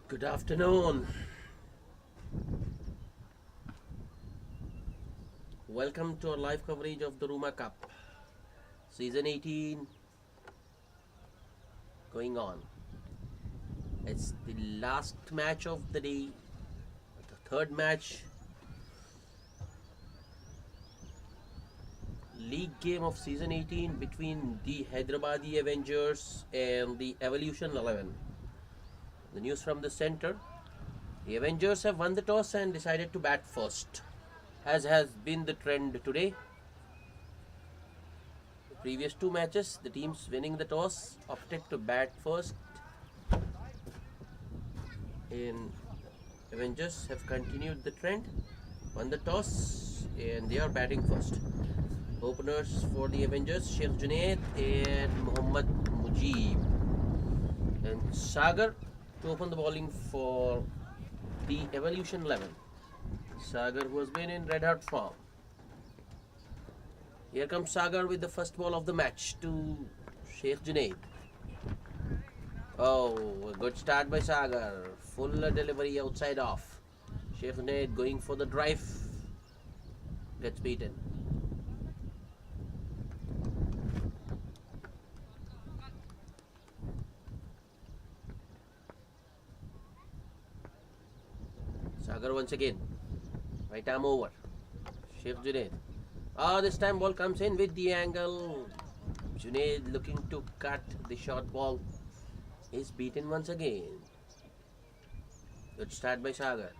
Good afternoon. Welcome to our live coverage of the Ruma Cup. Season 18 going on. It's the last match of the day, the third match, league game of season 18 between the Hyderabadi Avengers and the Evolution 11. The news from the center: the Avengers have won the toss and decided to bat first, as has been the trend today. The previous two matches, the teams winning the toss opted to bat first, and Avengers have continued the trend, won the toss, and they are batting first. Openers for the Avengers: Sheikh Junaid and Muhammad Mujib, and Sagar to open the bowling for the Evolution 11. Sagar, who has been in red hot form. Here comes Sagar with the first ball of the match to Sheikh Junaid. Oh, a good start by Sagar. Full delivery outside off. Sheikh Junaid going for the drive. Gets beaten. Sagar once again. Right arm over. Sheikh Junaid. This time ball comes in with the angle. Junaid looking to cut the short ball. Is beaten once again. Good start by Sagar.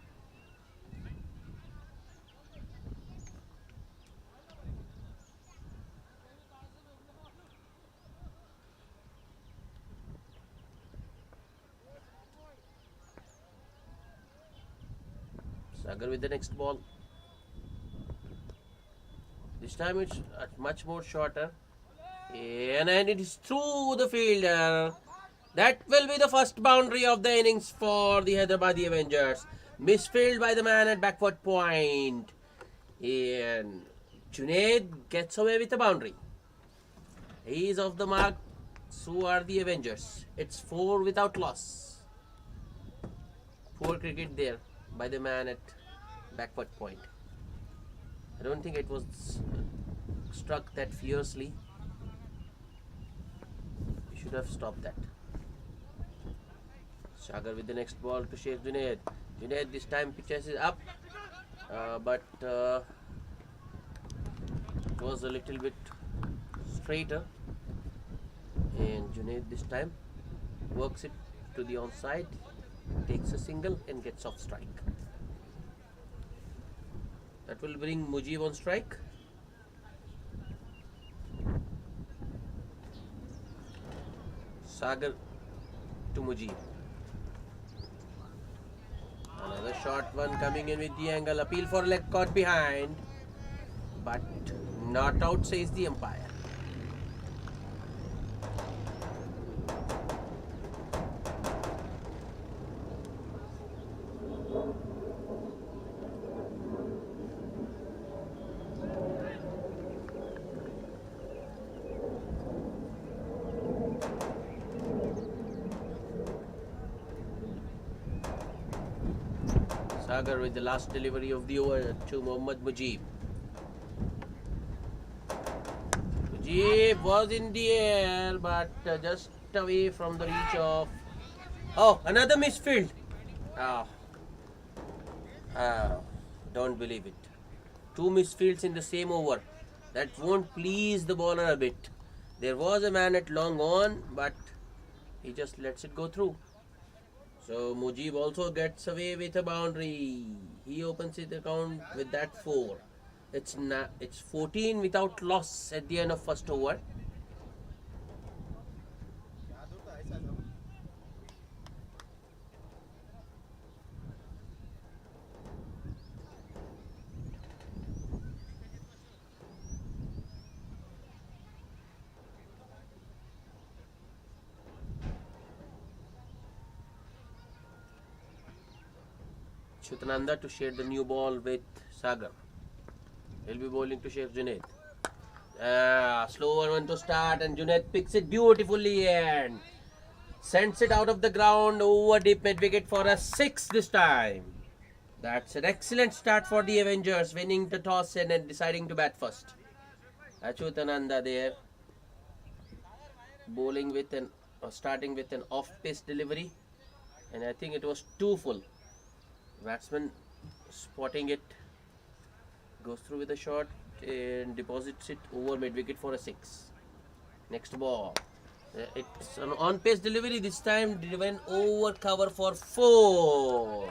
Sagar with the next ball. This time it's much more shorter. And it is through the fielder. That will be the first boundary of the innings for the Hyderabadi Avengers. Misfield by the man at backward point. And Junaid gets away with the boundary. He is off the mark. So are the Avengers. It's 4 without loss. Poor cricket there by the man at backward point. I don't think it was struck that fiercely. We should have stopped that. Sagar with the next ball to Sheikh Junaid. Junaid this time pitches it up, but it was a little bit straighter. And Junaid this time works it to the onside, takes a single and gets off strike. That will bring Mujib on strike. Sagar to Mujib. Another short one coming in with the angle. Appeal for leg caught behind, but not out, says the umpire. Sagar with the last delivery of the over to Muhammad Mujib. Mujib was in the air, but just away from the reach of... Oh, another misfield. Don't believe it. 2 misfields in the same over. That won't please the bowler a bit. There was a man at long on, but he just lets it go through. So Mujib also gets away with a boundary. He opens his account with that 4. It's 14 without loss at the end of first over. Chutananda to share the new ball with Sagar. He'll be bowling to Sheikh Junaid. Slower one to start, and Junaid picks it beautifully and Sends it out of the ground over deep mid wicket for a 6 this time. That's an excellent start for the Avengers, winning the toss and then deciding to bat first. Achyutananda there, bowling with an starting with an off-pace delivery, and I think it was too full. Batsman spotting it, goes through with a shot and deposits it over mid wicket for a 6. Next ball. It's an on-pace delivery, this time driven over cover for 4.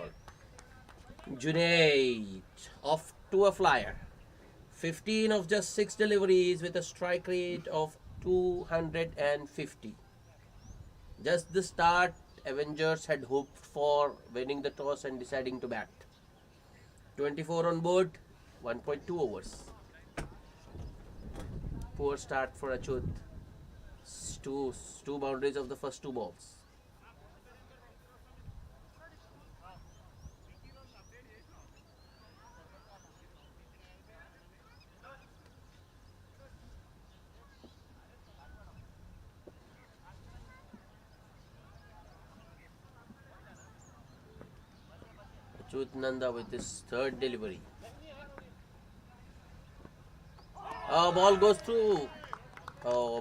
Junaid off to a flyer. 15 of just 6 deliveries with a strike rate of 250. Just the start, Avengers had hoped for winning the toss and deciding to bat. 24 on board, 1.2 overs. Poor start for Achyut. Two boundaries of the first 2 balls. Achyut Nanda with his 3rd delivery. Oh, ball goes through. Oh,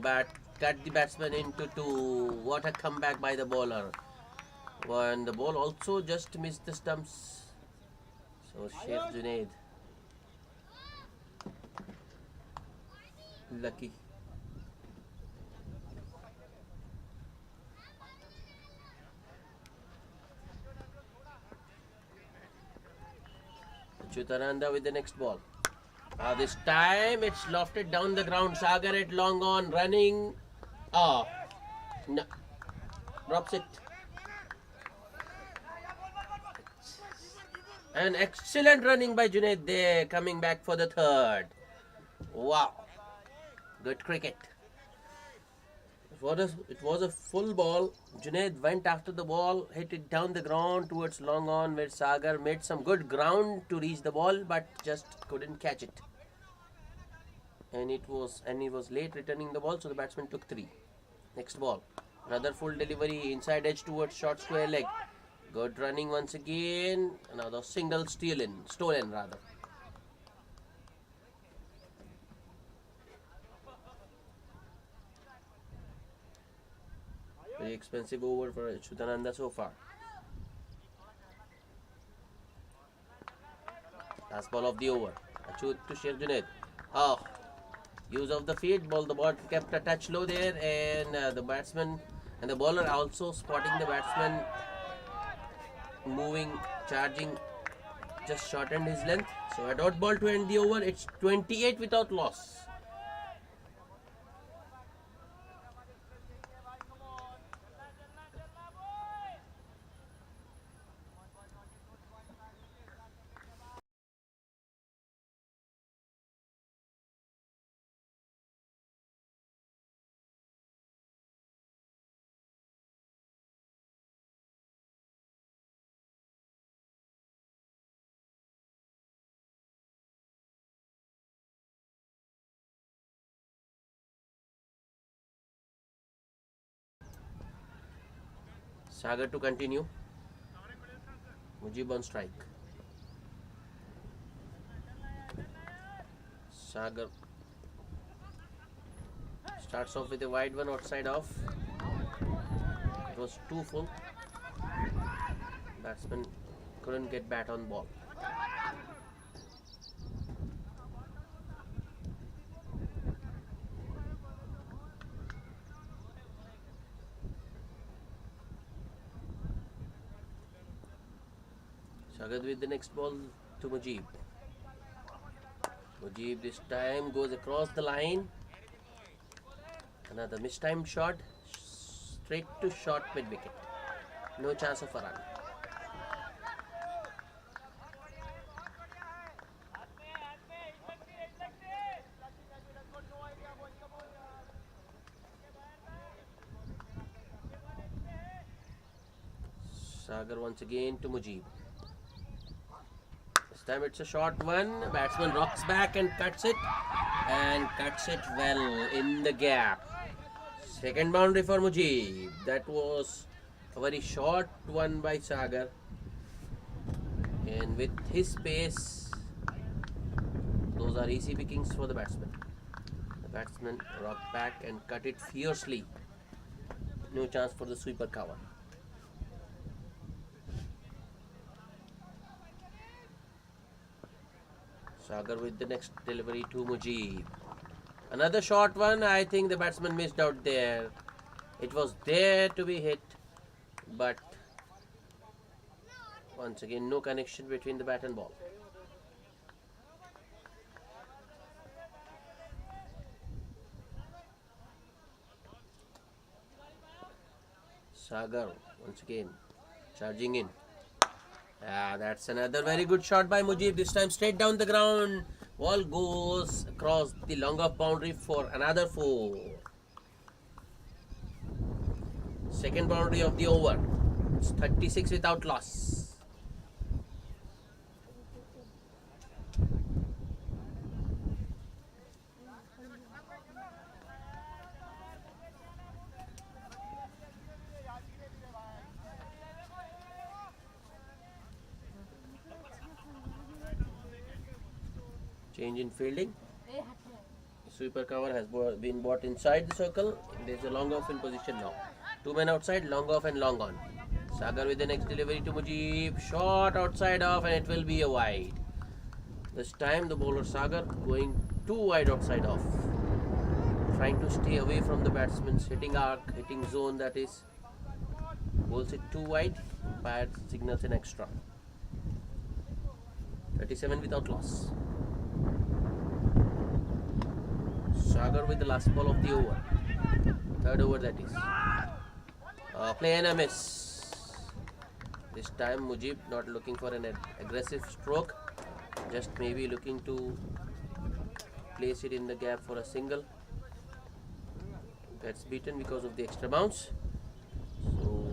cut the batsman into 2. What a comeback by the bowler. And the ball also just missed the stumps. So Sheikh Junaid lucky. Chutananda with the next ball. This time it's lofted down the ground. Sagar at long on, running. No. Drops it. An excellent running by Junaid there, coming back for the 3rd. Wow. Good cricket. It was a full ball. Junaid went after the ball, hit it down the ground towards long on, where Sagar made some good ground to reach the ball, but just couldn't catch it. And he was late returning the ball, so the batsman took 3. Next ball. Another full delivery, inside edge towards short square leg. Good running once again. Another single stolen rather. Very expensive over for Chutananda so far. Last ball of the over. Achyut to Sheikh Junaid. Use of the feet. The ball kept a touch low there, and the batsman and the bowler also spotting the batsman moving, charging, just shortened his length. So a dot ball to end the over. It's 28 without loss. Sagar to continue. Mujib on strike. Sagar starts off with a wide one outside off. It was too full. Batsman couldn't get bat on ball. Sagar with the next ball to Mujib. Mujib this time goes across the line. Another mistimed shot. Straight to short mid wicket. No chance of a run. Sagar once again to Mujib. This time it's a short one. Batsman rocks back and cuts it. And cuts it well in the gap. Second boundary for Mujib. That was a very short one by Sagar. And with his pace, those are easy pickings for the batsman. The batsman rocked back and cut it fiercely. No chance for the sweeper cover. Sagar with the next delivery to Mujib. Another short one. I think the batsman missed out there. It was there to be hit, but once again no connection between the bat and ball. Sagar once again charging in. That's another very good shot by Mujib. This time straight down the ground. Ball goes across the long off boundary for another 4. Second boundary of the over. It's 36 without loss. Change in fielding. Sweeper cover has been brought inside the circle. There's a long off in position now. 2 men outside, long off and long on. Sagar with the next delivery to Mujib. Shot outside off and it will be a wide. This time the bowler Sagar going too wide outside off. Trying to stay away from the batsman's hitting arc, hitting zone, that is. Bowls it too wide. Umpire signals an extra. 37 without loss. Sagar with the last ball of the over. Third over, that is. Play and a miss. This time Mujib not looking for an aggressive stroke. Just maybe looking to place it in the gap for a single. Gets beaten because of the extra bounce. So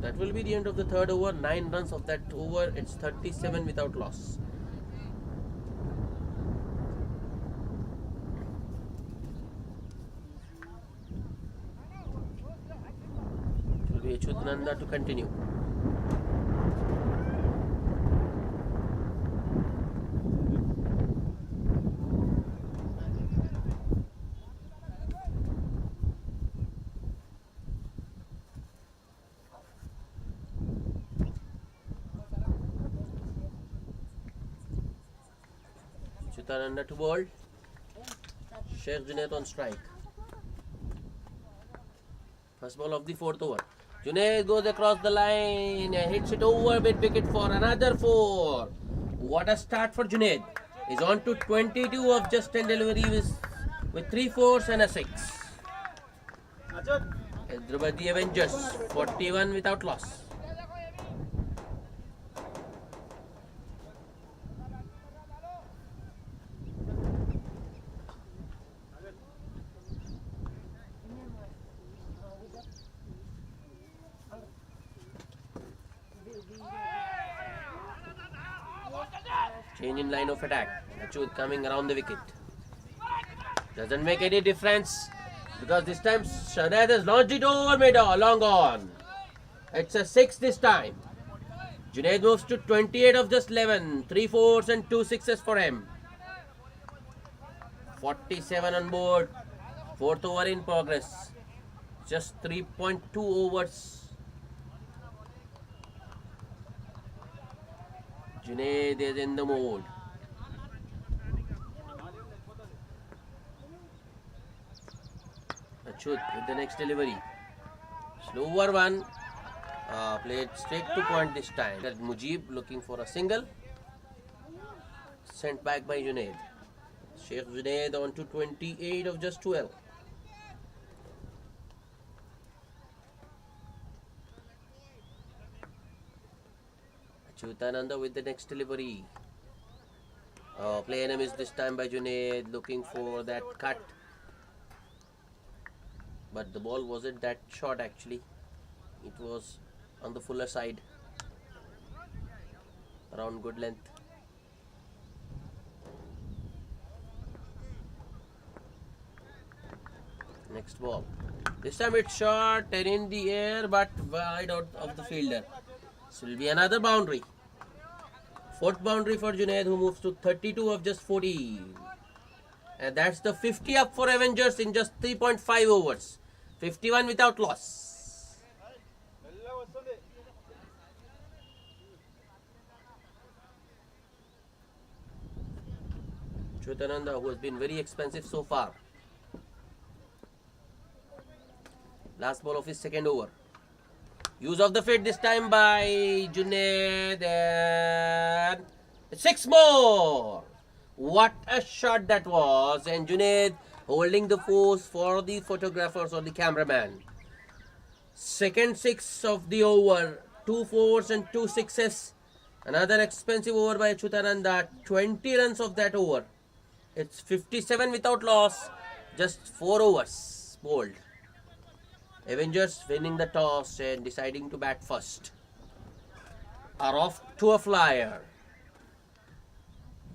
that will be the end of the third over. 9 runs of that over. It's 37 without loss. Nanda to continue. Nanda to bowl. Sheikh Junaid on strike. First ball of the fourth over. Junaid goes across the line and hits it over mid wicket for another 4. What a start for Junaid. He's on to 22 of just 10 deliveries with 3 fours and a 6. Hyderabadi Avengers 41 without loss. Change in line of attack. Achut coming around the wicket. Doesn't make any difference because this time Shadad has launched it over mid long on. It's a 6 this time. Junaid moves to 28 of just 11. 3 fours and 2 sixes for him. 47 on board. Fourth over in progress. Just 3.2 overs. Junaid is in the mode. Achut with the next delivery. Slower one. Played straight to point this time. Mujib looking for a single. Sent back by Junaid. Sheikh Junaid on to 28 of just 12. Chutananda with the next delivery. Play enemy is this time by Junaid, looking for that cut. But the ball wasn't that short actually. It was on the fuller side. Around good length. Next ball. This time it's short and in the air but wide out of the fielder. This will be another boundary. Fourth boundary for Junaid, who moves to 32 of just 40. And that's the 50 up for Avengers in just 3.5 overs. 51 without loss. Chutananda, who has been very expensive so far. Last ball of his second over. Use of the fit this time by Junaid, and 6 more. What a shot that was. And Junaid holding the force for the photographers or the cameraman. Second 6 of the over. 2 4s and 2 6s. Another expensive over by Chutananda. 20 runs of that over. It's 57 without loss. Just 4 overs bowled. Avengers winning the toss and deciding to bat first. Are off to a flyer.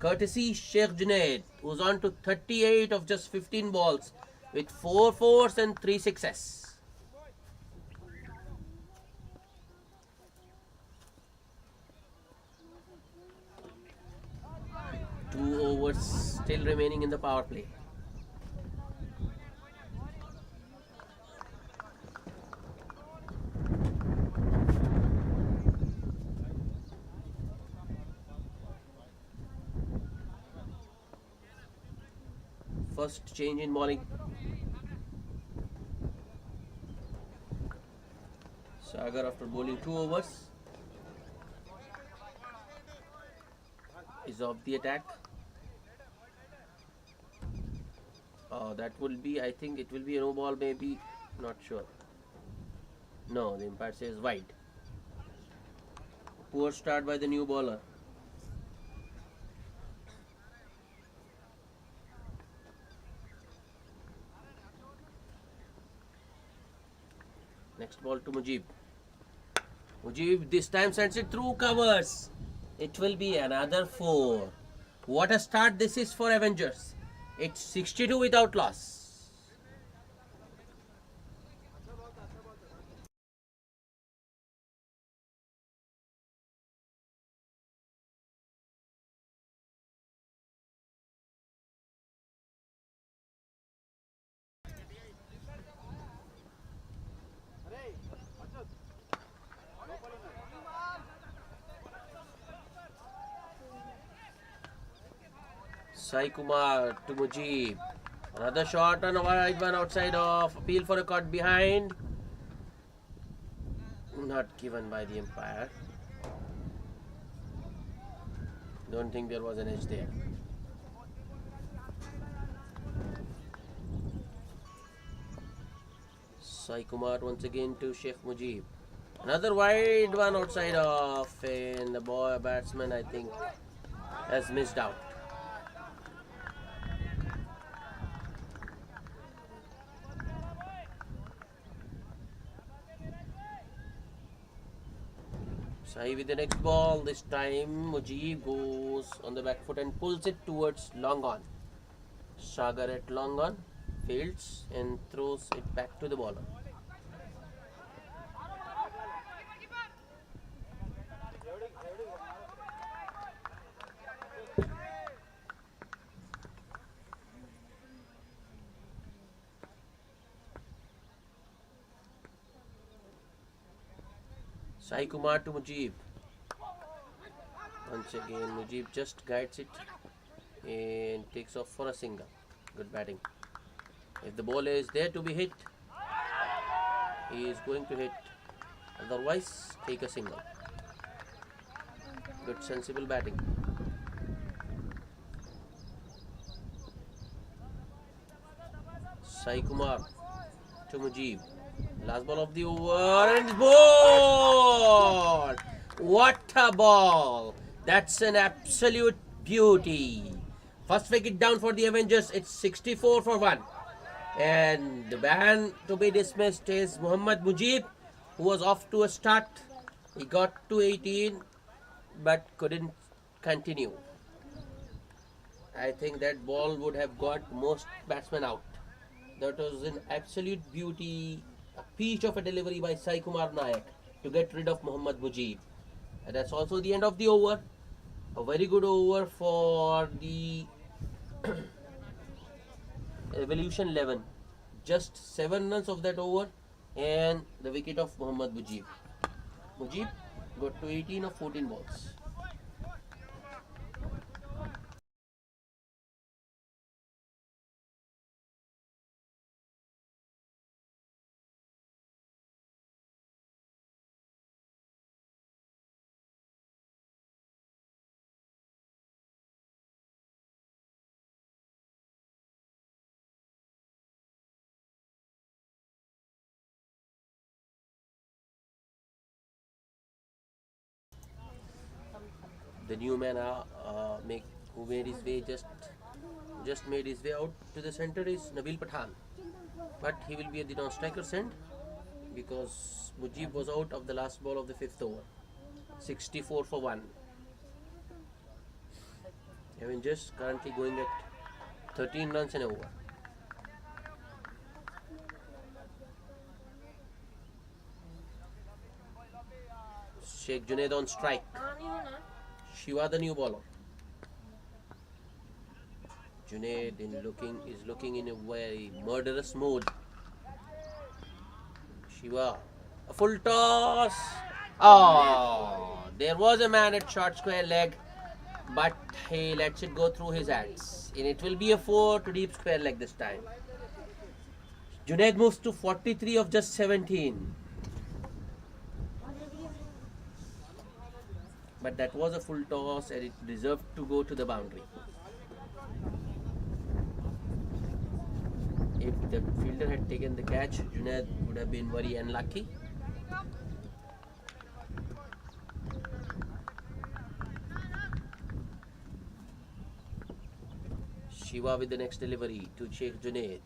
Courtesy Sheikh Junaid, who's on to 38 of just 15 balls with 4 4s and 3 6s. Two overs still remaining in the power play. First change in bowling. Sagar, after bowling 2 overs, is off the attack. That will be, I think it will be a no ball, maybe, not sure. No, the umpire says wide. Poor start by the new bowler. Next ball to Mujib. Mujib this time sends it through covers. It will be another 4. What a start this is for Avengers. It's 62 without loss. Sai Kumar to Mujib. Another shot on a wide one outside off. Appeal for a cut behind. Not given by the umpire. Don't think there was an edge there. Sai Kumar once again to Sheikh Mujib. Another wide one outside off, and the batsman, I think, has missed out. Sai with the next ball. This time Mujib goes on the back foot and pulls it towards long on. Sagar at long on, fields and throws it back to the bowler. Sai Kumar to Mujib. Once again, Mujib just guides it and takes off for a single. Good batting. If the ball is there to be hit, he is going to hit. Otherwise, take a single. Good, sensible batting. Sai Kumar to Mujib. Last ball of the over and ball! What a ball! That's an absolute beauty. First wicket down for the Avengers. It's 64 for 1. And the man to be dismissed is Muhammad Mujib, who was off to a start. He got to 18 but couldn't continue. I think that ball would have got most batsmen out. That was an absolute beauty, a peach of a delivery by Sai Kumar Nayak to get rid of Muhammad Mujib. And that's also the end of the over. A very good over for the Evolution 11. Just 7 runs of that over and the wicket of Muhammad Mujib. Mujib got to 18 of 14 balls. The new man who made his way just made his way out to the center is Nabil Pathan. But he will be at the non-striker's end because Mujib was out of the last ball of the fifth over. 64 for 1. Avengers currently going at 13 runs an over. Sheikh Junaid on strike. Shiva the new bowler. Junaid is looking in a very murderous mood. Shiva, a full toss. Oh, there was a man at short square leg, but he lets it go through his hands. And it will be a 4 to deep square leg this time. Junaid moves to 43 of just 17. But that was a full toss and it deserved to go to the boundary. If the fielder had taken the catch, Junaid would have been very unlucky. Shiva with the next delivery to Sheikh Junaid.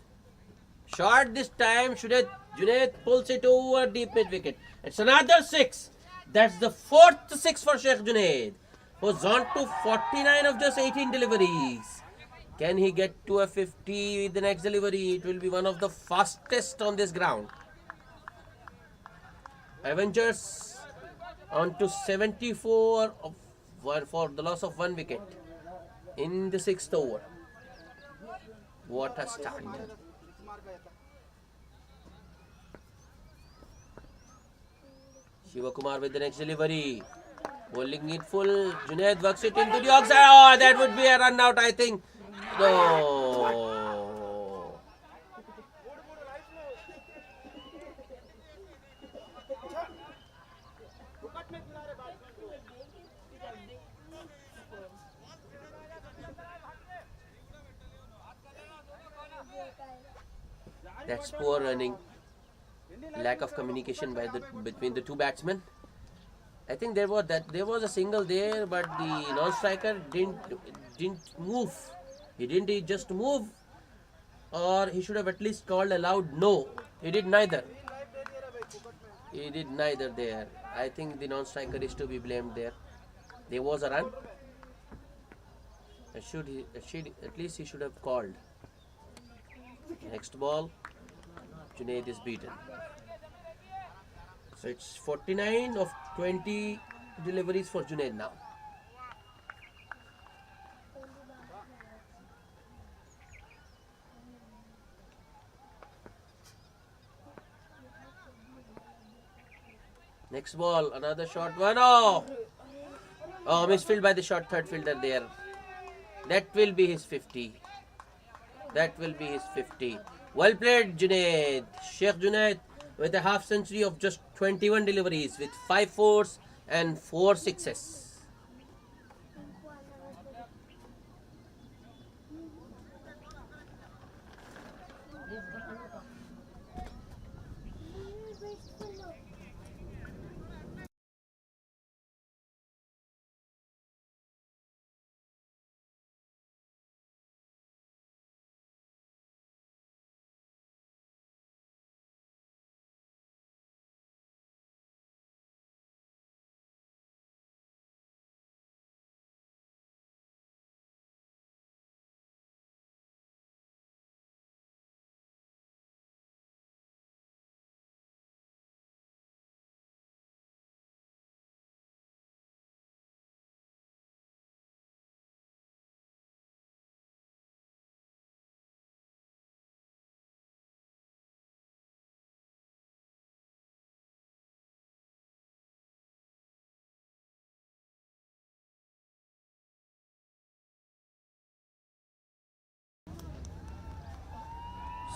Short this time, Junaid pulls it over deep mid wicket. It's another 6. That's the 4th 6 for Sheikh Junaid. Was on to 49 of just 18 deliveries. Can he get to a 50 with the next delivery? It will be one of the fastest on this ground. Avengers on to 74 for the loss of 1 wicket in the 6th over. What a start. Shiva Kumar with the next delivery. Bowling it full. Junaid works it into the offside. Oh, that would be a run out, I think. No. That's poor running. Lack of communication between the two batsmen. I think there was a single there, but the non-striker didn't move. He didn't just move, or he should have at least called aloud no. He did neither. He did neither there. I think the non-striker is to be blamed there. There was a run. At least he should have called. Next ball, Junaid is beaten. So it's 49 of 20 deliveries for Junaid now. Next ball, another short one. Oh, misfield by the short third fielder there. That will be his 50. That will be his 50. Well played, Junaid. Sheikh Junaid with a half century of just 21 deliveries with 5 fours and 4 sixes.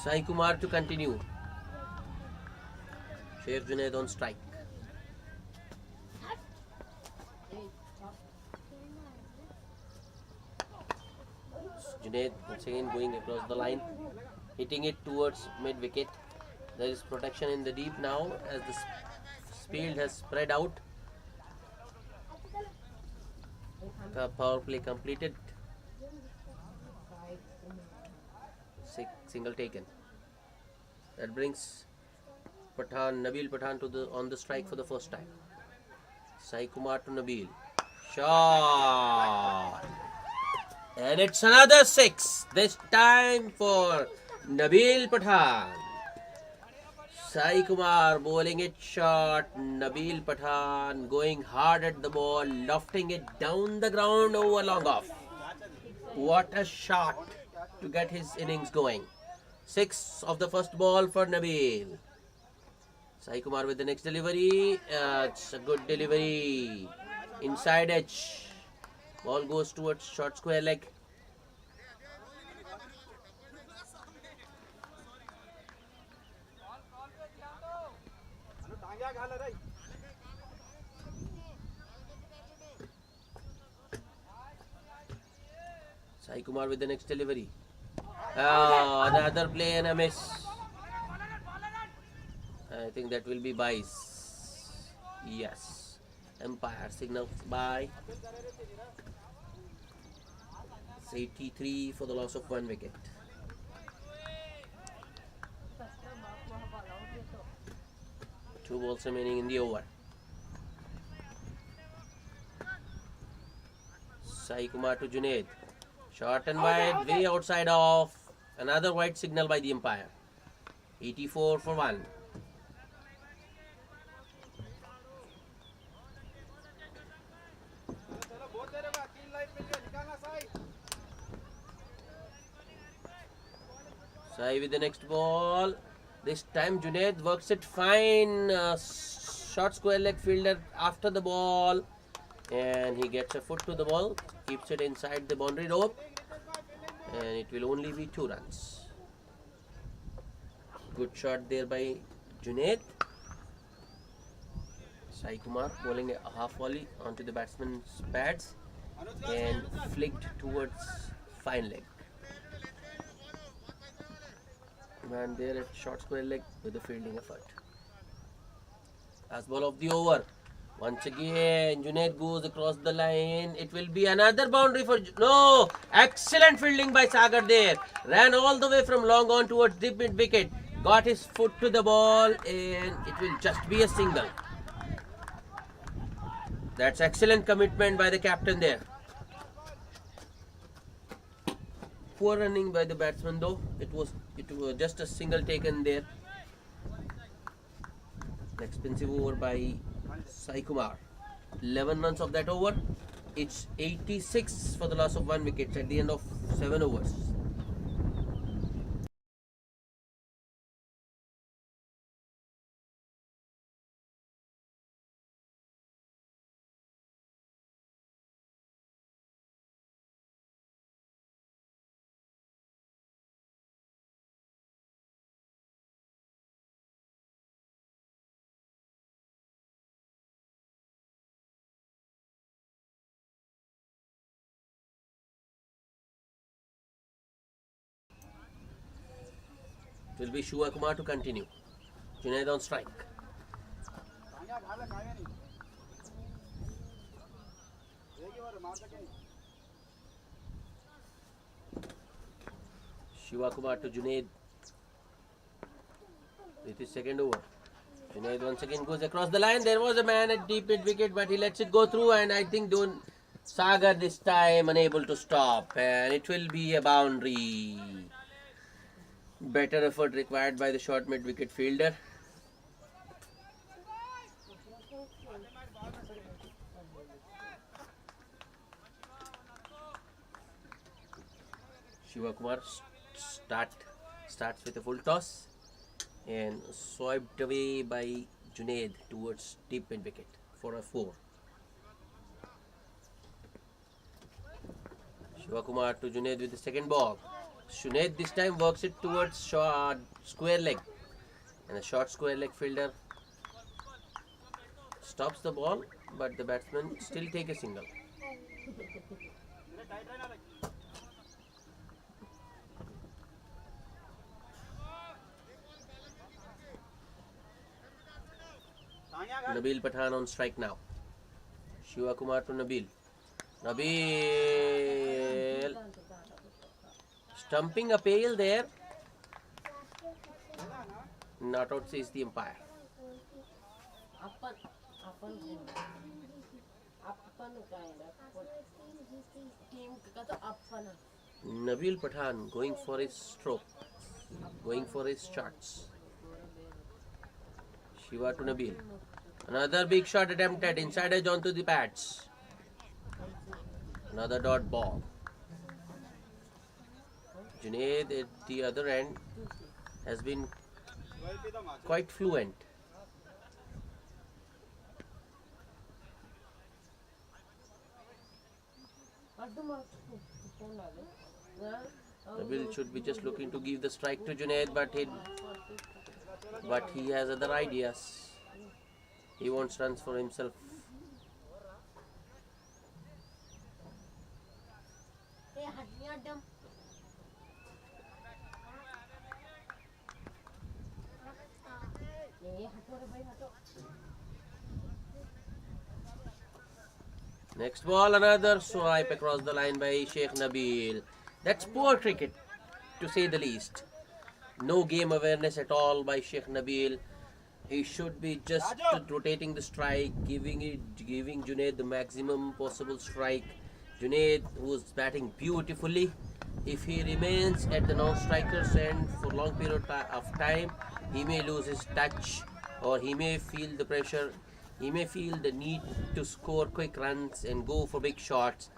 Sai Kumar to continue. Sheikh Junaid on strike. Junaid once again going across the line, hitting it towards mid wicket. There is protection in the deep now as the field has spread out. The power play completed. Single taken. That brings Nabil Pathan on the strike for the first time. Sai Kumar to Nabil. Shot. And it's another 6. This time for Nabil Pathan. Sai Kumar bowling it short. Nabil Pathan going hard at the ball, lofting it down the ground over long off. What a shot to get his innings going. 6 of the first ball for Nabil. Sai Kumar with the next delivery. It's a good delivery. Inside edge. Ball goes towards short square leg. Sai Kumar with the next delivery. Another play and a miss. I think that will be byes. Yes. Umpire signals bye. It's 83 for the loss of 1 wicket. Two balls remaining in the over. Sai Kumar to Junaid. Short and wide, way outside off. Another white signal by the umpire. 84 for 1. Sai with the next ball. This time Junaid works it fine. Short square leg fielder after the ball. And he gets a foot to the ball. Keeps it inside the boundary rope. And it will only be 2 runs. Good shot there by Junaid. Sai Kumar bowling a half volley onto the batsman's pads and flicked towards fine leg. Man there at short square leg with a fielding effort. Last ball of the over. Once again, Junaid goes across the line. It will be another boundary for... No! Excellent fielding by Sagar there. Ran all the way from long on towards deep mid wicket. Got his foot to the ball and it will just be a single. That's excellent commitment by the captain there. Poor running by the batsman though. It was just a single taken there. An expensive over by Sai Kumar. 11 runs of that over. It's 86 for the loss of 1 wicket at the end of 7 overs. It will be Shiva Kumar to continue. Junaid on strike. Shiva Kumar to Junaid with his second over. Junaid once again goes across the line. There was a man at deep mid wicket, but he lets it go through, and I think Sagar this time unable to stop, and it will be a boundary. Better effort required by the short mid wicket fielder. Shiva Kumar starts with a full toss and swiped away by Junaid towards deep mid wicket for a 4. Shiva Kumar to Junaid with the second ball. Junaid this time works it towards short square leg. And the short square leg fielder stops the ball, but the batsman still take a single. Nabil Pathan on strike now. Shiva Kumar to Nabil. Nabil stumping a pail there. Not out, says the umpire. Nabil Pathan going for his stroke, going for his shots. Shiva to Nabil. Another big shot attempted inside edge onto the pads. Another dot ball. Junaid at the other end has been quite fluent. Nabil should be just looking to give the strike to Junaid, but he has other ideas. He wants runs for himself. Next ball, another swipe across the line by Sheikh Nabil. That's poor cricket, to say the least. No game awareness at all by Sheikh Nabil. He should be just rotating the strike, giving Junaid the maximum possible strike. Junaid, who's batting beautifully, if he remains at the non-striker's end for long period of time, he may lose his touch, or he may feel the pressure. He may feel the need to score quick runs and go for big shots.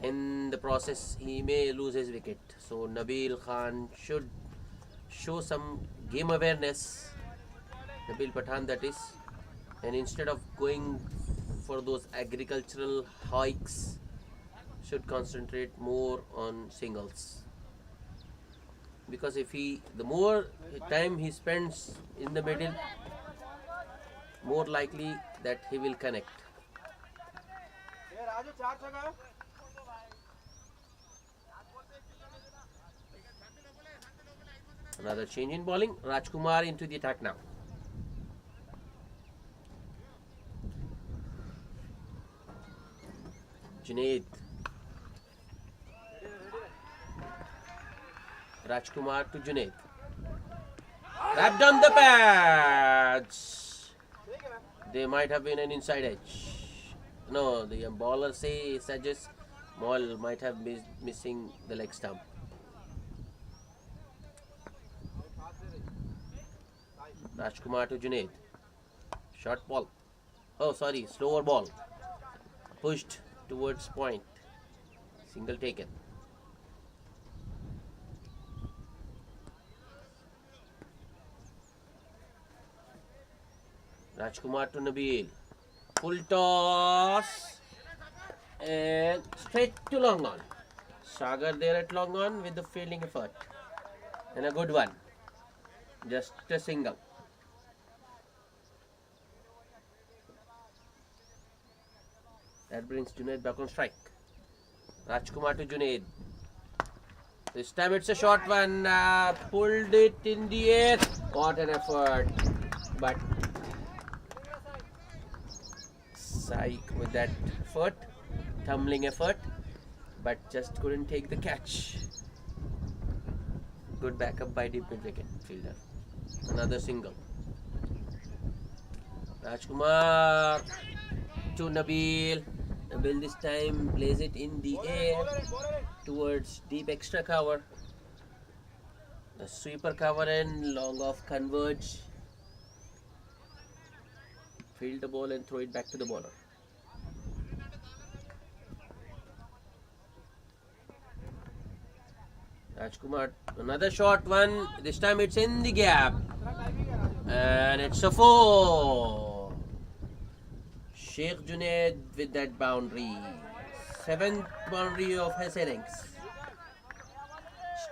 In the process, he may lose his wicket. So Nabil Khan should show some game awareness. Nabil Pathan, that is. And instead of going for those agricultural hikes, should concentrate more on singles. Because the more time he spends in the middle, more likely that he will connect. Another change in bowling. Rajkumar into the attack now. Junaid. Rajkumar to Junaid. Wrapped on the pads. There might have been an inside edge. No, the bowler suggests ball might have been missing the leg stump. Rajkumar to Junaid. Short ball. Oh, sorry, slower ball. Pushed towards point. Single taken. Rajkumar to Nabil. Full toss. And straight to long on. Sagar there at long on with the fielding effort. And a good one. Just a single. That brings Junaid back on strike. Rajkumar to Junaid. This time it's a short one. Pulled it in the air. What an effort. But Saik with that effort. Tumbling effort. But just couldn't take the catch. Good backup by deep mid wicket fielder. Another single. Rajkumar to Nabil. Nabil this time plays it in the air towards deep extra cover. The sweeper cover and long off converge. Field the ball and throw it back to the bowler. Rajkumar, another short one. This time it's in the gap. And it's a 4. Sheikh Junaid with that boundary. 7th boundary of his innings.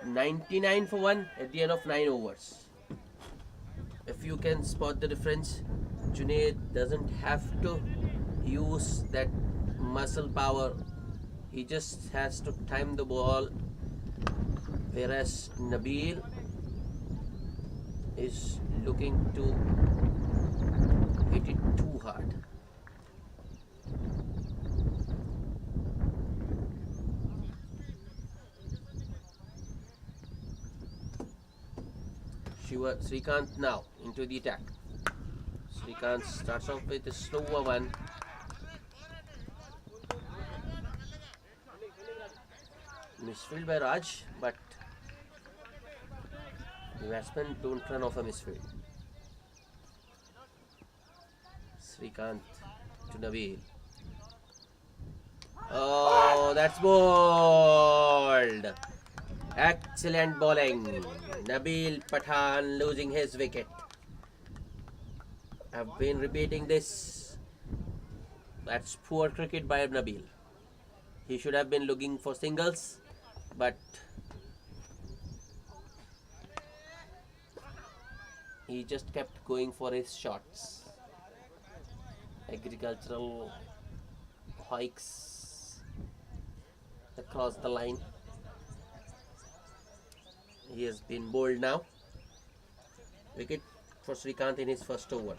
99 for 1 at the end of 9 overs. If you can spot the difference, Junaid doesn't have to use that muscle power. He just has to time the ball, whereas Nabil is looking to hit it too hard. Srikanth now into the attack. Srikanth starts off with a slower one. Misfield by Raj, but the batsmen don't run off a misfield. Srikanth to Nabil. Oh, that's bowled. Excellent bowling. Nabil Pathan losing his wicket. I've been repeating this. That's poor cricket by Nabil. He should have been looking for singles, but he just kept going for his shots. Agricultural hikes across the line. He has been bowled now. Wicket for Srikanth in his first over.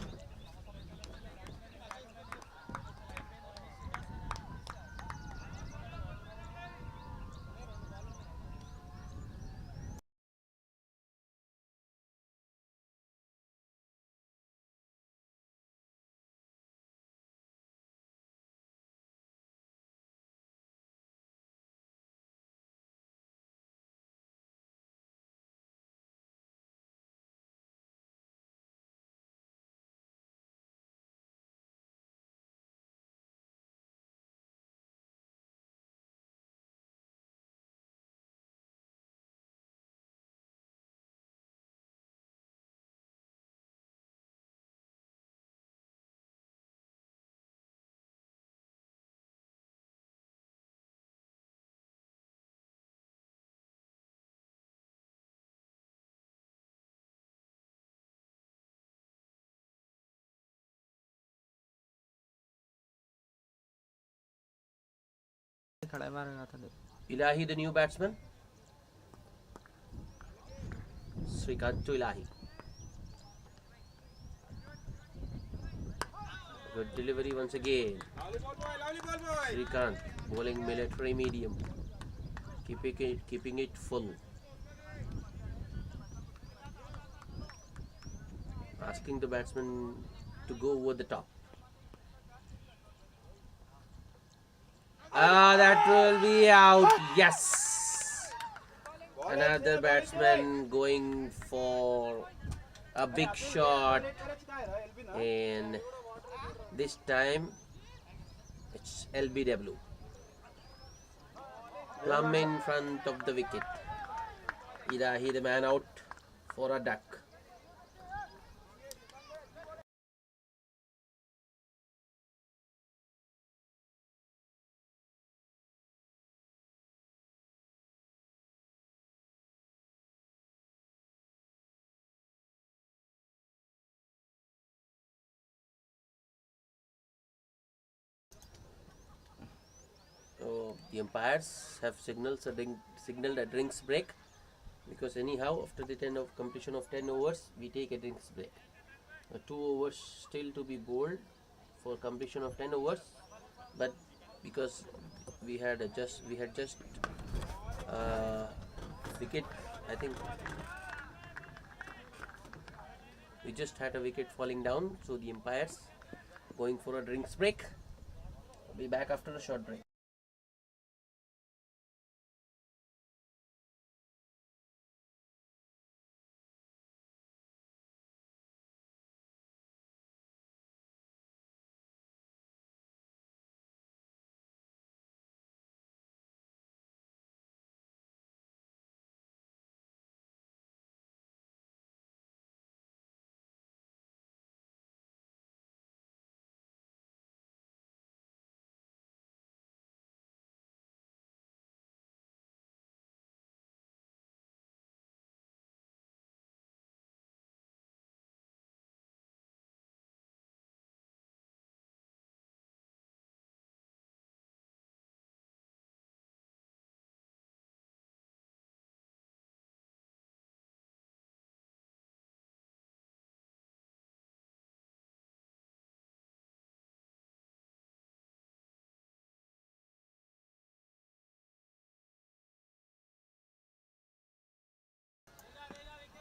Ilahi, the new batsman. Srikanth to Ilahi. Good delivery once again. Srikanth bowling military medium, keeping it full. Asking the batsman to go over the top. That will be out. Yes. Another batsman going for a big shot, and this time it's LBW. Plumb in front of the wicket. Ilahi, the man out for a duck. So the umpires have signaled a drinks break, because anyhow after the completion of 10 overs we take a drinks break. 2 overs still to be bowled for completion of 10 overs, but because we had just wicket, I think we just had a wicket falling down, so the umpires going for a drinks break. Be back after a short break.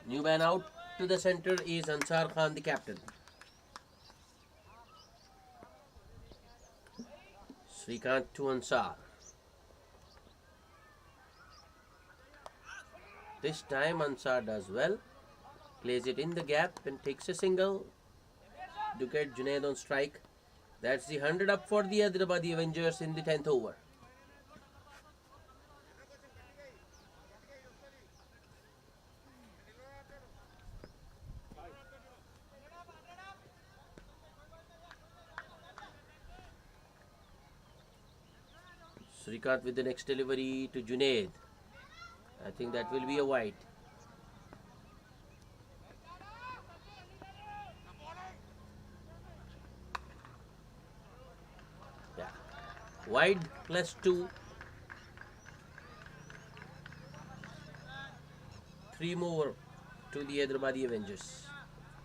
New man out to the center is Ansar Khan, the captain. Srikanth to Ansar. This time Ansar does well. Plays it in the gap and takes a single to get Junaid on strike. That's the 100 up for the Hyderabadi Avengers in the 10th over. Srikanth with the next delivery to Junaid. I think that will be a wide. Yeah. Wide +2. 3 more to the Hyderabadi Avengers.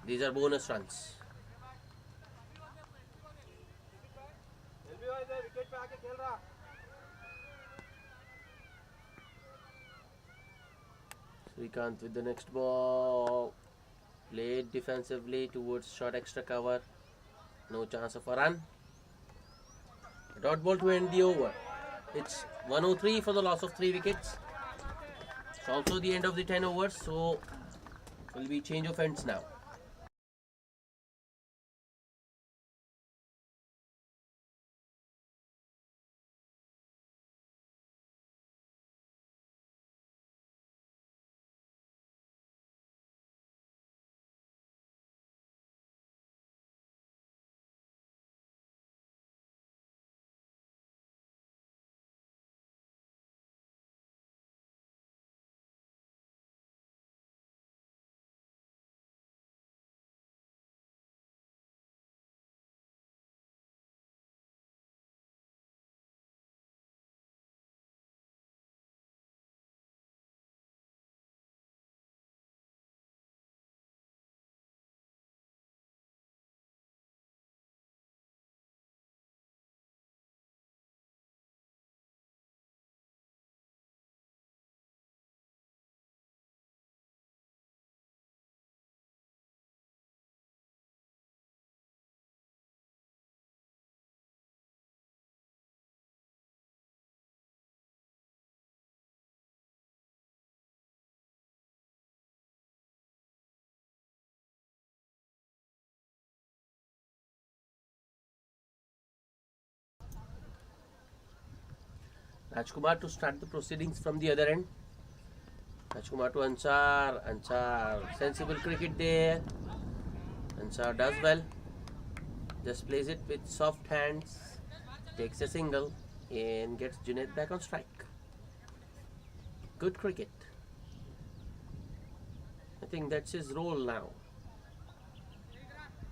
These are bonus runs. Srikanth with the next ball. Played defensively towards short extra cover. No chance of a run. A dot ball to end the over. It's 103 for the loss of 3 wickets. It's also the end of the 10 overs, so it will be change of ends now. Rajkumar to start the proceedings from the other end. Rajkumar to Ansar. Ansar, sensible cricket there. Ansar does well. Just plays it with soft hands. Takes a single and gets Junaid back on strike. Good cricket. I think that's his role now.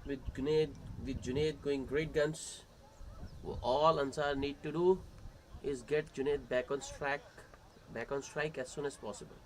With Junaid going great guns, all Ansar need to do is get Junaid back on strike as soon as possible.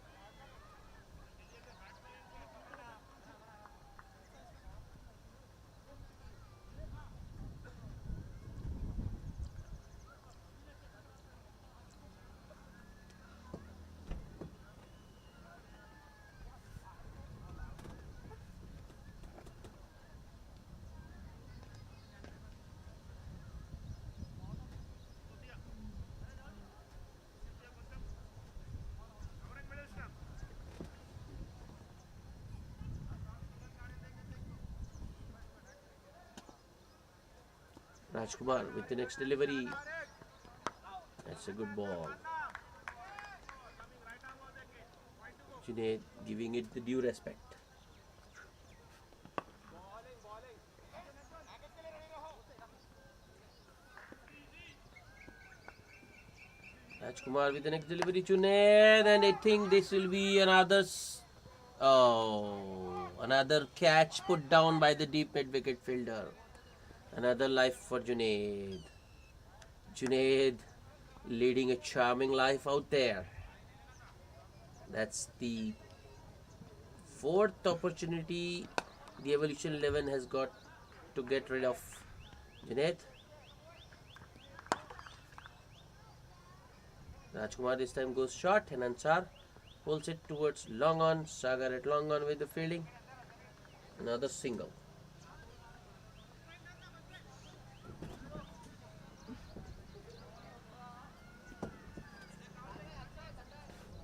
Rajkumar with the next delivery. That's a good ball. Junaid giving it the due respect. Rajkumar with the next delivery to Junaid, and I think this will be another catch put down by the deep mid wicket fielder. Another life for Junaid. Junaid leading a charming life out there. That's the 4th opportunity the Evolution 11 has got to get rid of Junaid. Rajkumar this time goes short, and Ansar Pulls it towards long on. Sagar at long on with the fielding. Another single.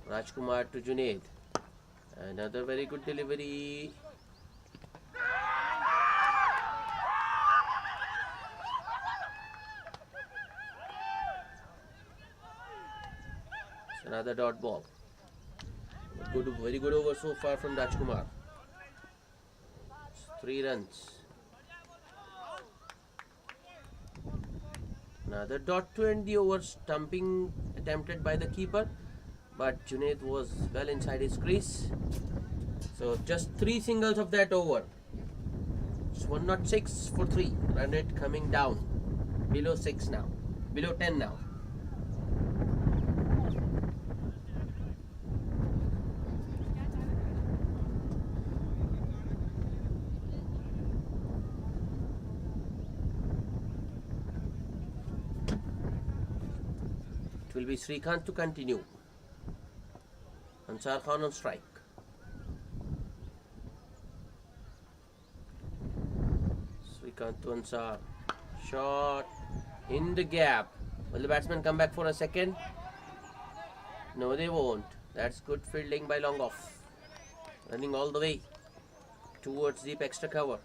Rajkumar to Junaid. Another very good delivery. It's another dot ball. Good, very good over so far from Rajkumar. 3 runs. Another dot to end the over. Stumping attempted by the keeper, but Junaid was well inside his crease. So just 3 singles of that over. It's 106 for 3. Run rate coming down. Below 6 now. Below 10 now. It will be Srikanth to continue. Ansar Khan on strike. Srikanth to Ansar. Shot in the gap. Will the batsman come back for a second? No, they won't. That's good fielding by long off. Running all the way towards deep extra cover.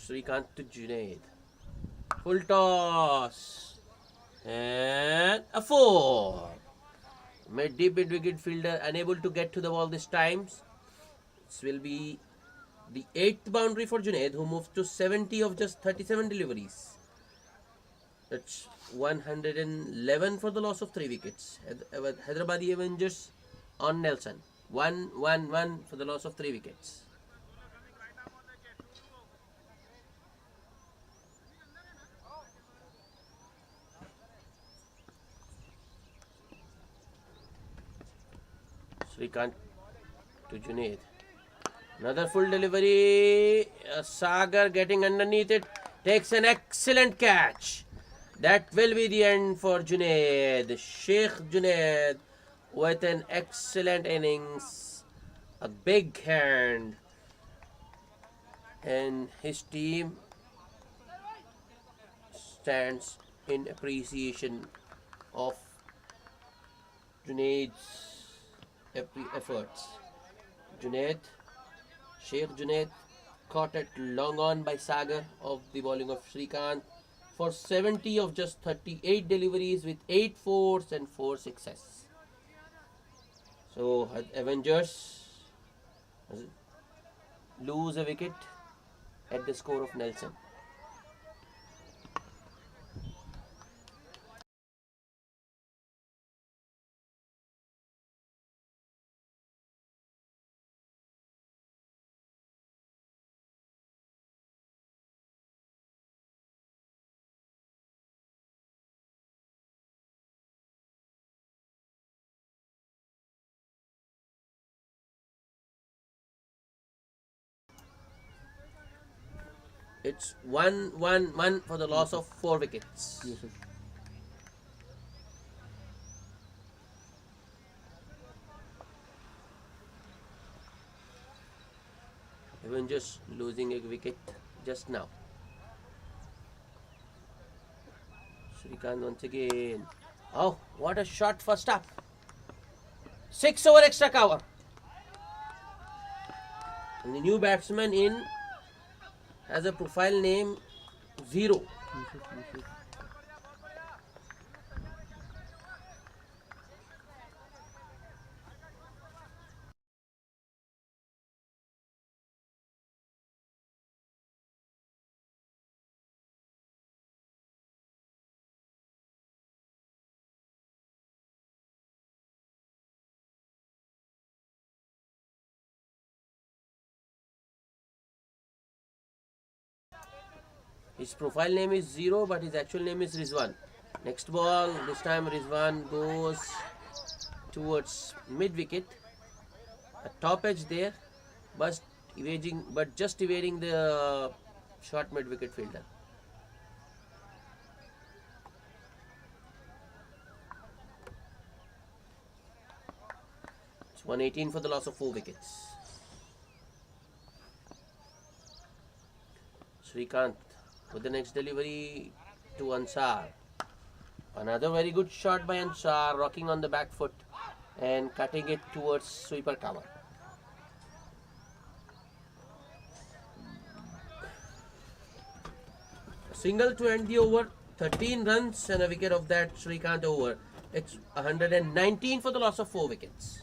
Srikanth to Junaid. Full toss. And a 4. Made deep mid wicket fielder unable to get to the ball this time. This will be the 8th boundary for Junaid, who moves to 70 of just 37 deliveries. That's 111 for the loss of 3 wickets. Hyderabadi Avengers on Nelson. 1-1-1 for the loss of 3 wickets. Srikanth to Junaid. Another full delivery. Sagar getting underneath it. Takes an excellent catch. That will be the end for Junaid. Sheikh Junaid with an excellent innings. A big hand. And his team stands in appreciation of Junaid's efforts. Junaid, Sheikh Junaid, caught at long on by Sagar of the bowling of Srikanth for 70 of just 38 deliveries with 8 fours and 4 sixes. So Avengers lose a wicket at the score of Nelson. It's 1-1-1 for the loss of 4 wickets. Yes, sir. Avengers losing a wicket just now. Srikanth once again. Oh, what a shot first up. 6 over extra cover. And the new batsman in has a profile name 0. Yes, sir. Yes, sir. His profile name is 0, but his actual name is Rizwan. Next ball, this time Rizwan goes towards mid wicket. A top edge there, but just evading the short mid wicket fielder. It's 118 for the loss of 4 wickets. Srikanth with the next delivery to Ansar. Another very good shot by Ansar, rocking on the back foot and cutting it towards sweeper cover. A single to end the over, 13 runs and a wicket of that Srikanth over. It's 119 for the loss of 4 wickets.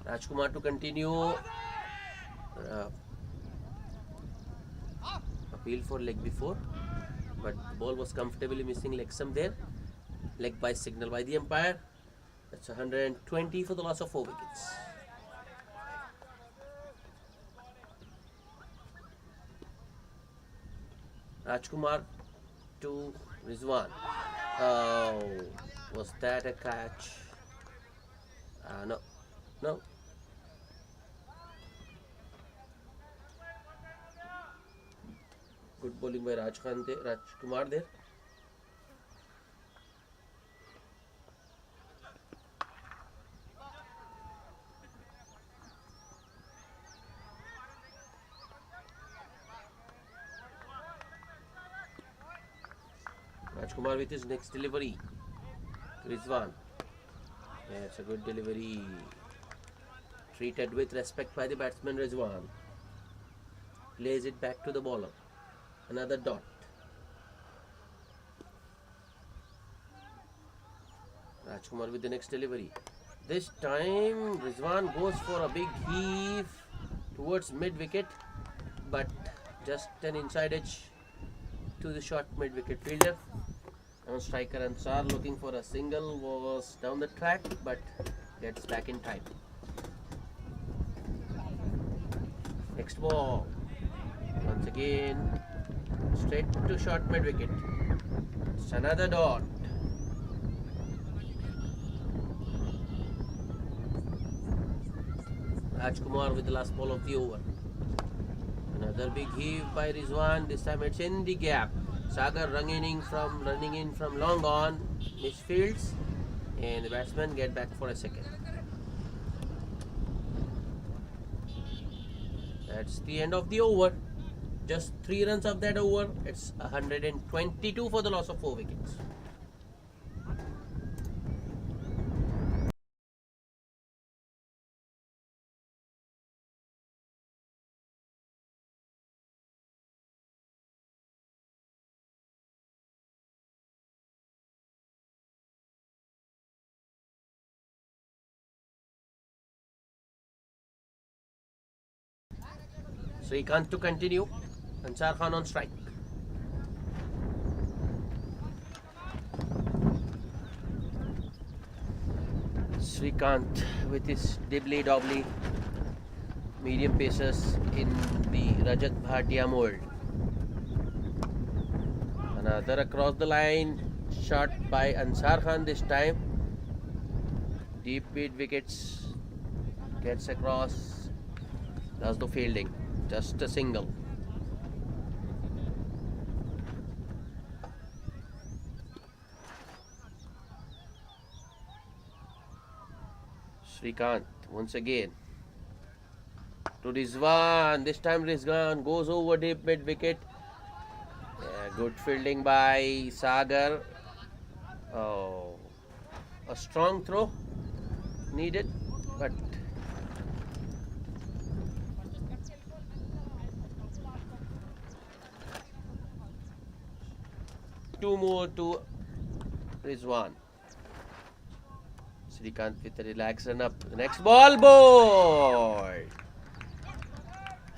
Rajkumar to continue. Appeal for leg before, but the ball was comfortably missing leg stump there. Leg by signal by the umpire. That's 120 for the loss of 4 wickets. Rajkumar to Rizwan. Oh, was that a catch? No. No. Good bowling by Rajkumar there. Rajkumar with his next delivery. Rizwan. Yeah, it's a good delivery. Treated with respect by the batsman Rizwan. Plays it back to the bowler. Another dot. Rajkumar with the next delivery. This time Rizwan goes for a big heave towards mid wicket, but just an inside edge to the short mid wicket fielder. Now striker Ansar looking for a single was down the track, but gets back in time. Next ball. Once again, straight to short mid wicket. It's another dot. Rajkumar with the last ball of the over. Another big heave by Rizwan. This time it's in the gap. Sagar running in from long on, misfields, and the batsmen get back for a second. That's the end of the over. Just 3 runs of that over. It's 122 for the loss of 4 wickets. Srikanth to continue. Ansar Khan on strike. Srikanth with his dibbly-dobbly medium pacers in the Rajat Bhatia mold. Another across the line shot by Ansar Khan this time. Deep mid wickets, gets across, does the fielding, just a single. Srikanth once again to Rizwan. This time Rizwan goes over deep mid wicket. Yeah, good fielding by Sagar. Oh, a strong throw needed, but two more to Rizwan. Srikanth with a relaxed run up. Next ball, boy.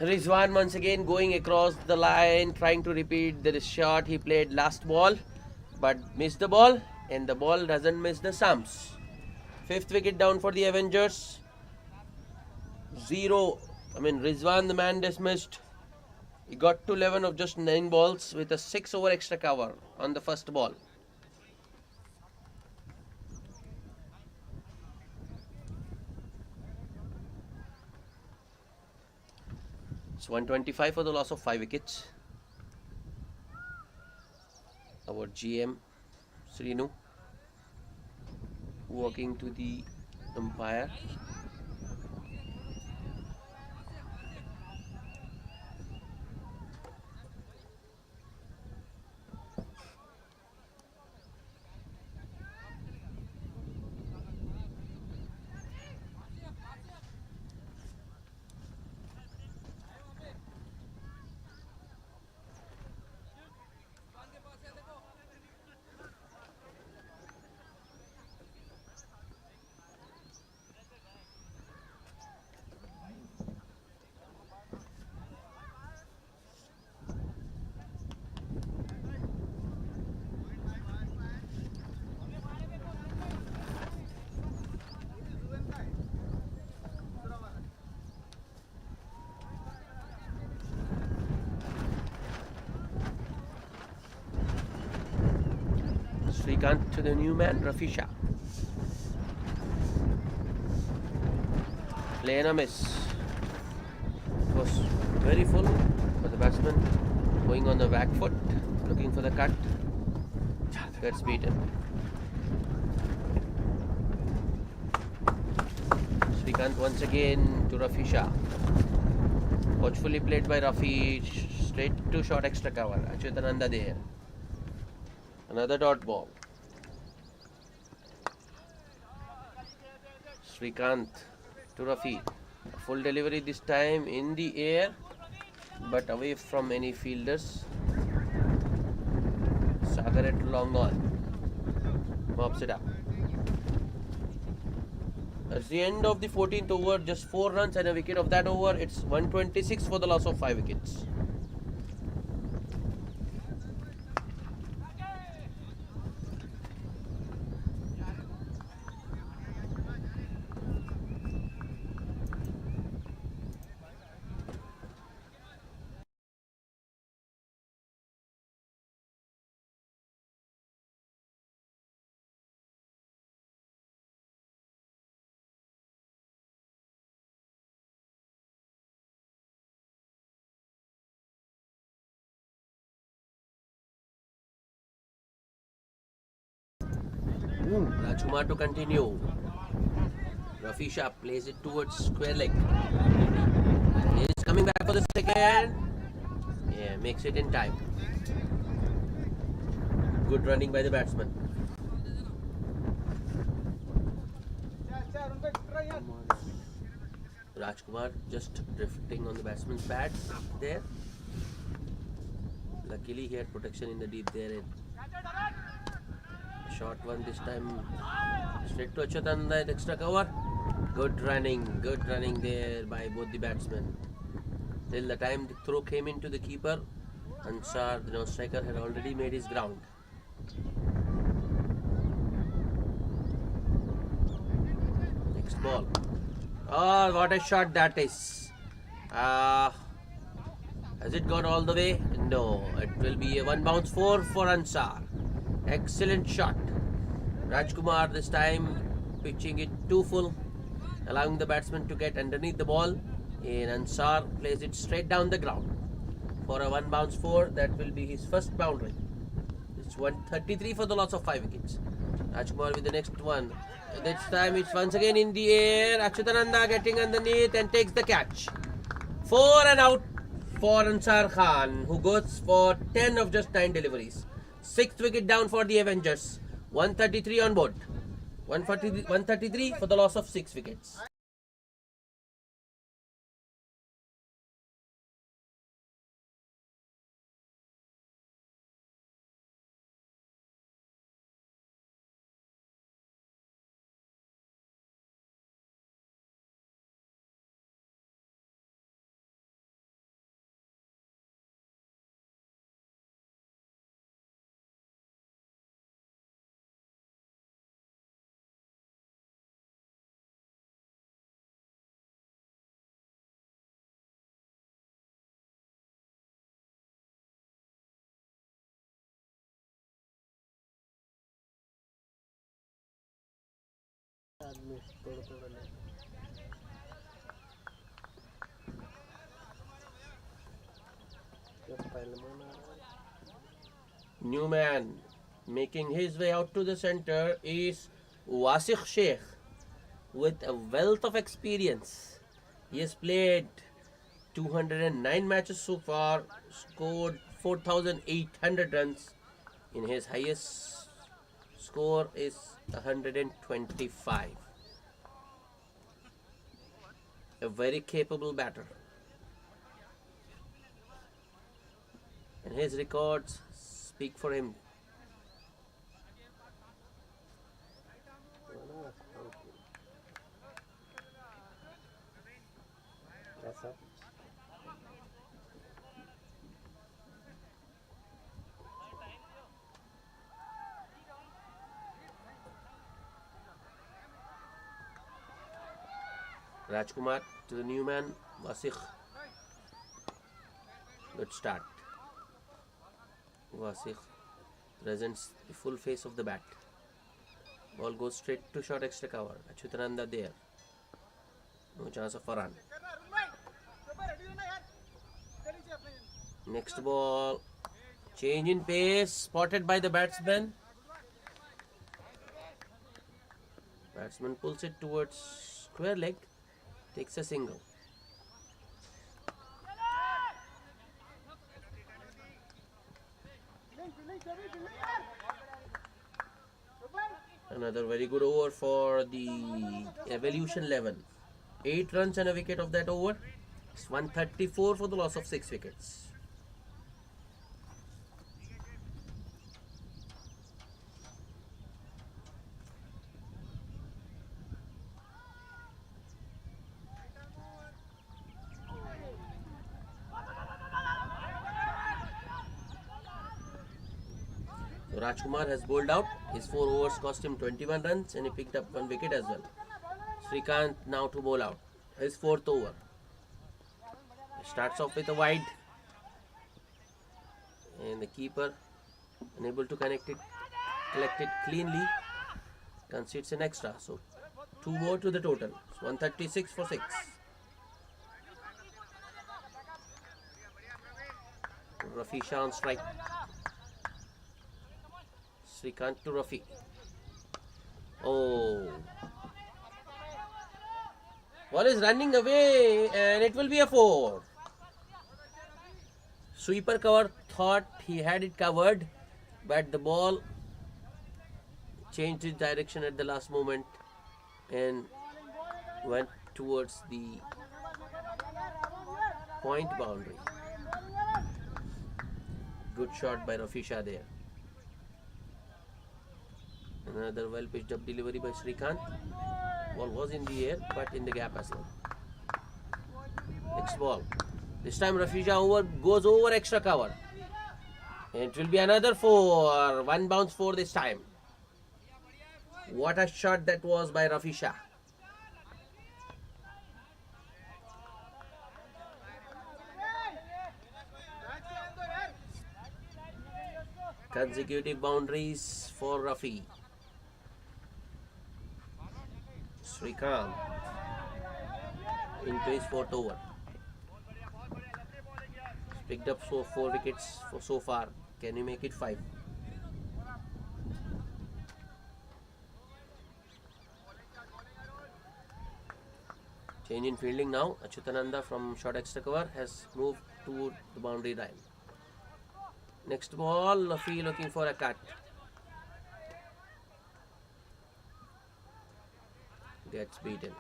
Rizwan once again going across the line, trying to repeat the shot he played last ball, but missed the ball, and the ball doesn't miss the stumps. Fifth wicket down for the Avengers. Rizwan, the man dismissed. He got to 11 of just 9 balls with a 6 over extra cover on the first ball. It's 125 for the loss of 5 wickets. Our GM, Srinu, walking to the umpire. Srikanth to the new man, Rafisha. Play and a miss. It was very full for the batsman. Going on the back foot, looking for the cut. Gets beaten. Srikanth once again to Rafisha. Watchfully played by Rafi. Straight to short extra cover. Achyutananda there. Another dot ball. Srikanth to Rafi. A full delivery this time in the air, but away from any fielders. Sagaret long on. Mops it up. That's the end of the 14th over. Just 4 runs and a wicket of that over. It's 126 for the loss of 5 wickets. Rajkumar to continue. Rafisha plays it towards square leg. He's coming back for the second. Yeah, makes it in time. Good running by the batsman. Rajkumar just drifting on the batsman's pads there. Luckily he had protection in the deep there. Short one this time. Straight to Achyutananda, extra cover. Good running there by both the batsmen. Till the time the throw came into the keeper, Ansar, the non-striker, had already made his ground. Next ball. Oh, what a shot that is. Has it gone all the way? No. It will be a 1 bounce 4 for Ansar. Excellent shot. Rajkumar this time pitching it too full, allowing the batsman to get underneath the ball. And Ansar plays it straight down the ground for a 1 bounce 4. That will be his first boundary. It's 133 for the loss of 5 wickets. Rajkumar with the next one. This time it's once again in the air. Achyutananda getting underneath and takes the catch. 4 and out for Ansar Khan, who goes for 10 of just 9 deliveries. 6th wicket down for the Avengers. 133 on board. 133 for the loss of 6 wickets. New man making his way out to the center is Wasikh Sheikh with a wealth of experience. He has played 209 matches so far, scored 4,800 runs. In his highest score is 125. A very capable batter. And his records speak for him. Rajkumar to the new man, Wasikh. Good start. Wasikh presents the full face of the bat. Ball goes straight to short extra cover. Achyutananda there. No chance of a run. Next ball. Change in pace. Spotted by the batsman. Batsman pulls it towards square leg. Takes a single. Another very good over for the Evolution 11. 8 runs and a wicket of that over. It's 134 for the loss of 6 wickets. So Rajkumar has bowled out. His 4 overs cost him 21 runs and he picked up 1 wicket as well. Srikanth now to bowl out. His 4th over. He starts off with a wide. And the keeper unable to collect it cleanly. Concedes an extra. So 2 more to the total. It's 136 for 6. Rafi Shah on strike. Srikanth to Rafi. Oh. Ball is running away and it will be a 4. Sweeper cover thought he had it covered, but the ball changed its direction at the last moment and went towards the point boundary. Good shot by Rafi Shah there. Another well pitched up delivery by Srikanth. Ball was in the air but in the gap as well. Next ball. This time Rafi Shah goes over extra cover. And it will be another 4. 1 bounce 4 this time. What a shot that was by Rafi Shah. Consecutive boundaries for Rafi. Srikanth into his 4th over. Picked up 4 wickets for so far. Can you make it 5? Change in fielding now. Achyutananda from short extra cover has moved to the boundary line. Next ball, Rafi looking for a cut. Gets beaten.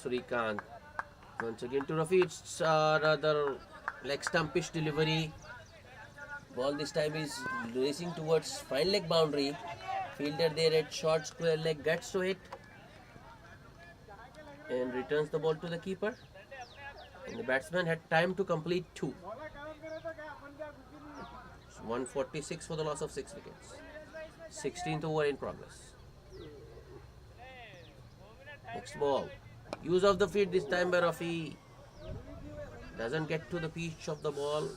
Srikanth. Once again to Rafi. It's rather leg stumpish delivery. Ball this time is racing towards fine leg boundary. Fielder there at short square leg gets to it and returns the ball to the keeper. And the batsman had time to complete 2. 146 for the loss of 6 wickets. 16th over in progress. Next ball. Use of the feet this time by Rafi. Doesn't get to the pitch of the ball,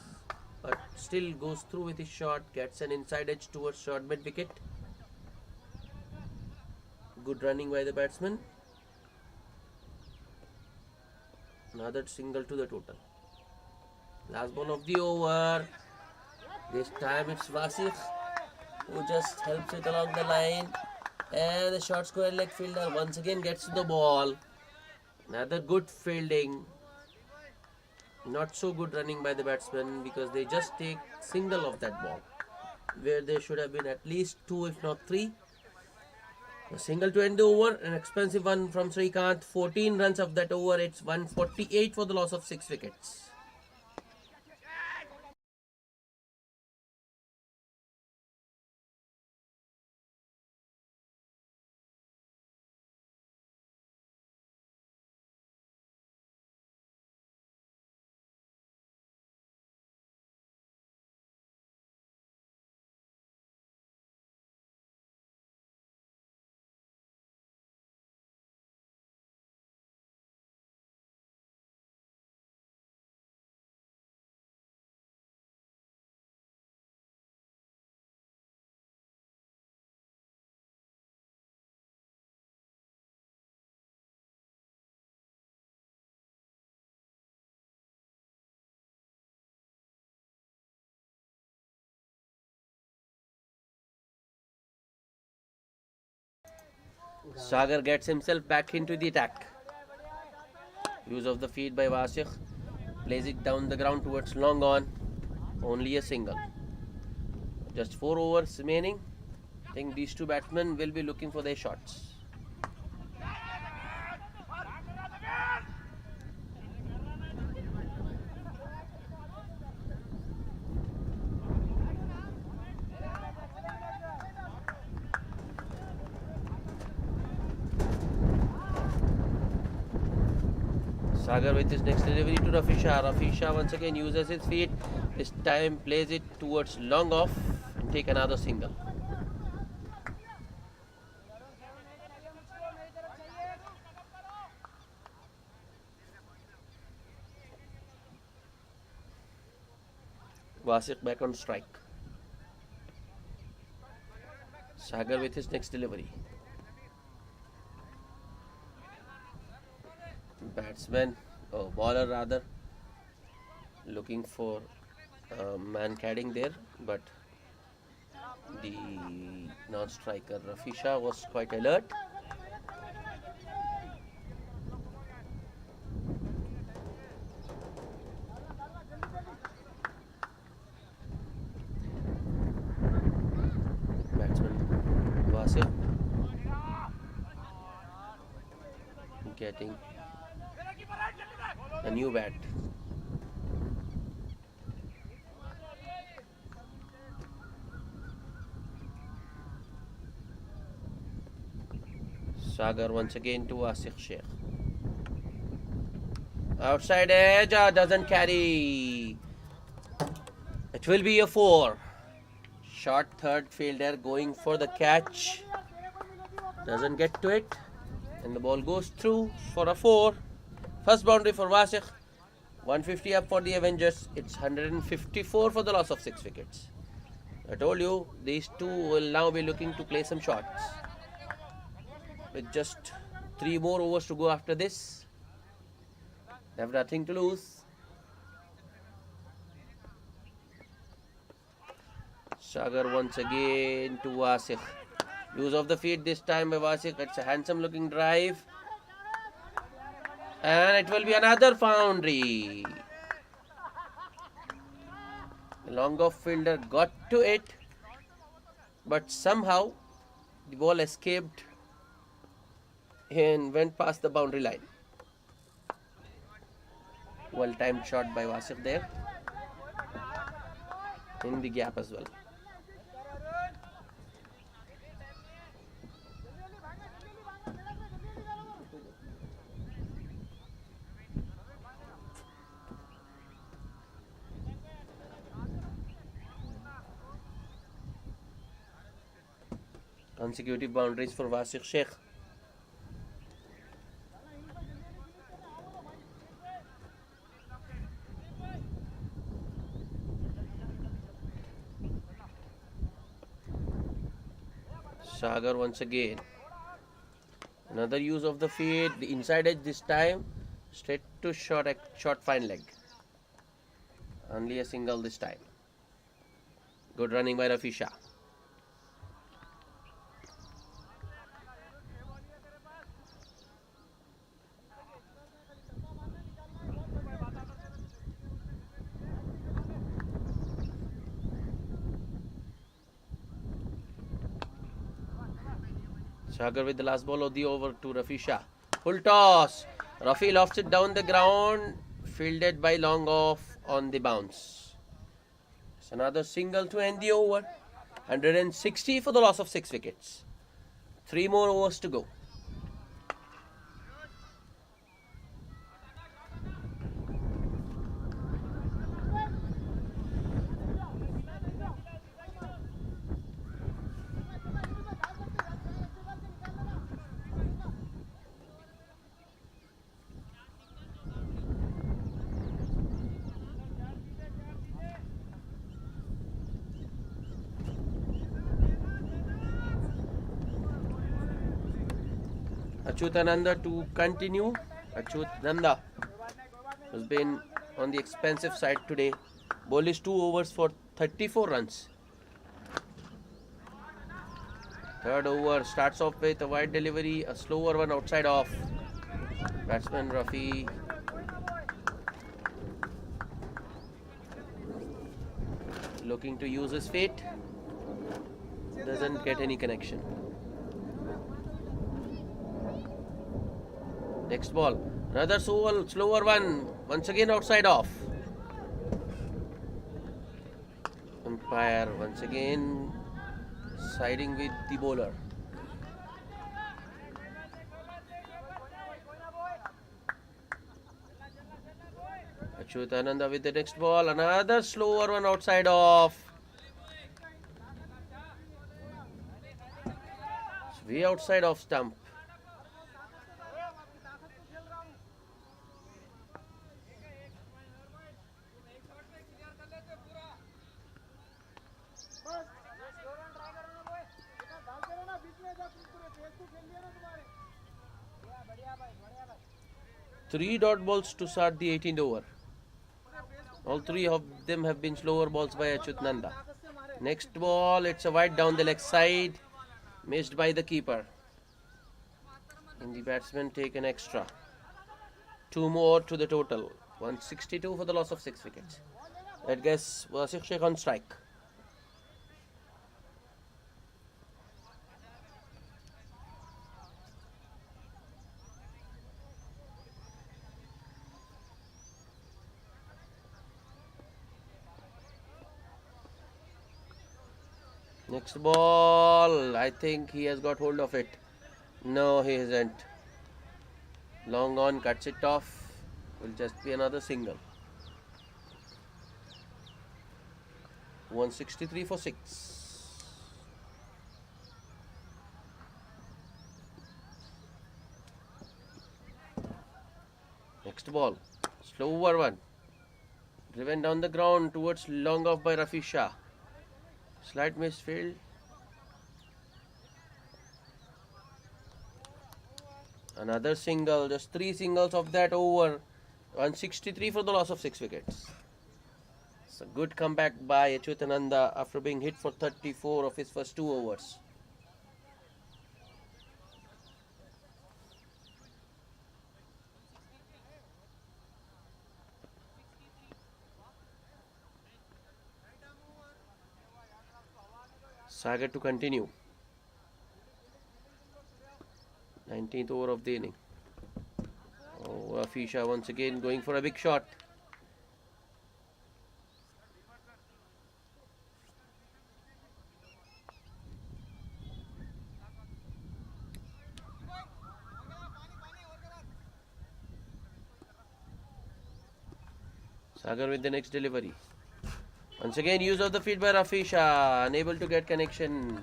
but still goes through with his shot, gets an inside edge towards short mid wicket. Good running by the batsman. Another single to the total. Last ball of the over. This time it's Vasif who just helps it along the line. And the short square leg fielder once again gets to the ball. Another good fielding. Not so good running by the batsmen because they just take single of that ball, where there should have been at least 2 if not 3. A single to end the over, an expensive one from Srikanth. 14 runs of that over. It's 148 for the loss of 6 wickets. Sagar gets himself back into the attack. Use of the feed by Vasif. Plays it down the ground towards long on. Only a single. Just 4 overs remaining. I think these two batsmen will be looking for their shots. Sagar with his next delivery to Rafisha. Rafisha once again uses his feet. This time plays it towards long off and take another single. Vasif back on strike. Sagar with his next delivery. Batsman, or bowler rather, looking for man caddying there, but the non-striker Rafisha was quite alert. Batsman Vasif getting a new bat. Sagar once again to Asif Sheikh. Outside edge, doesn't carry. It will be a 4. Short third fielder going for the catch. Doesn't get to it. And the ball goes through for a 4. First boundary for Vasif. 150 up for the Avengers. It's 154 for the loss of 6 wickets. I told you, these two will now be looking to play some shots. With just 3 more overs to go after this. They have nothing to lose. Sagar once again to Vasif. Use of the feet this time by Vasif. It's a handsome looking drive. And it will be another boundary. The long off fielder got to it, but somehow the ball escaped and went past the boundary line. Well timed shot by Vasif there. In the gap as well. Consecutive boundaries for Vasif Sheikh. Sagar once again. Another use of the feet, the inside edge this time, straight to short fine leg. Only a single this time. Good running by Rafi Shah. Sagar with the last ball of the over to Rafi Shah. Full toss. Rafi lofts it down the ground. Fielded by long off on the bounce. It's another single to end the over. 160 for the loss of 6 wickets. 3 more overs to go. Achyutananda to continue. Achyutananda has been on the expensive side today. Ball is 2 overs for 34 runs. Third over starts off with a wide delivery, a slower one outside off. Batsman Rafi looking to use his feet. Doesn't get any connection. Next ball, another slower one, once again outside off. Umpire once again siding with the bowler. Achyutananda with the next ball, another slower one outside off. It's way outside off stump. Three dot balls to start the 18th over. All 3 of them have been slower balls by Achyutananda. Next ball, it's a wide down the leg side, missed by the keeper. And the batsman take an extra. 2 more to the total. 162 for the loss of 6 wickets. That guess was Sheikh on strike. Next ball, I think he has got hold of it. No, he hasn't. Long on, cuts it off. Will just be another single. 163 for 6. Next ball, slower one. Driven down the ground towards long off by Rafi Shah. Slight misfield. Another single, just 3 singles of that over. 163 for the loss of 6 wickets. It's a good comeback by Achyutananda after being hit for 34 of his first 2 overs. Sagar to continue. 19th over of the inning. Oh, Rafi Shah once again going for a big shot. Sagar with the next delivery. Once again, use of the feet by Rafi Shah, unable to get connection.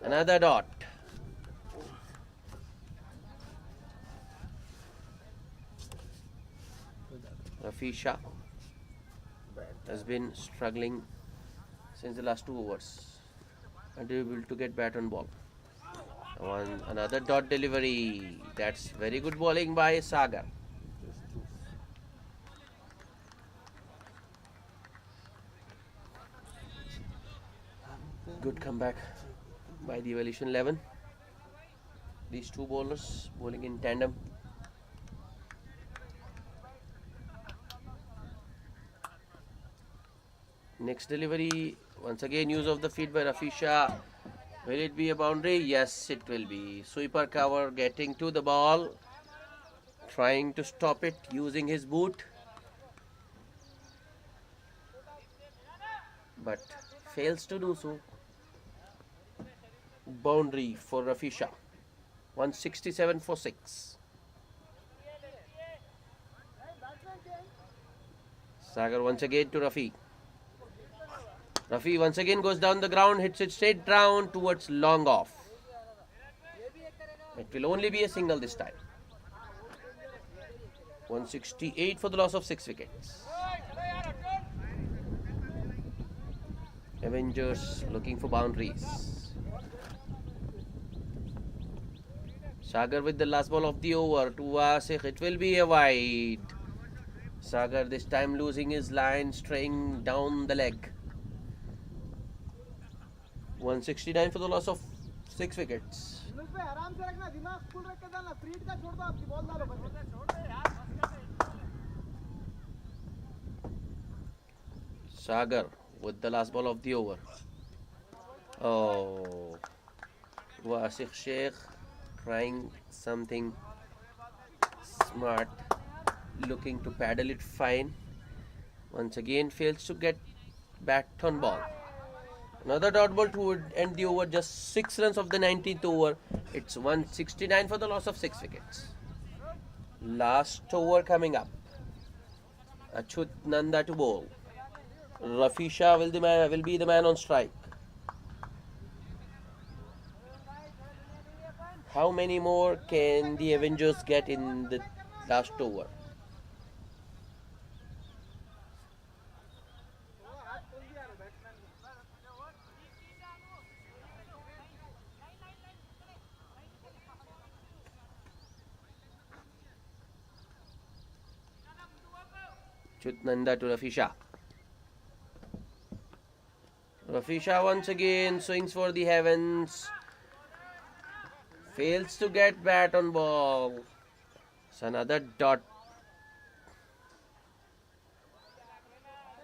Another dot. Rafi Shah has been struggling since the last 2 overs. Unable to get bat on ball. Another dot delivery. That's very good bowling by Sagar. Good comeback by the Evolution 11. These two bowlers bowling in tandem. Next delivery. Once again, use of the feet by Rafisha. Will it be a boundary? Yes, it will be. Sweeper cover getting to the ball. Trying to stop it using his boot. But fails to do so. Boundary for Rafisha. 167 for 6. Sagar once again to Rafi. Rafi once again goes down the ground, hits it straight down towards long off. It will only be a single this time. 168 for the loss of 6 wickets. Avengers looking for boundaries. Sagar with the last ball of the over to Asif. It will be a wide. Sagar this time losing his line, straying down the leg. 169 for the loss of 6 wickets. Sagar with the last ball of the over. Oh, Wasif Sheikh trying something smart, looking to paddle it fine. Once again fails to get bat on ball. Another dot ball to end the over, just 6 runs of the 19th over. It's 169 for the loss of 6 wickets. Last over coming up. Achut Nanda to bowl. Rafisha will be the man on strike. How many more can the Avengers get in the last over? Chutnanda to Rafisha. Rafisha once again swings for the heavens. Fails to get bat on ball. It's another dot.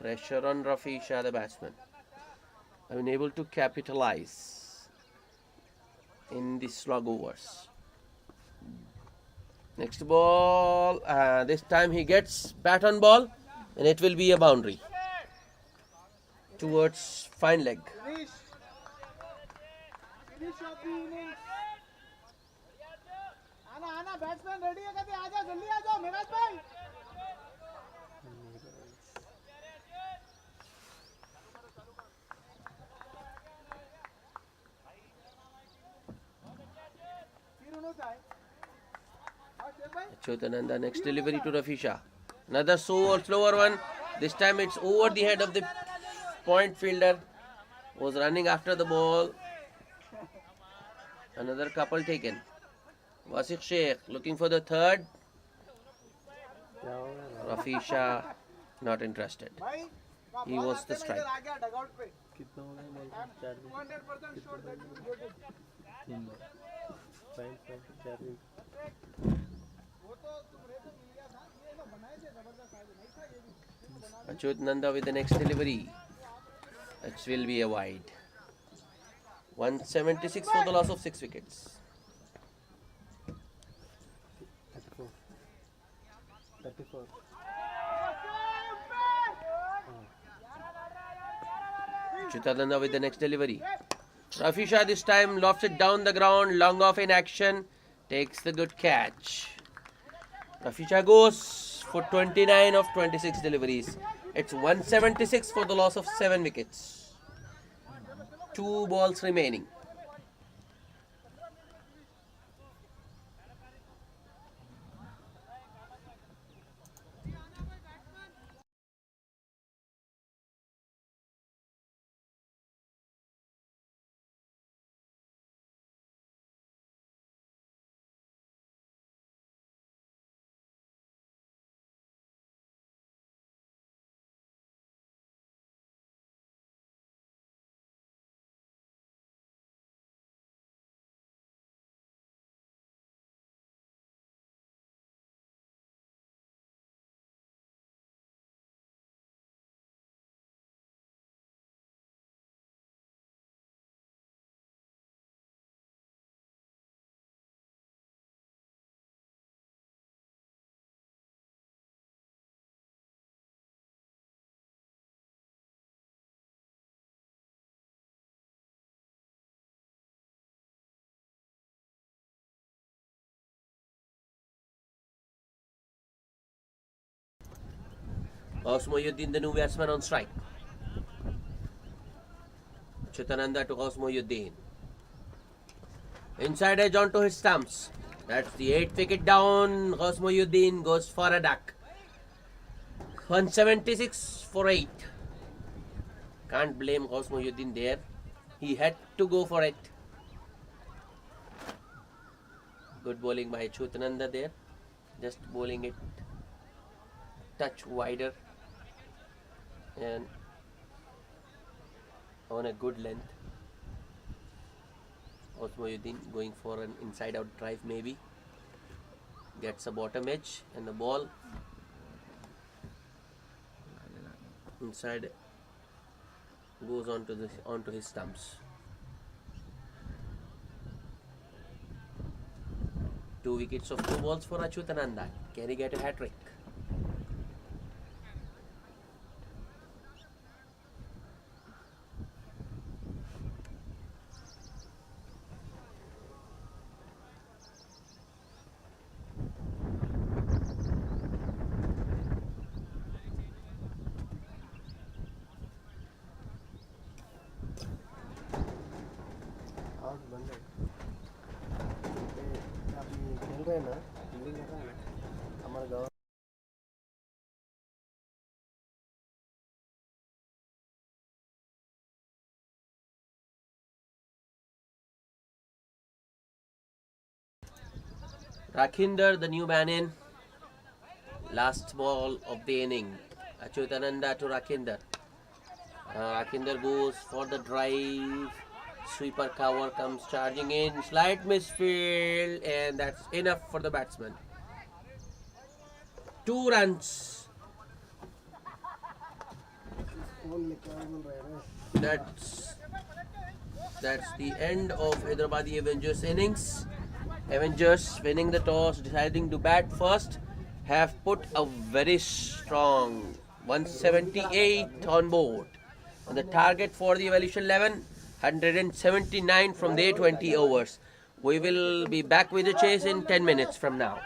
Pressure on Rafisha, the batsman. Unable to capitalize in the slug overs. Next ball. This time he gets bat on ball. And it will be a boundary towards fine leg. Chotananda next delivery to Rafisha. Another slower one. This time it's over the head of the point fielder. Was running after the ball. Another couple taken. Wasif Sheikh looking for the third. Rafisha not interested. He wants the strike. Achut Nanda with the next delivery. It will be a wide. 176 for the loss of 6 wickets. 34. Chutananda with the next delivery. Rafisha this time lofts it down the ground, long off in action, takes the good catch. Rafisha goes for 29 of 26 deliveries. It's 176 for the loss of 7 wickets. 2 balls remaining. Mohyuddin, the new batsman on strike. Chitananda to Mohyuddin. Inside edge onto his stumps. That's the 8th wicket down. Mohyuddin goes for a duck. 176 for 8. Can't blame Mohyuddin there. He had to go for it. Good bowling by Chutananda there. Just bowling it touch wider and on a good length. Osmoyuddin going for an inside out drive maybe. Gets a bottom edge and the ball inside goes onto his stumps. 2 wickets of 2 balls for Achyutananda. Can he get a hat trick? Rakhinder, the new man in. Last ball of the inning. Achyutananda to Rakhinder. Rakhinder goes for the drive. Sweeper cover comes charging in. Slight misfield, and that's enough for the batsman. 2 runs. That's the end of Hyderabadi Avengers innings. Avengers winning the toss, deciding to bat first, have put a very strong 178 on board. And the target for the evolution 11, 179 from their 20 overs. We will be back with the chase in 10 minutes from now.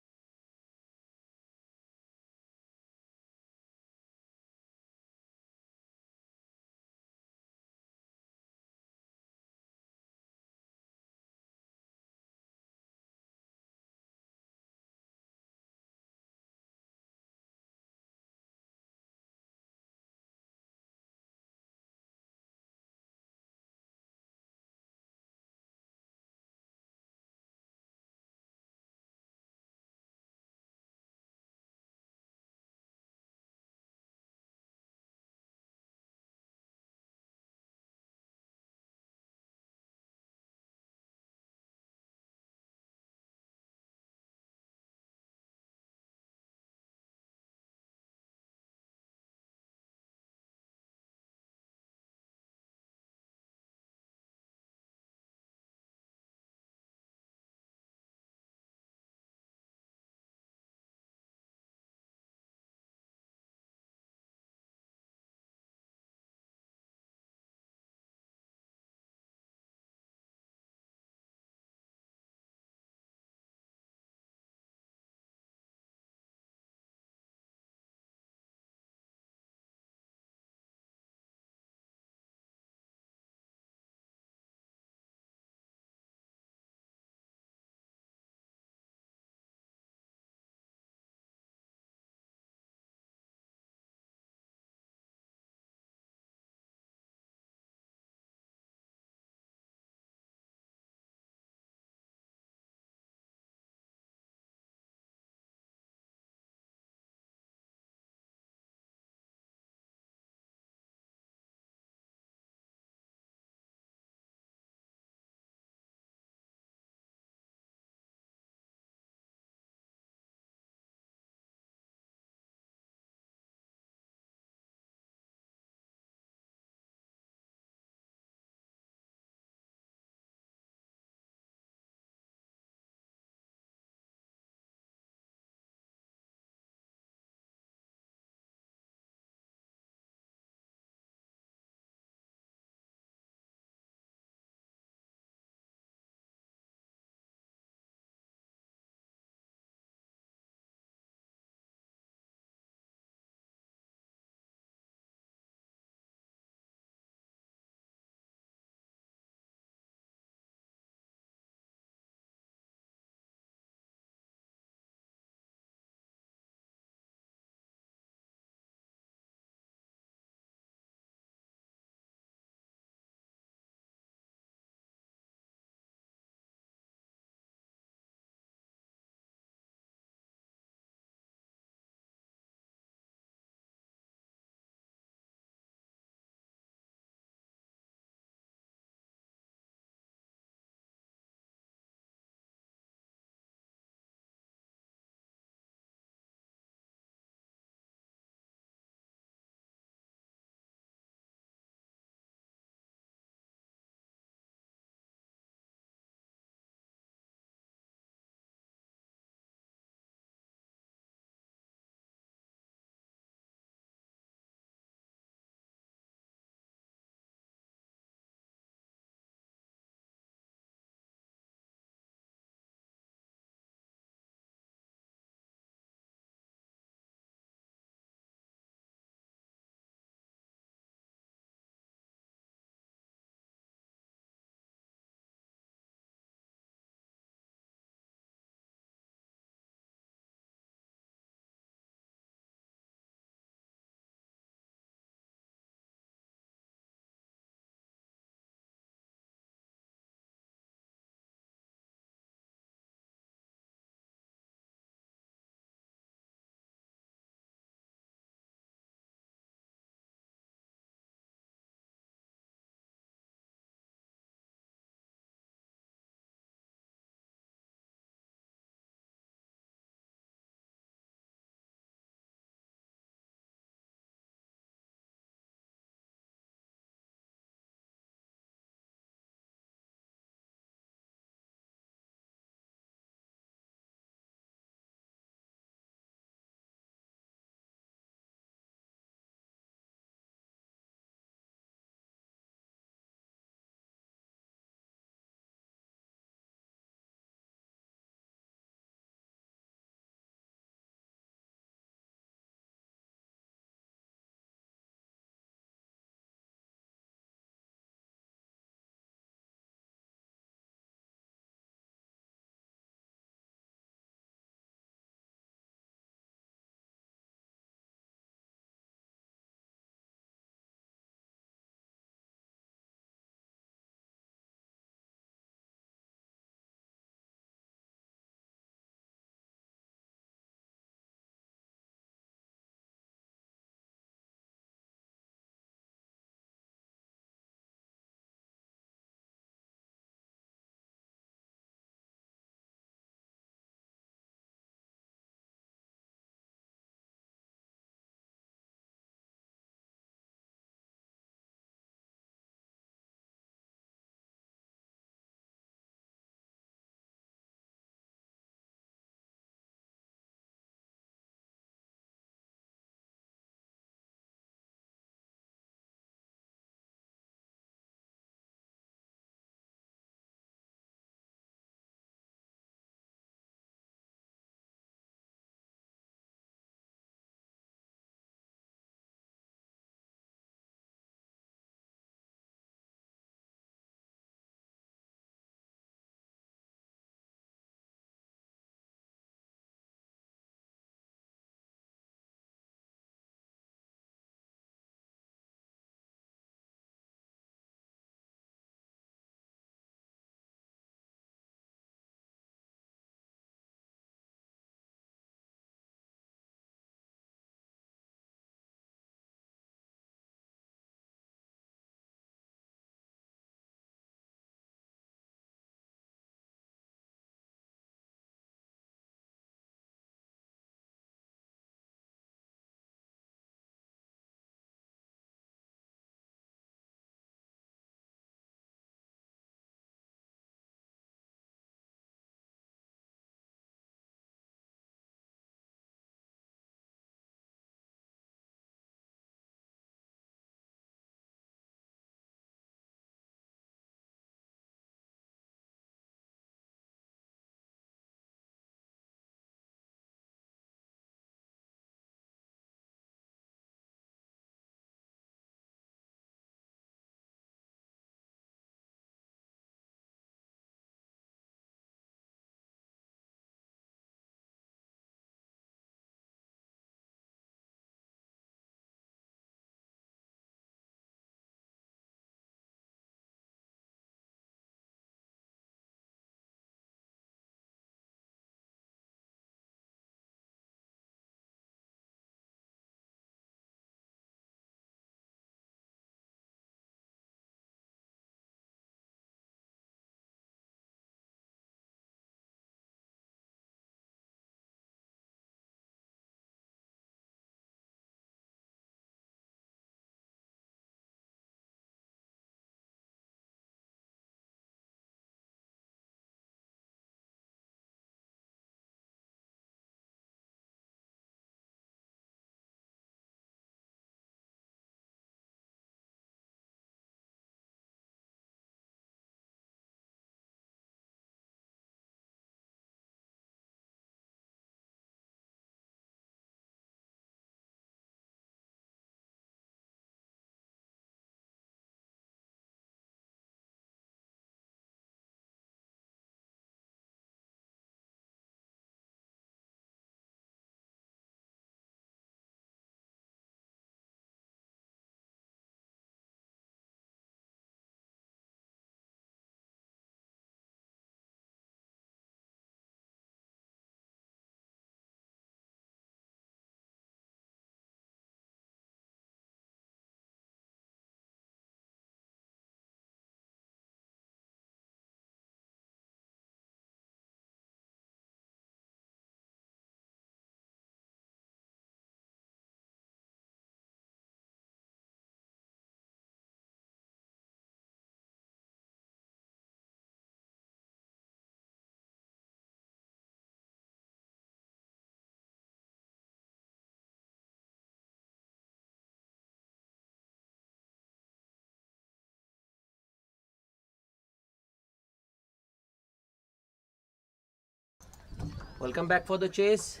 Welcome back for the chase.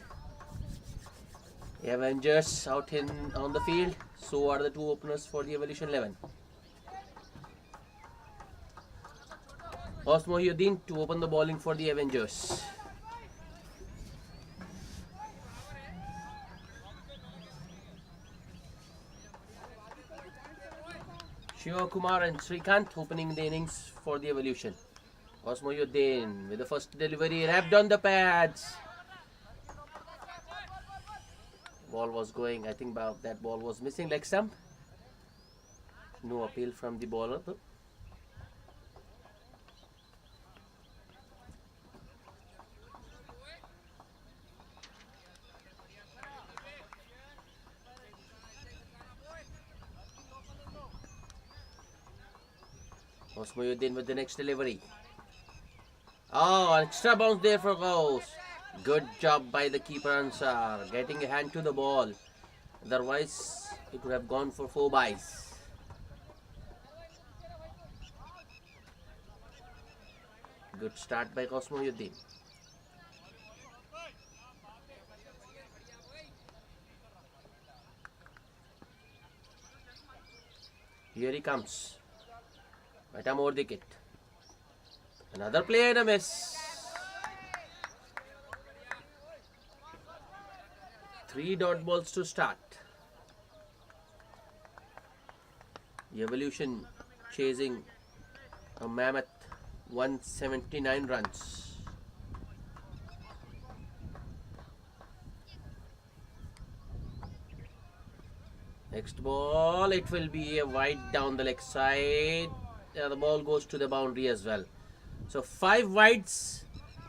Avengers out on the field. So are the two openers for the Evolution 11. Osmohyuddin to open the bowling for the Avengers. Shiva Kumar and Srikanth opening the innings for the Evolution. Osmohyuddin with the first delivery wrapped on the pads. Ball was going, I think that ball was missing leg stump. No appeal from the bowler though. Osmohyuddin with the next delivery. Oh, extra bounce there for goals. Good job by the keeper Ansar, getting a hand to the ball. Otherwise, it would have gone for 4 byes. Good start by Osmohyuddin. Here he comes. Right arm over the wicket. Another play and a miss. 3 dot balls to start. The Evolution chasing a mammoth 179 runs. Next ball, it will be a wide down the leg side. The ball goes to the boundary as well. So 5 wides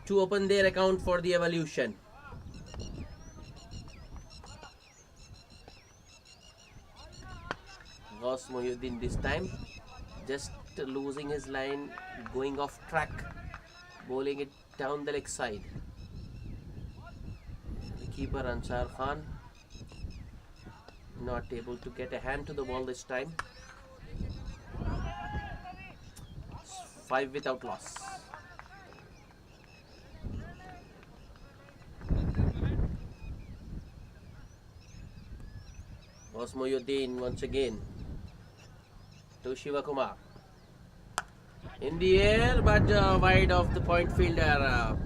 to open their account for the Evolution. Osmohyuddin this time just losing his line, going off track, bowling it down the leg side. The keeper Ansar Khan not able to get a hand to the ball this time. 5 without loss. Osmohyuddin once again to Shiva Kumar. In the air, but wide of the point fielder.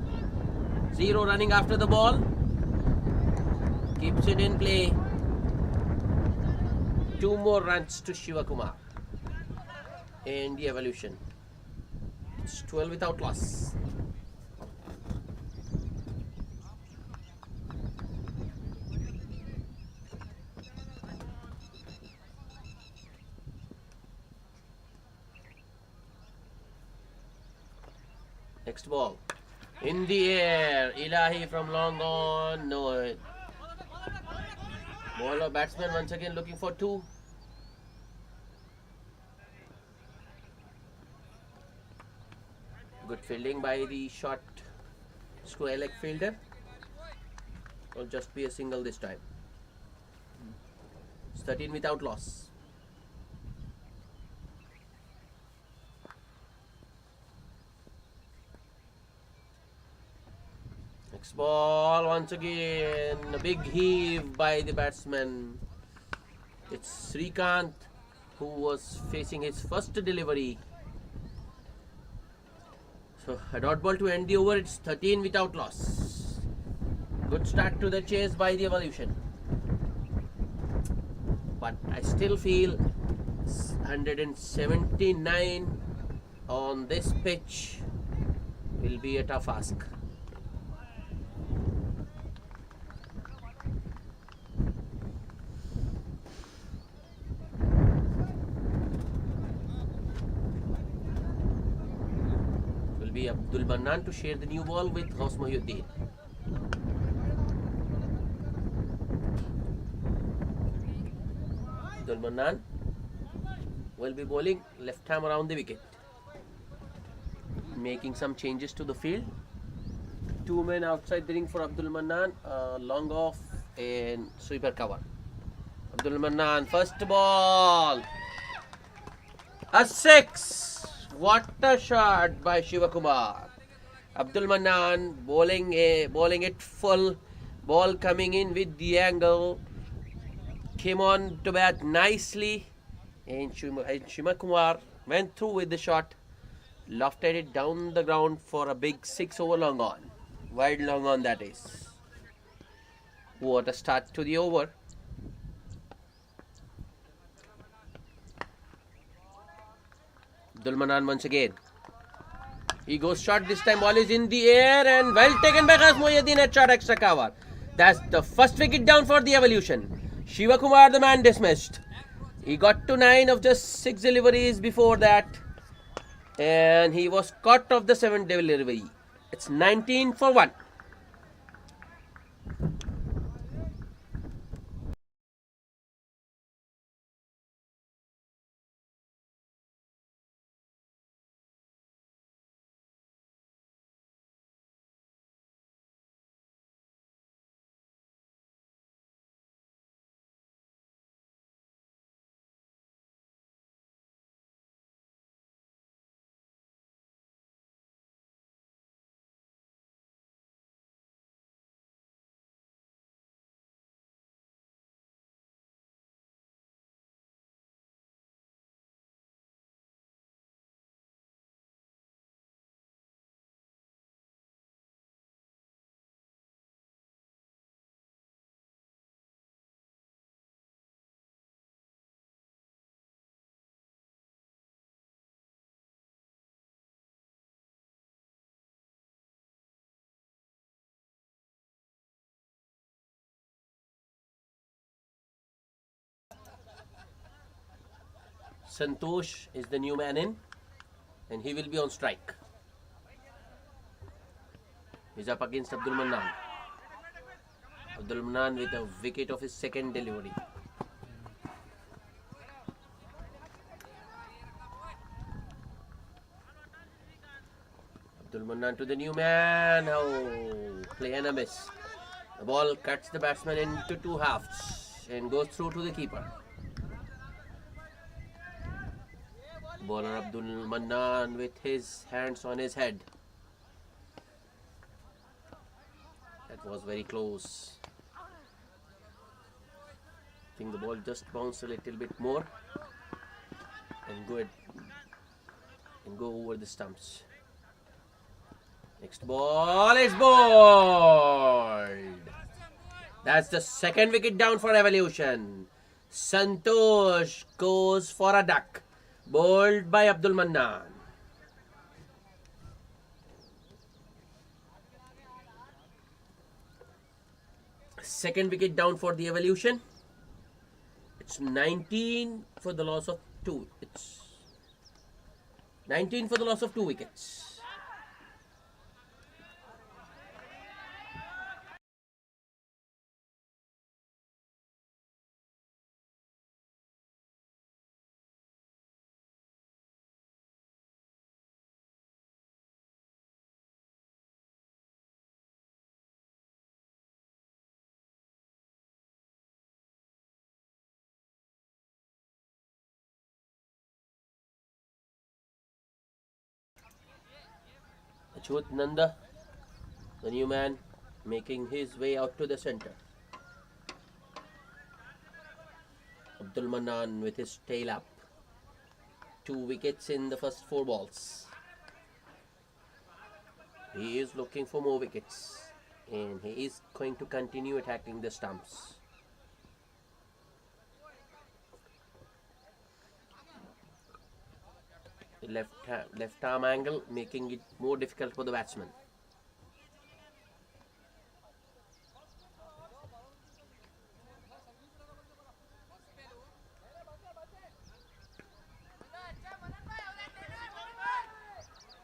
0 running after the ball. Keeps it in play. 2 more runs to Shiva Kumar. And the Evolution. It's 12 without loss. Next ball. In the air. Ilahi from long on. No. Bowler batsman once again looking for 2. Good fielding by the short square leg fielder. Will just be a single this time. It's 13 without loss. Next ball once again. A big heave by the batsman. It's Srikanth who was facing his first delivery. So a dot ball to end the over. It's 13 without loss. Good start to the chase by the Evolution. But I still feel 179 on this pitch will be a tough ask. Be Abdul Mannan to share the new ball with Osmohyuddin. Abdul Mannan will be bowling left arm around the wicket. Making some changes to the field. 2 men outside the ring for Abdul Mannan. Long off and sweeper cover. Abdul Mannan, first ball. A 6. What a shot by Shiva Kumar. Abdul Manan bowling it full. Ball coming in with the angle. Came on to bat nicely. And Shima Kumar went through with the shot. Lofted it down the ground for a big 6 over long on. Wide long on, that is. What a start to the over. Abdul Manan once again. He goes short this time. Ball is in the air and well taken by Ghas Mohyuddin at short extra cover. That's the first wicket down for the Evolution. Shiva Kumar, the man, dismissed. He got to 9 of just 6 deliveries before that. And he was caught of the 7th delivery. It's 19 for 1. Santosh is the new man in, and he will be on strike. He's up against Abdul Manan. Abdul Manan with a wicket of his 2nd delivery. Abdul Manan to the new man. Oh, play and a miss. The ball cuts the batsman into 2 halves and goes through to the keeper. Bowler Abdul Manan with his hands on his head. That was very close. I think the ball just bounced a little bit more and go over the stumps. Next ball is bowled. That's the 2nd wicket down for Evolution. Santosh goes for a duck. Bowled by Abdul Manan. Second wicket down for the Evolution. It's 19 for the loss of 2. It's 19 for the loss of 2 wickets. Achyut Nanda, the new man, making his way out to the centre. Abdul Manan with his tail up. 2 wickets in the first 4 balls. He is looking for more wickets, and he is going to continue attacking the stumps. Left arm angle, making it more difficult for the batsman.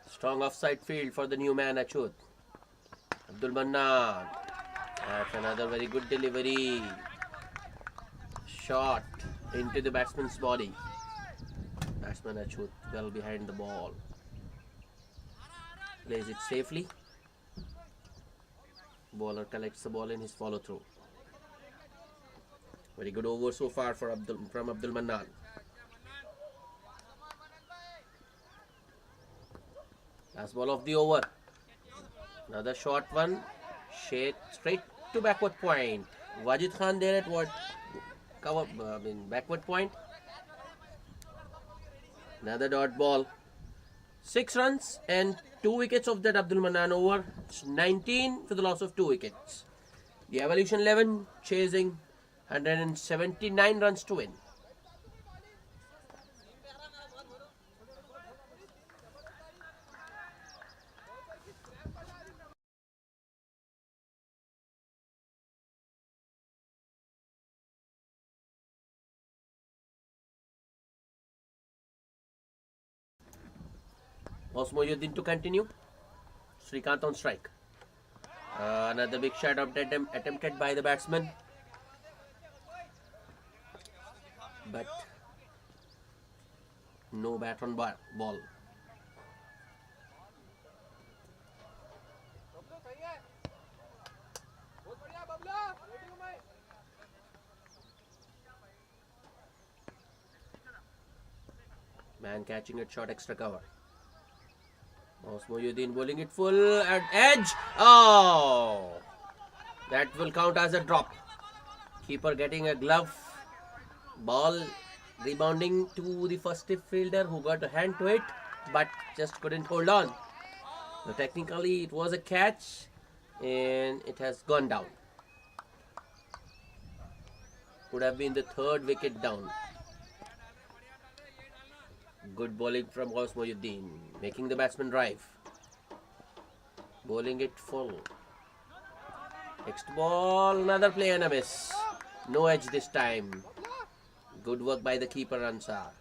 Strong offside field for the new man Achyut. Abdul Manan. That's another very good delivery. Shot into the batsman's body. Batsman Achyut well behind the ball. Plays it safely. Bowler collects the ball in his follow through. Very good over so far from Abdul Manan. Last ball of the over. Another short one. Straight to backward point. Wajid Khan there at what? Backward point. Another dot ball. 6 runs and 2 wickets of that Abdul Manan over. It's 19 for the loss of 2 wickets. The Evolution 11 chasing 179 runs to win. Osmoyuddin to continue. Srikanth on strike. Another big shot attempted by the batsman. But no bat on ball. Man catching it short, extra cover. Osmoyuddin bowling it full at edge. Oh! That will count as a drop. Keeper getting a glove. Ball rebounding to the first fielder who got a hand to it but just couldn't hold on. So technically it was a catch and it has gone down. Could have been the 3rd wicket down. Good bowling from Osmoyuddin, making the batsman drive. Bowling it full. Next ball, another play and a miss. No edge this time. Good work by the keeper Ansar.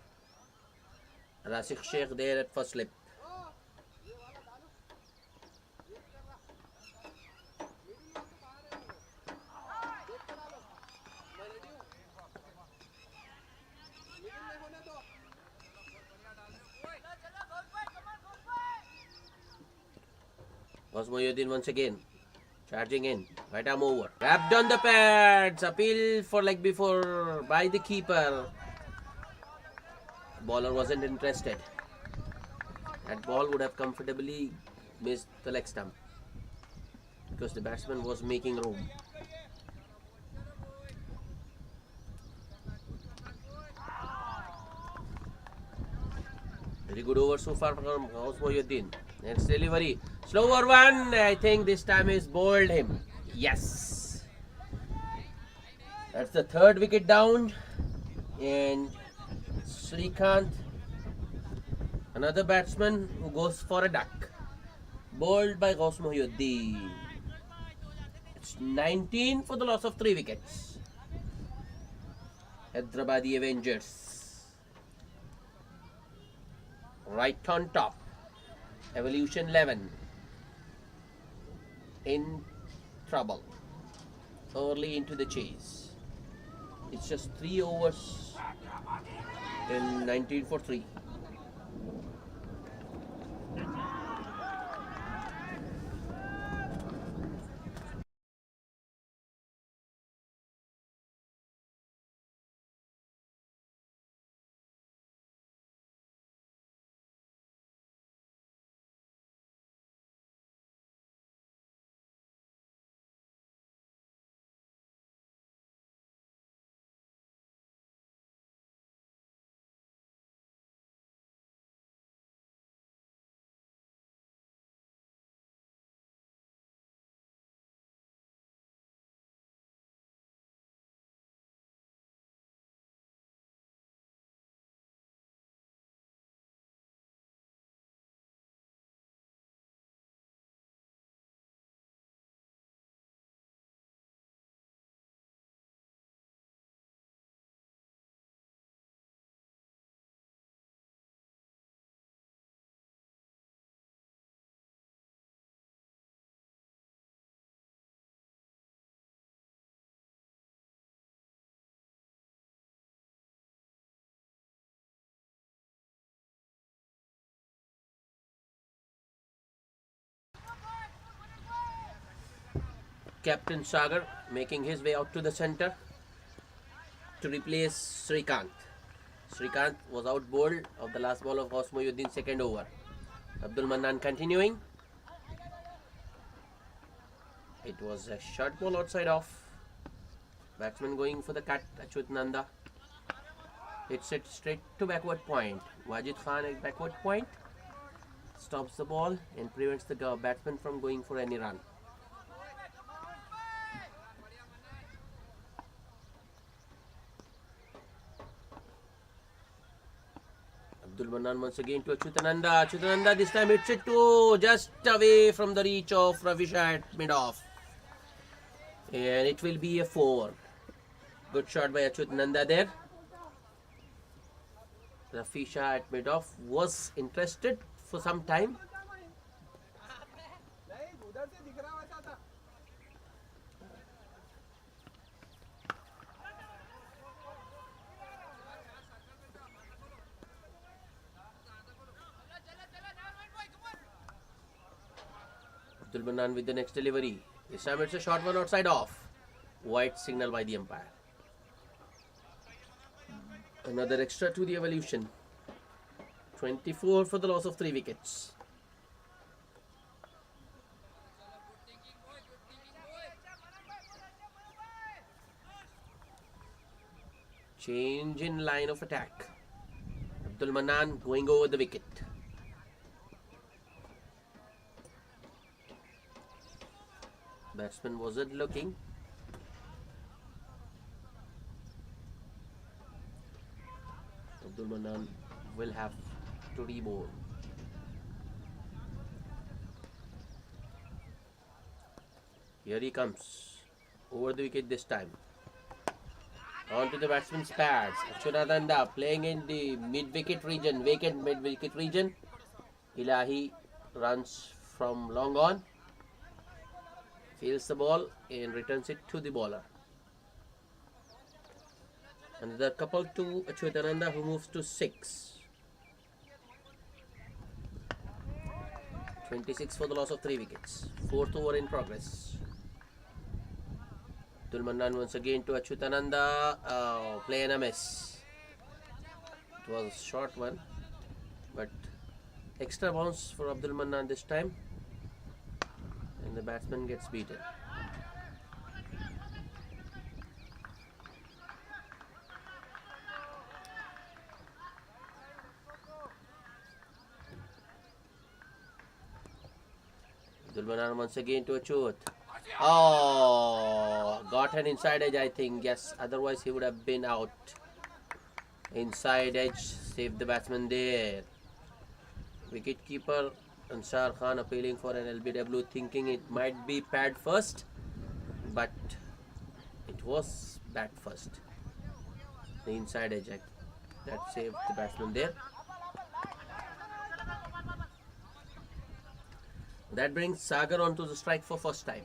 Rasikh Sheikh there at first slip. Osmoyuddin once again charging in. Right arm over. Wrapped on the pads. Appeal for leg before by the keeper. Bowler wasn't interested. That ball would have comfortably missed the leg stump because the batsman was making room. Very good over so far from Osmoyuddin. Next delivery. Slower one. I think this time is bowled him. Yes. That's the 3rd wicket down. And Srikanth, another batsman who goes for a duck. Bowled by Osmoyuddin. It's 19 for the loss of 3 wickets. Hyderabadi Avengers. Right on top. Evolution 11 in trouble early into the chase. It's just 3 overs in 19 for 3. Captain Sagar making his way out to the centre to replace Srikanth. Srikanth was out bowled of the last ball of Osmoyuddin's 2nd over. Abdul Manan continuing. It was a short ball outside off. Batsman going for the cut. Achyut Nanda hits it straight to backward point. Wajid Khan at backward point stops the ball and prevents the batsman from going for any run. Abdul Manan once again to Achyutananda. Achyutananda this time hits it to just away from the reach of Ravi Shah at mid-off. And it will be a 4. Good shot by Achyutananda there. Ravi Shah at mid-off was interested for some time. Abdul Manan with the next delivery. This time it's a short one outside off. White signal by the umpire. Another extra to the evolution. 24 for the loss of 3 wickets. Change in line of attack. Abdul Manan going over the wicket. Batsman wasn't looking. Abdul Manan will have to rebowl. Here he comes. Over the wicket this time. On to the batsman's pads. Achyutananda playing in the mid-wicket region, vacant mid-wicket region. Ilahi runs from long on. Fields the ball and returns it to the bowler. Another couple to Achyutananda, who moves to 6. 26 for the loss of 3 wickets. 4th over in progress. Abdul Manan once again to Achyutananda. Play and a miss. It was a short one, but extra bounce for Abdul Manan this time. And the batsman gets beaten. Abdul Manan once again to Achyut. Oh, got an inside edge, I think. Yes, otherwise he would have been out. Inside edge, saved the batsman there. Wicketkeeper Ansar Khan appealing for an LBW, thinking it might be pad first, but it was bat first. The inside edge that saved the batsman there. That brings Sagar onto the strike for first time.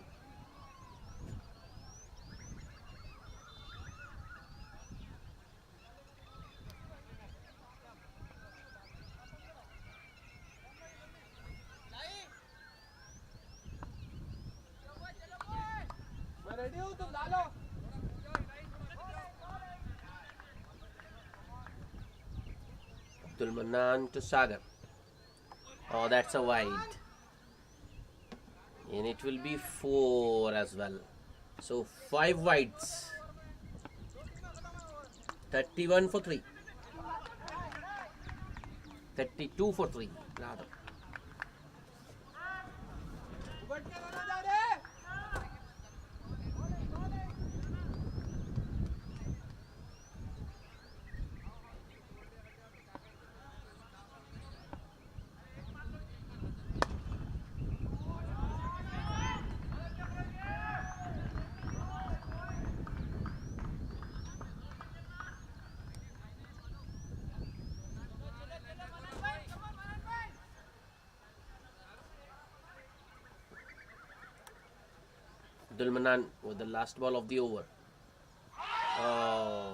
Abdul Manan to Sagar. Oh, that's a wide. And it will be 4 as well. So 5 wides. 31 for 3. 32 for 3 rather. Abdul Manan with the last ball of the over. Oh,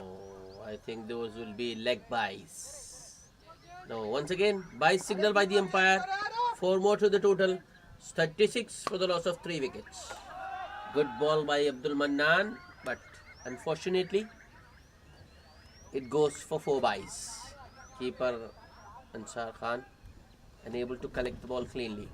I think those will be leg buys. No, once again, buy signal by the umpire. 4 more to the total. 36 for the loss of 3 wickets. Good ball by Abdul Manan, but unfortunately, it goes for 4 buys. Keeper Ansar Khan unable to collect the ball cleanly.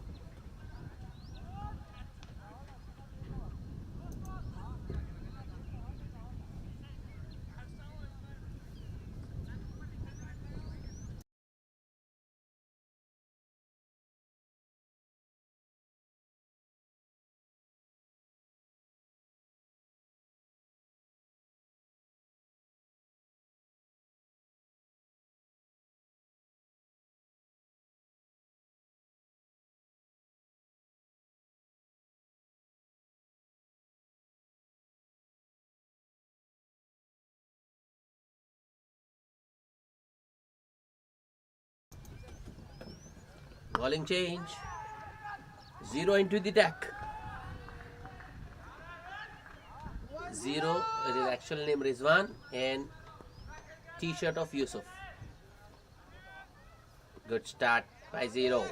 Bowling change. 0 into the deck. 0 with his actual name Rizwan and T-shirt of Yusuf. Good start by 0.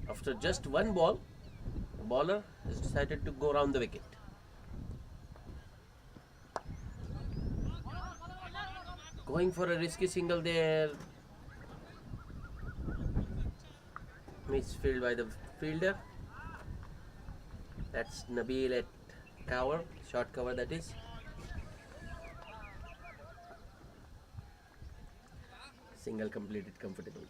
After just one ball, the bowler has decided to go around the wicket. Going for a risky single there. Misfield by the fielder. That's Nabil at cover, short cover that is. Single completed comfortably.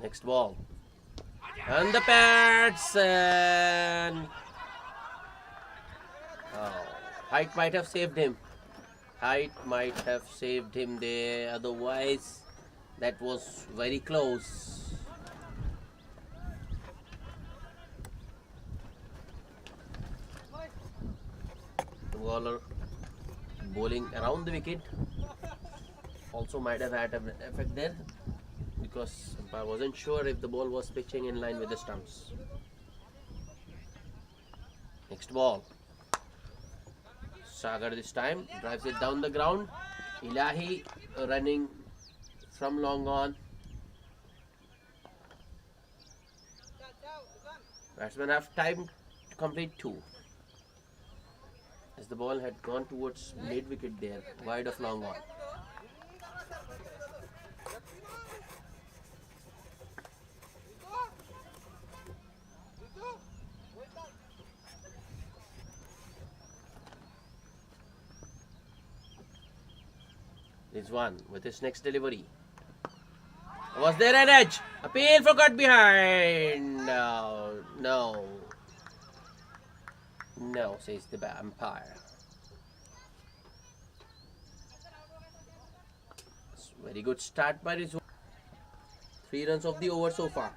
Next ball. And the pads and height might have saved him. Height might have saved him there. Otherwise, that was very close. The bowler bowling around the wicket also might have had an effect there, because I wasn't sure if the ball was pitching in line with the stumps. Next ball. Sagar this time drives it down the ground. Ilahi running from long on. Batsmen have time to complete 2. As the ball had gone towards mid wicket there, wide of long on. Rizwan with his next delivery. Was there an edge? Appeal for cut behind. No, says the umpire. Very good start by Rizwan. 3 runs of the over so far.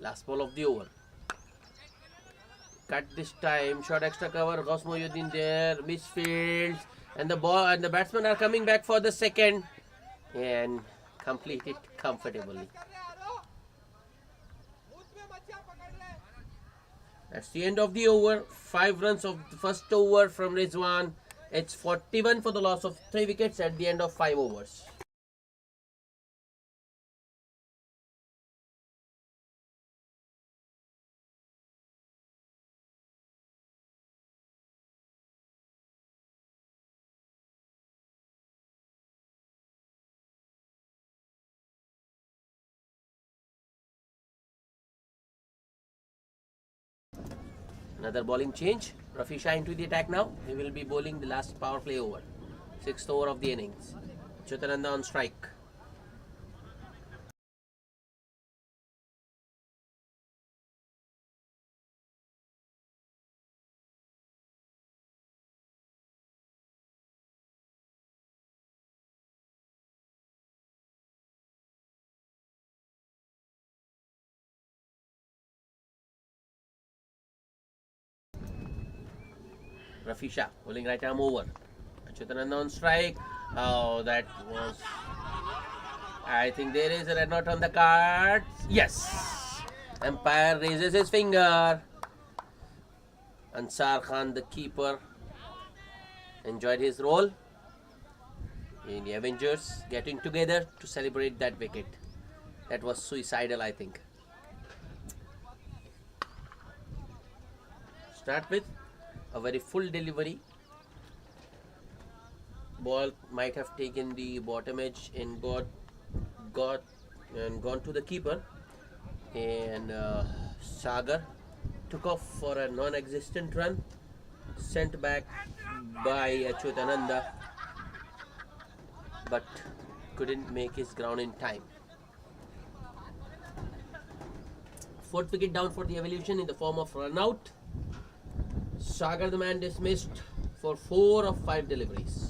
Last ball of the over. Cut this time, short extra cover. Ghaus Mohyuddin there, misfields, and the ball and the batsmen are coming back for the second and complete it comfortably. That's the end of the over. 5 runs of the first over from Rizwan. It's 41 for the loss of 3 wickets at the end of 5 overs. Another bowling change. Rafi Shah into the attack now. He will be bowling the last power play over. 6th over of the innings. Chutananda on strike. Rafi Shah bowling right arm over. Chutananda on strike. Oh, that was... I think there is a red knot on the cards. Yes. Umpire raises his finger. Ansar Khan, the keeper, enjoyed his role in the Avengers, getting together to celebrate that wicket. That was suicidal, I think. Start with a very full delivery. Ball might have taken the bottom edge and gone to the keeper. And Sagar took off for a non-existent run, sent back by Achyutananda, but couldn't make his ground in time. Fourth wicket down for the Evolution in the form of run out. Sagar the man dismissed for 4 of 5 deliveries.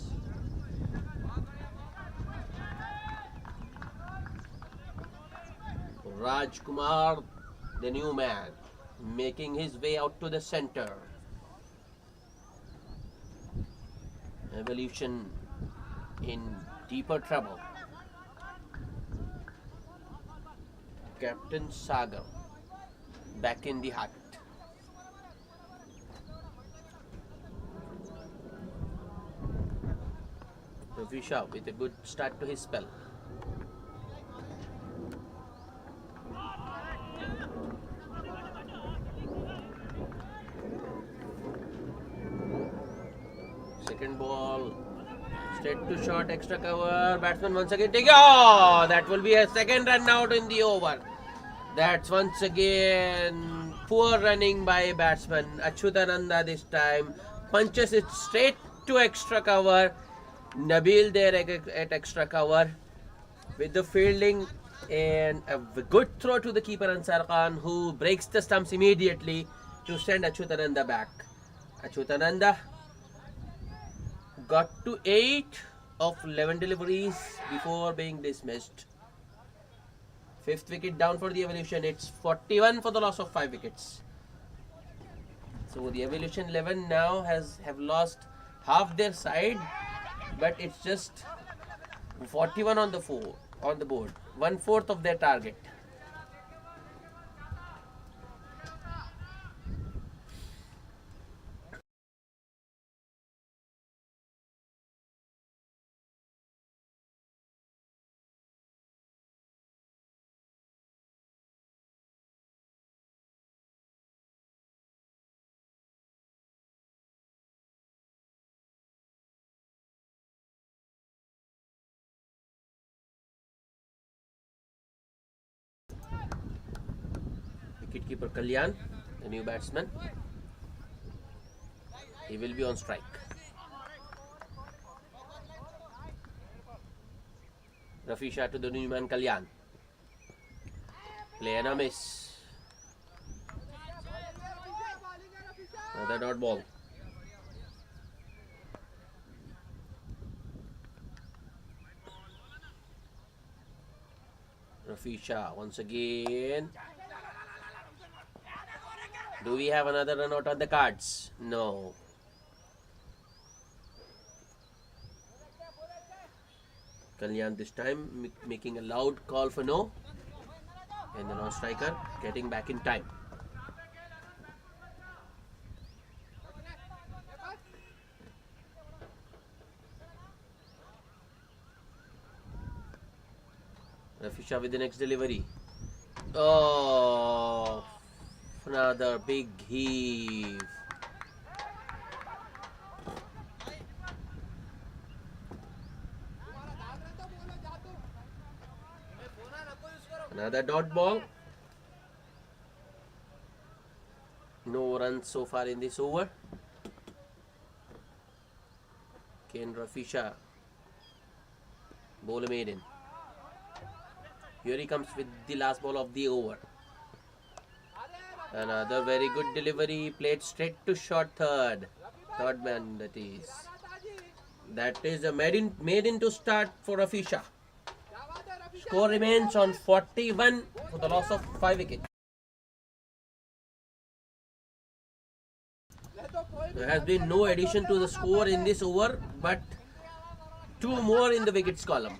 Rajkumar, the new man, making his way out to the center. Evolution in deeper trouble. Captain Sagar back in the hut. Ravi Shah with a good start to his spell. Second ball, straight to short, extra cover. Batsman once again taking. Oh, that will be a second run out in the over. That's once again poor running by batsman Achyutananda this time. Punches it straight to extra cover. Nabil there at extra cover with the fielding and a good throw to the keeper Ansar Khan, who breaks the stumps immediately to send Achyutananda back. Achyutananda got to 8 of 11 deliveries before being dismissed. Fifth wicket down for the Evolution. It's 41 for the loss of 5 wickets. So the Evolution 11 now have lost half their side, but it's just 41 on the board, 1/4 of their target. Wicketkeeper Kalyan, the new batsman, he will be on strike. Rafi Shah to the new man Kalyan. Play and a miss. Another dot ball. Rafi Shah once again. Do we have another run out on the cards? No. Kalyan this time making a loud call for no. And the non-striker getting back in time. Rafi Shah with the next delivery. Oh, another big heave. Another dot ball. No runs so far in this over. Can Rafi Shah bowl a maiden? Here he comes with the last ball of the over. Another very good delivery, played straight to short third man that is. That is a maiden to start for Rafi Shah. Score remains on 41 for the loss of 5 wickets. There has been no addition to the score in this over, but 2 more in the wickets column.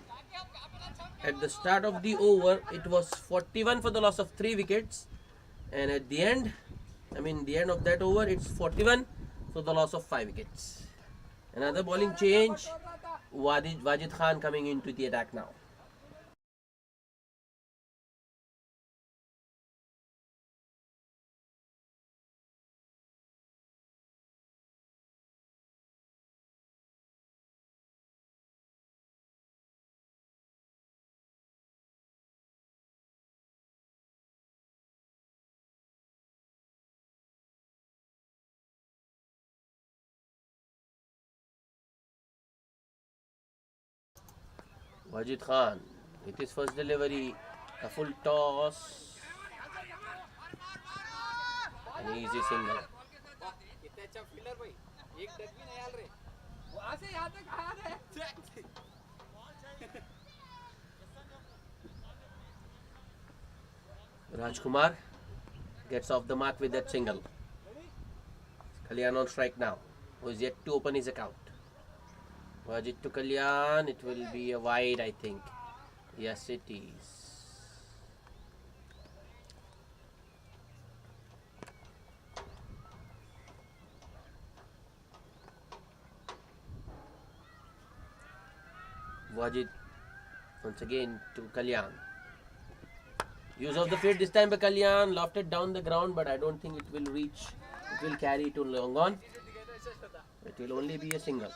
At the start of the over, it was 41 for the loss of 3 wickets, and at the end, the end of that over, it's 41 for the loss of 5 wickets. Another bowling change. Wajid Khan coming into the attack now. Wajid Khan with his first delivery, a full toss, an easy single. Rajkumar gets off the mark with that single. Kalyan on strike now, who is yet to open his account. Wajid to Kalyan, it will be a wide, I think. Yes, it is. Wajid once again to Kalyan. Use of the field this time by Kalyan, lofted down the ground, but I don't think it will reach. It will carry to long on. It will only be a single.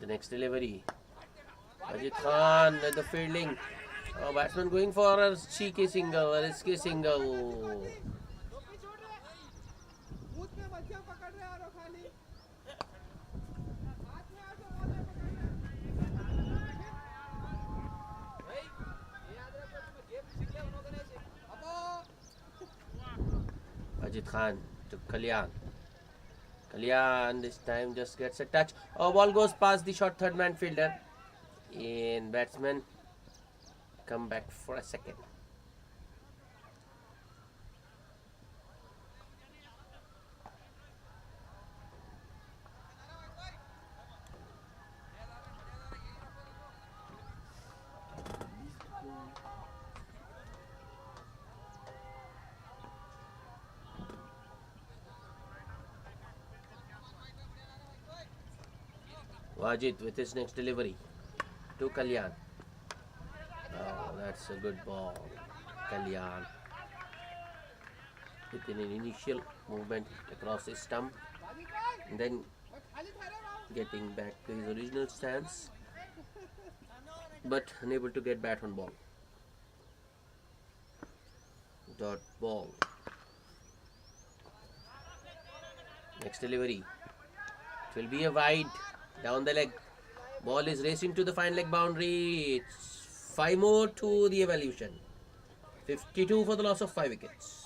The next delivery. Wajid Khan at the fielding. Oh, batsman going for a cheeky single, a risky single. Wajid Khan to Kalyan. Kalyan this time just gets a touch. Oh, ball goes past the short third man fielder. And batsman come back for a second. Wajid with his next delivery to Kalyan. Oh, that's a good ball. Kalyan with an initial movement across his stump and then getting back to his original stance, but unable to get bat on ball. Dot ball. Next delivery. It will be a wide. Down the leg. Ball is racing to the fine leg boundary. It's 5 more to the evaluation. 52 for the loss of 5 wickets.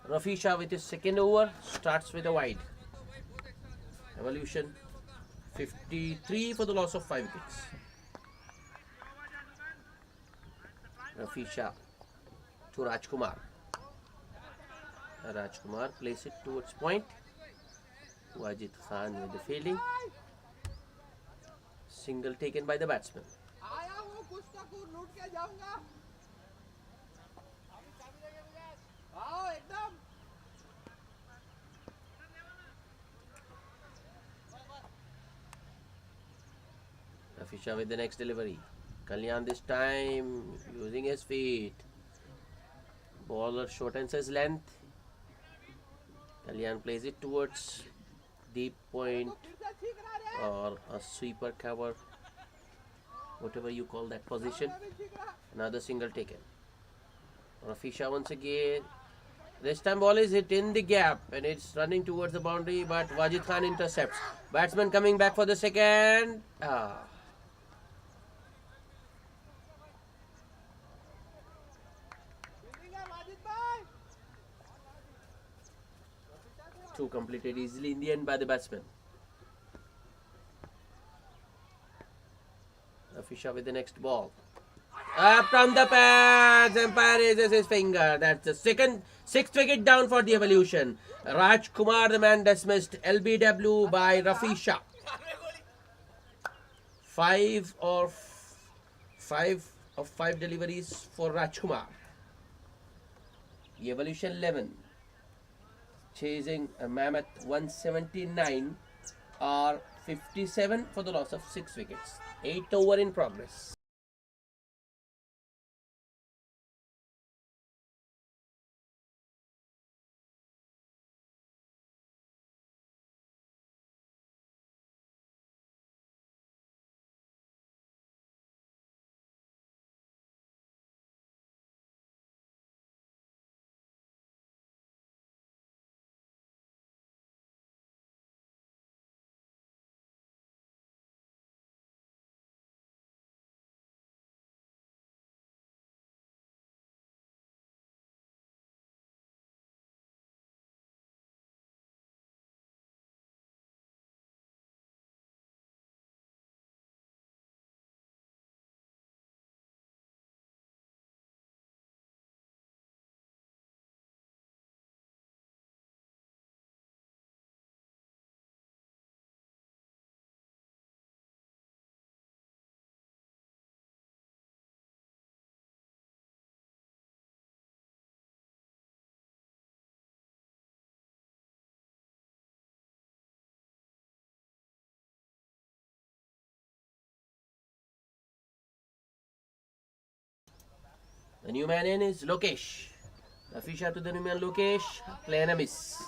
Rafi Shah with his second over starts with a wide. Evolution 53 for the loss of 5 wickets. Rafi Shah to Rajkumar. Rajkumar plays it towards point. Wajid Khan with the fielding. Single taken by the batsman. Rafisha with the next delivery. Kalyan this time using his feet. Bowler shortens his length. Kalyan plays it towards deep point or a sweeper cover, whatever you call that position. Another single taken. Rafisha once again. This time ball is hit in the gap and it's running towards the boundary, but Wajid Khan intercepts. Batsman coming back for the second. Two completed easily in the end by the batsman. Rafisha with the next ball. Up from the pads. Umpire raises his finger. That's the sixth wicket down for the Evolution. Rajkumar, the man dismissed. LBW by Rafisha. Five of five deliveries for Rajkumar. The Evolution 11 chasing a mammoth 179 or 57 for the loss of 6 wickets. 8 over in progress. The new man in is Lokesh. Rafisha to the new man Lokesh. Playing a miss.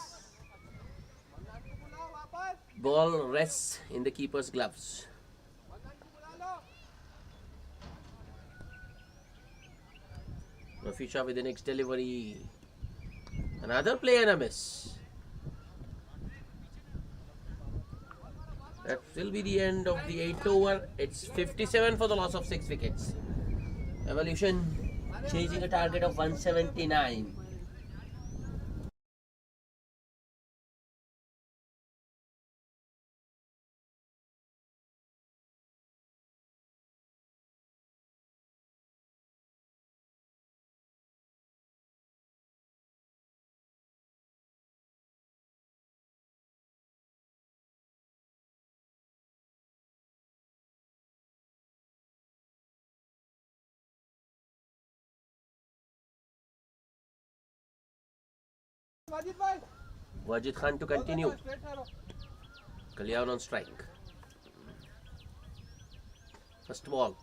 Ball rests in the keeper's gloves. Rafisha with the next delivery. Another play and a miss. That will be the end of the 8th over. It's 57 for the loss of 6 wickets. Evolution chasing a target of 179. Wajid Khan to continue. Kalyan on strike. First ball.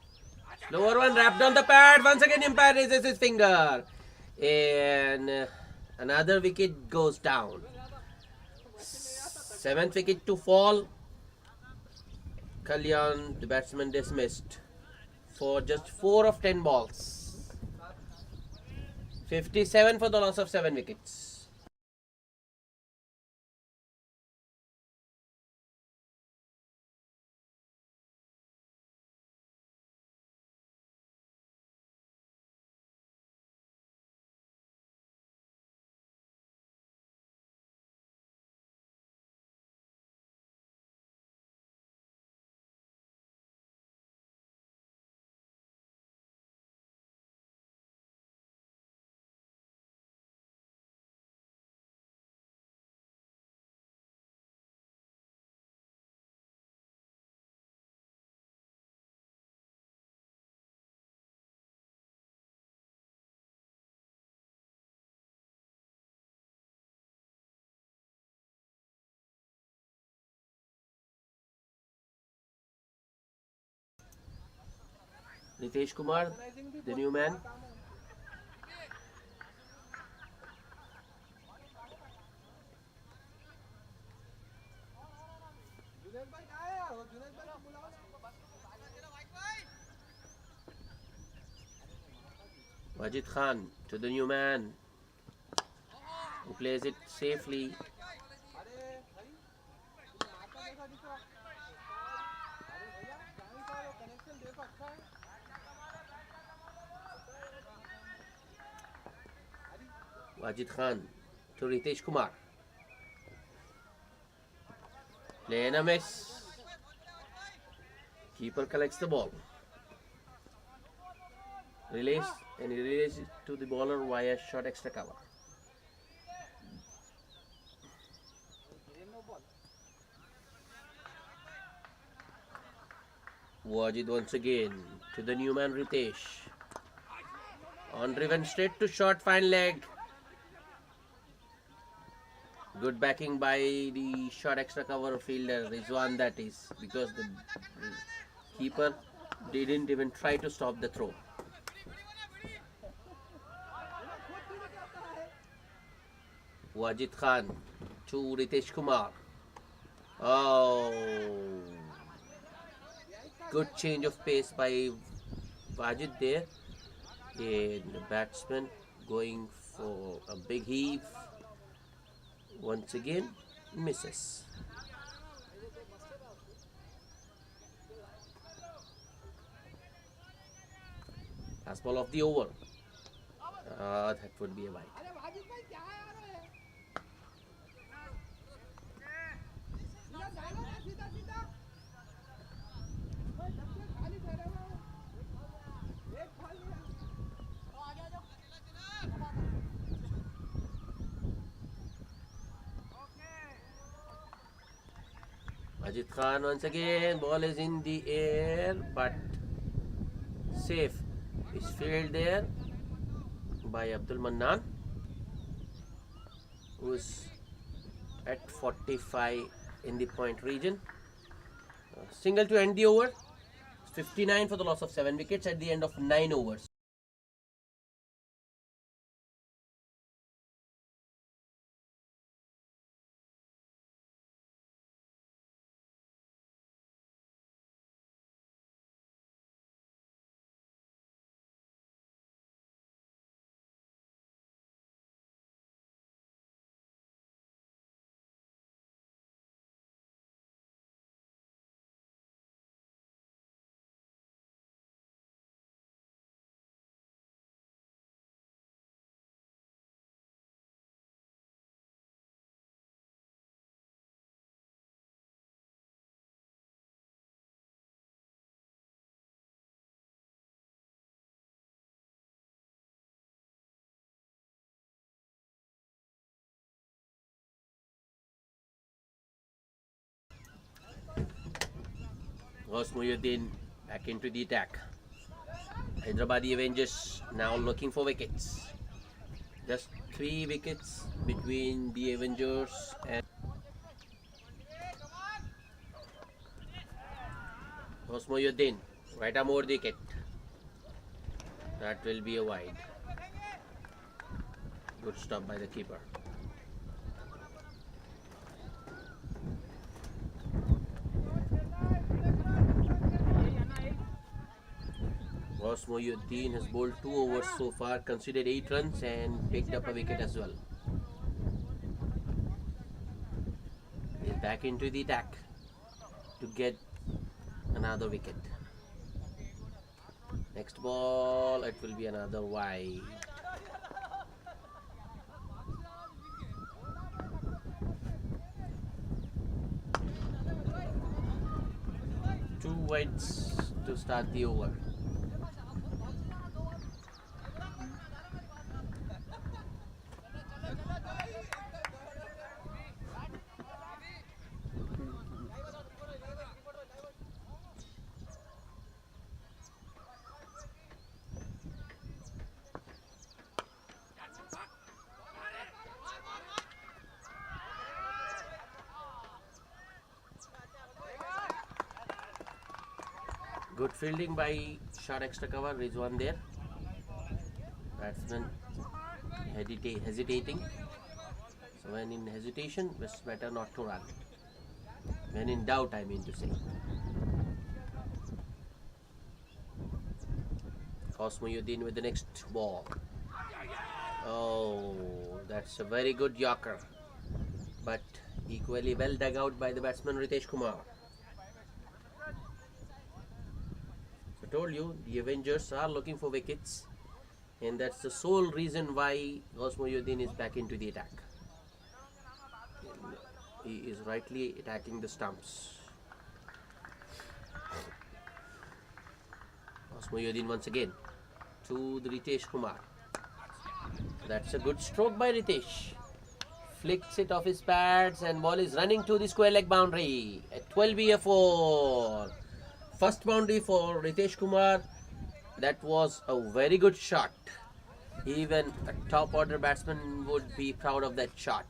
Slower one wrapped on the pad. Once again, umpire raises his finger. And another wicket goes down. 7th wicket to fall. Kalyan, the batsman, dismissed for just 4 of 10 balls. 57 for the loss of 7 wickets. Ritesh Kumar, the new man. Wajid Khan to the new man, who plays it safely. Wajid Khan to Ritesh Kumar. Play in a miss. Keeper collects the ball. Release and he releases it to the bowler via short extra cover. Wajid once again to the new man Ritesh. On driven straight to short, fine leg. Good backing by the short extra cover fielder Rizwan, that is, because the keeper didn't even try to stop the throw. Wajid Khan to Ritesh Kumar. Oh, good change of pace by Wajid there. And the batsman going for a big heave. Once again, misses. Last ball of the over. That would be a wide. Wajid Khan once again, ball is in the air but safe. Is fielded there by Abdul Mannan, who is at 45 in the point region. Single to end the over. 59 for the loss of 7 wickets at the end of 9 overs. Ghaus Muhyiddin back into the attack. Hyderabadi Avengers now looking for wickets. Just 3 wickets between the Avengers and Ghaus Muhyiddin. Right arm over the wicket. That will be a wide. Good stop by the keeper. Ghaus Muhyiddin has bowled 2 overs so far, conceded 8 runs and picked up a wicket as well. He's back into the attack to get another wicket. Next ball, it will be another wide. Two wides to start the over. Good fielding by short extra cover. Rizwan there. Batsman hesitating. So when in hesitation, it's better not to run. When in doubt, I mean to say. Cosmoyuddin with the next ball. Oh, that's a very good Yorker. But equally well dug out by the batsman Ritesh Kumar. I told you, the Avengers are looking for wickets. And that's the sole reason why Cosmoyuddin is back into the attack. He is rightly attacking the stumps. Cosmoyuddin once again to the Ritesh Kumar. That's a good stroke by Ritesh. Flicks it off his pads and ball is running to the square leg boundary at 12 First boundary for Ritesh Kumar. That was a very good shot. Even a top order batsman would be proud of that shot.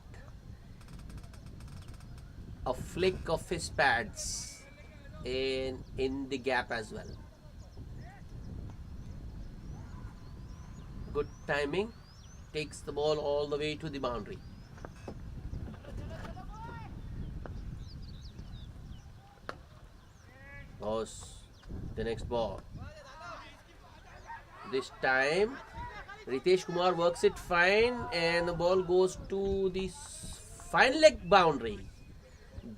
A flick of his pads in the gap as well. Good timing. Takes the ball all the way to the boundary. Goes the next ball. This time Ritesh Kumar works it fine and the ball goes to the fine leg boundary.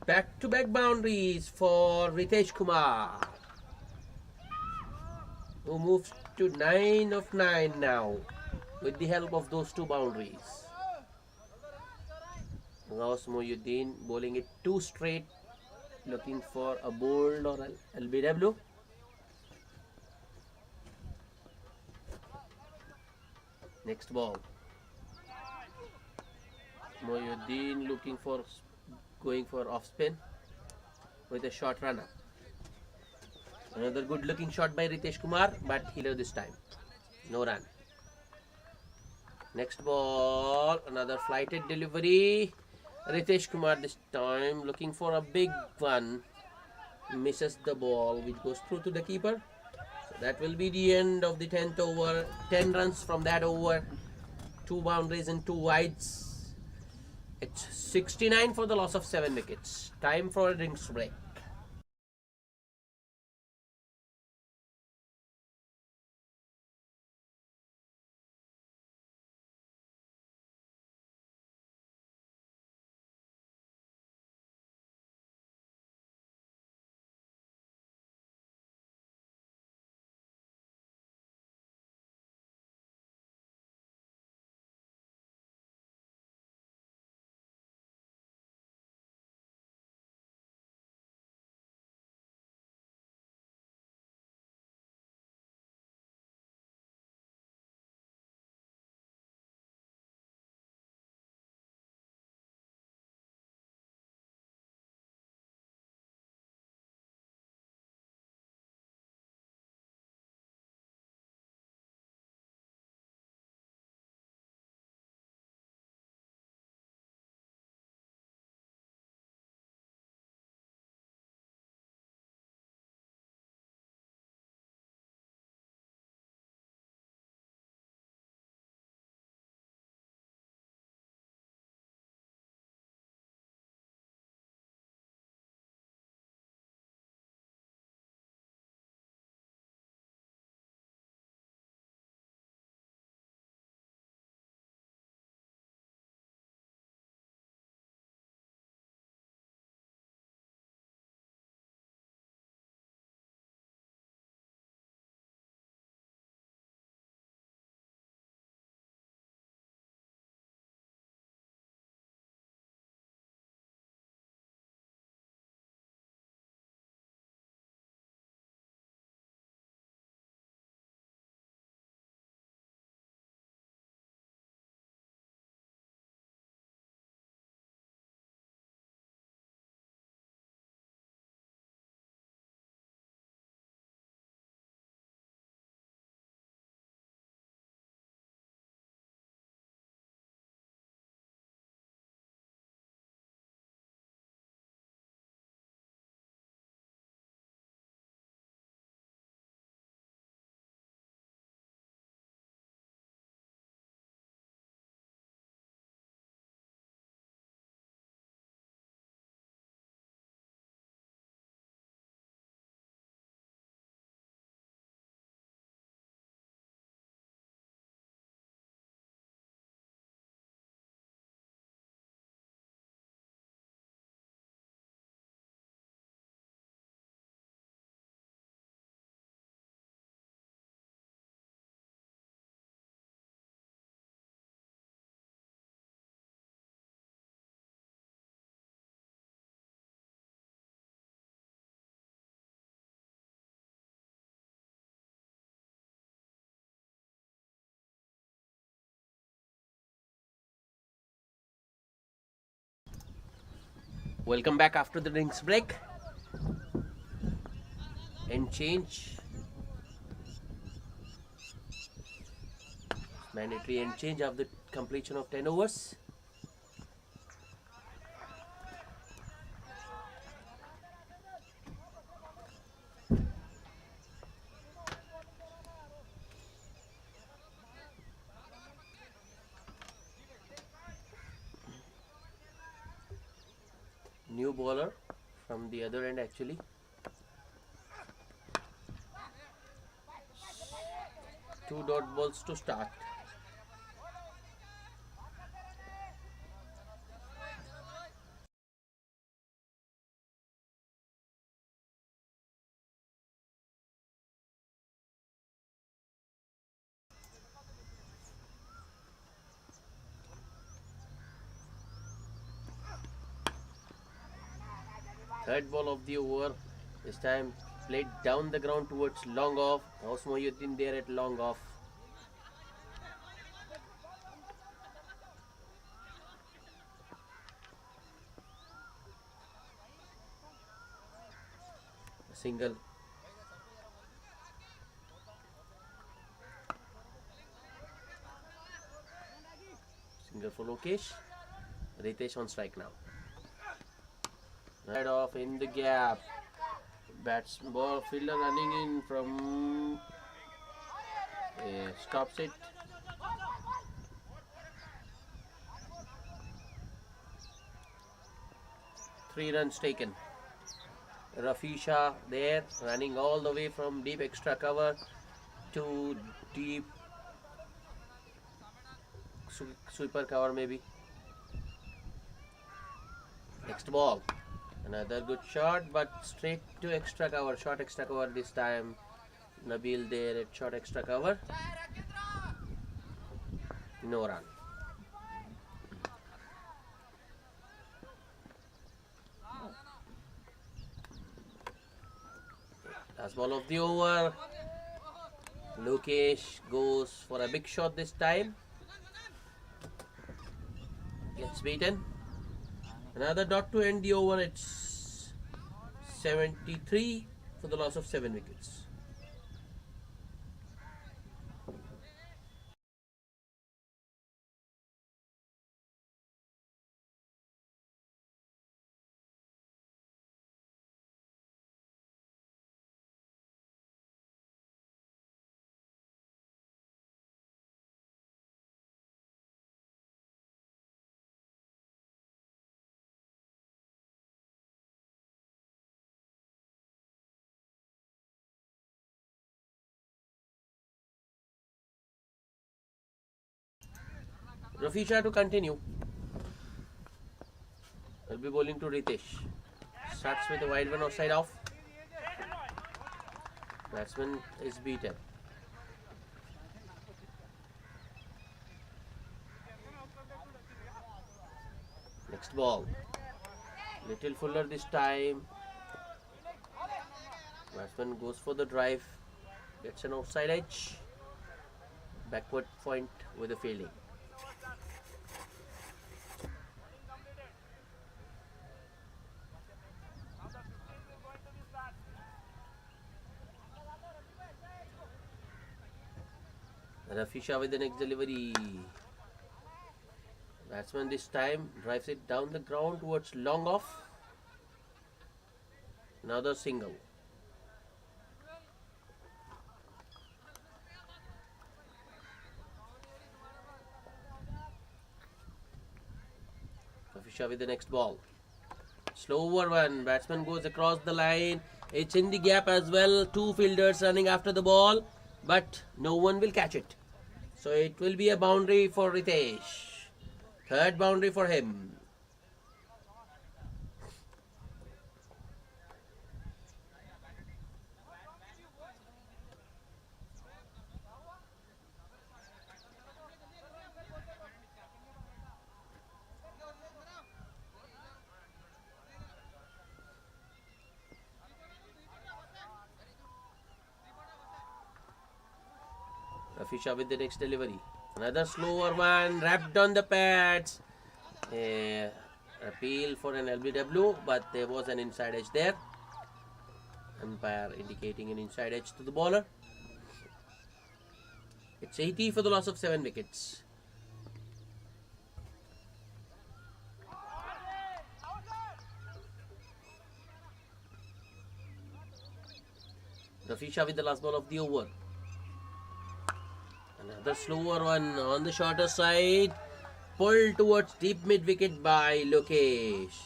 Back to back boundaries for Ritesh Kumar, who moves to 9 of 9 now with the help of those two boundaries. Cosmoyuddin bowling it too straight, looking for a bold or LBW. Next ball. Moyuddin looking for going for off spin with a short runner. Another good looking shot by Ritesh Kumar, but healer this time. No run. Next ball, another flighted delivery. Ritesh Kumar this time looking for a big one. Misses the ball, which goes through to the keeper. So that will be the end of the 10th over. 10 runs from that over. 2 boundaries and 2 wides. It's 69 for the loss of 7 wickets. Time for a drinks break. Welcome back after the drinks break. End change. Mandatory end change of the completion of 10 overs. New bowler from the other end actually. Two dot balls to start. Third ball of the over. This time played down the ground towards long off. House Mohyuddin there at long off. A single. Single for Lokesh. Ritesh on strike now. Right off in the gap. Ball fielder running in from stops it. Three runs taken. Rafisha there running all the way from deep extra cover to deep sweeper cover maybe. Next ball. Another good shot, but straight to extra cover. Short extra cover this time. Nabil there at short extra cover. No run. Last ball of the over. Lokesh goes for a big shot this time. Gets beaten. Another dot to end the over. It's 73 for the loss of 7 wickets. Rafisha to continue. Will be bowling to Ritesh. Starts with a wide one outside off. Batsman is beaten. Next ball. Little fuller this time. Batsman goes for the drive. Gets an outside edge. Backward point with a fielding. Rafisha with the next delivery. Batsman this time drives it down the ground towards long off. Another single. Rafisha with the next ball. Slower one. Batsman goes across the line. It's in the gap as well. Two fielders running after the ball, but no one will catch it. So it will be a boundary for Ritesh. Third boundary for him. Rafisha with the next delivery. Another slower one, wrapped on the pads. Appeal for an LBW, but there was an inside edge there. Umpire indicating an inside edge to the bowler. It's 80 for the loss of 7 wickets. Rafi Shah with the last ball of the over. Another slower one on the shorter side. Pulled towards deep mid wicket by Lokesh.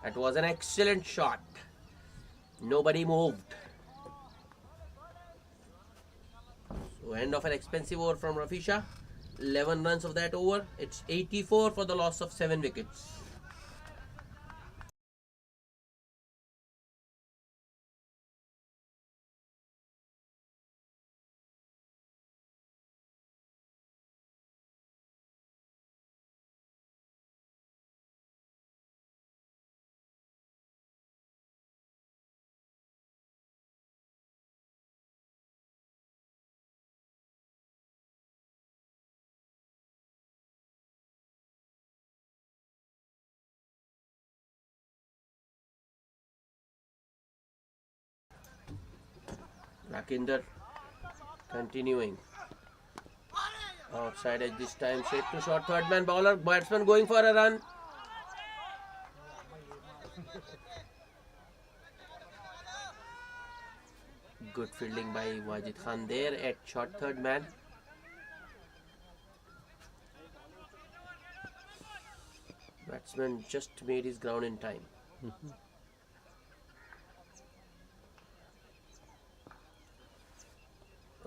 That was an excellent shot. Nobody moved. So end of an expensive over from Rafi Shah. 11 runs of that over. It's 84 for the loss of 7 wickets. Rakinder continuing. Outside edge this time. Straight to short. Third man bowler. Batsman going for a run. Good fielding by Wajid Khan there at short third man. Batsman just made his ground in time.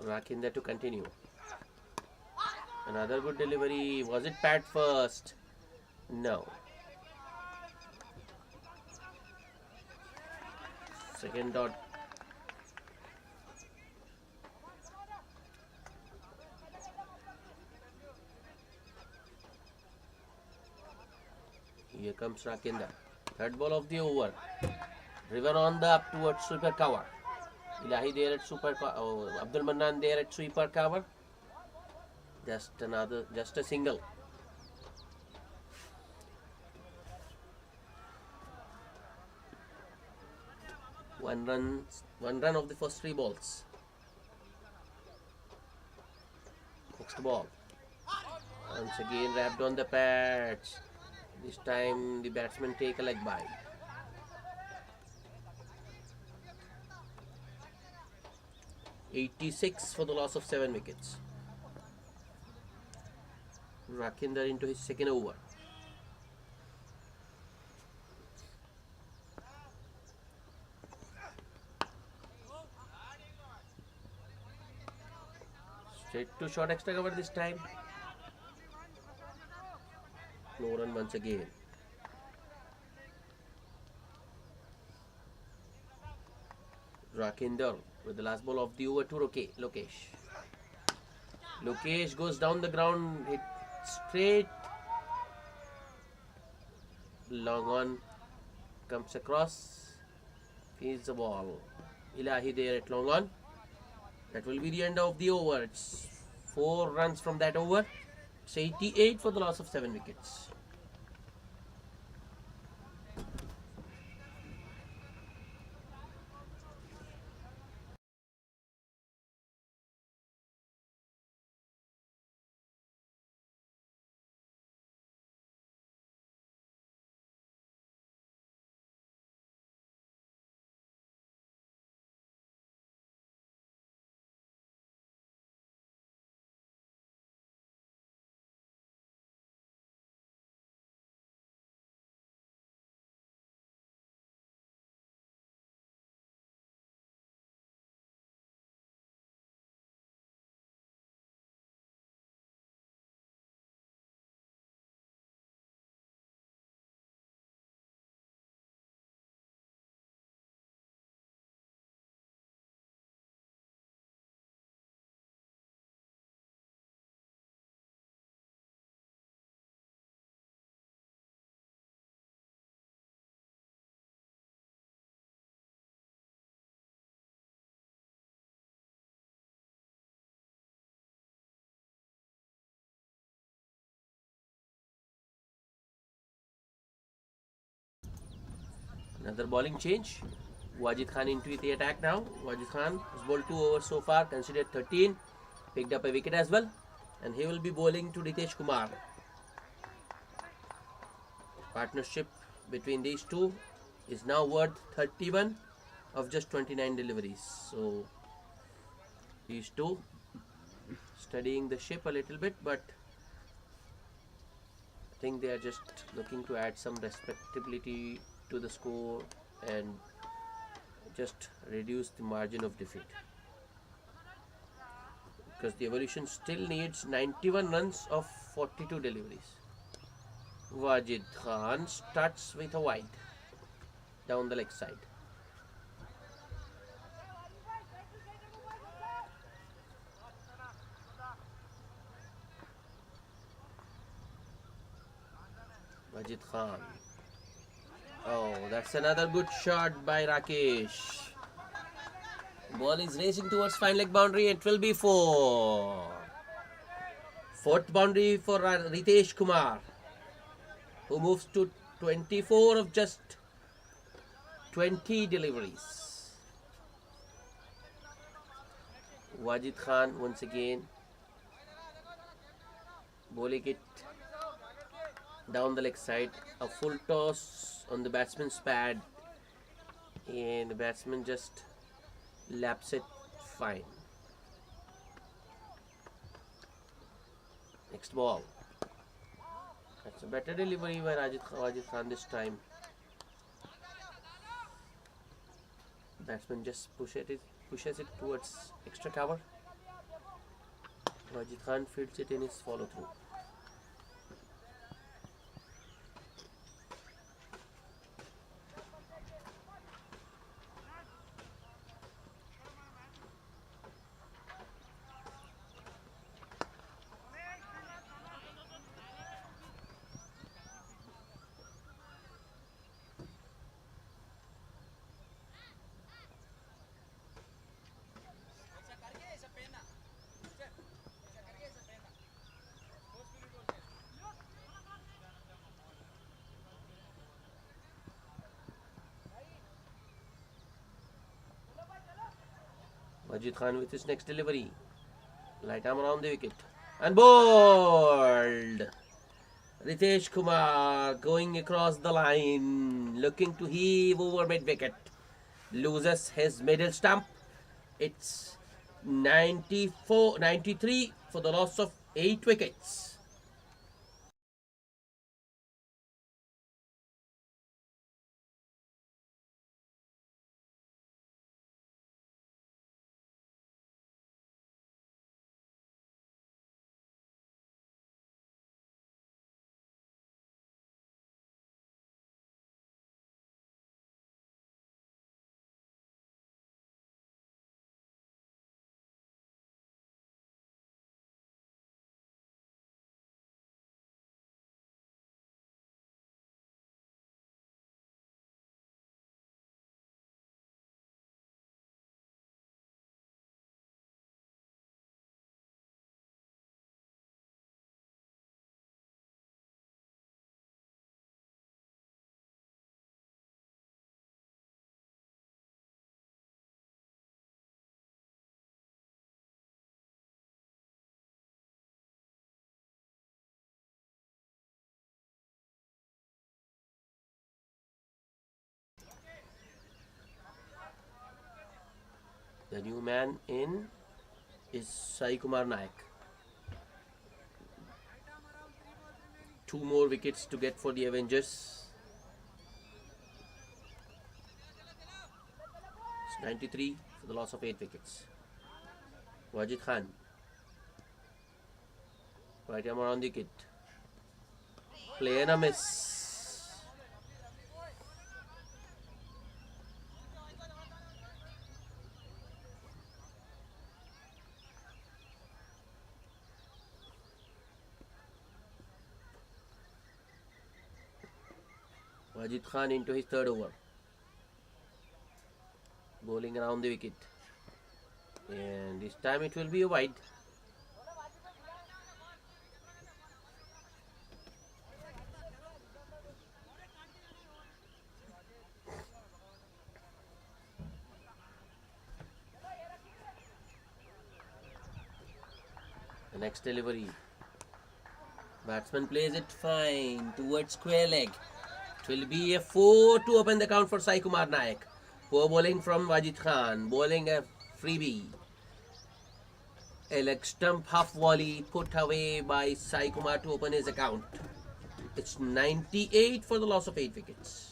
Rakinder to continue. Another good delivery. Was it Pat first? No. Second dot. Here comes Rakinder. Third ball of the over. Driven on the up towards sweeper cover. Ilahi there at super cover. Oh, Abdul Mannan there at sweeper cover. Just a single. One run of the first 3 balls. Next ball. Once again wrapped on the pads. This time the batsmen take a leg bye. (86) for the loss of 7 wickets. Rakinder into his second over. Straight to short extra cover this time. No run once again. Rakinder with the last ball of the over to Lokesh. Lokesh goes down the ground, hit straight. Long on, comes across, feels the ball. Ilahi there at long on. That will be the end of the over. It's 4 runs from that over. It's 88 for the loss of 7 wickets. Another bowling change. Wajid Khan into the attack now. Wajid Khan has bowled 2 overs so far, considered 13. Picked up a wicket as well. And he will be bowling to Ritesh Kumar. Partnership between these two is now worth 31 of just 29 deliveries. So these two studying the ship a little bit, but I think they are just looking to add some respectability to the score and just reduce the margin of defeat, because the Evolution still needs 91 runs of 42 deliveries. Wajid Khan starts with a wide down the leg side. Wajid Khan. Oh, that's another good shot by Rakesh. Ball is racing towards fine leg boundary. It will be 4. Fourth boundary for Ritesh Kumar, who moves to 24 of just 20 deliveries. Wajid Khan once again bowling it down the leg side. A full toss on the batsman's pad, and the batsman just laps it fine. Next ball. That's a better delivery by Wajid Khan this time. Batsman just pushes it towards extra cover. Wajid Khan fields it in his follow through. Wajid Khan with his next delivery. Light arm around the wicket. And bowled. Ritesh Kumar going across the line, looking to heave over mid wicket. Loses his middle stump. It's 93 for the loss of 8 wickets. The new man in is Sai Kumar Naik. 2 more wickets to get for the Avengers. It's 93 for the loss of 8 wickets. Wajid Khan. Right arm around the wicket. Play and a miss. Wajid Khan into his 3rd over. Bowling around the wicket. And this time it will be a wide. Next delivery. Batsman plays it fine towards square leg. It will be a 4 to open the count for Sai Kumar Naik. Poor bowling from Wajid Khan. Bowling a freebie. A leg stump half volley put away by Sai Kumar to open his account. It's 98 for the loss of 8 wickets.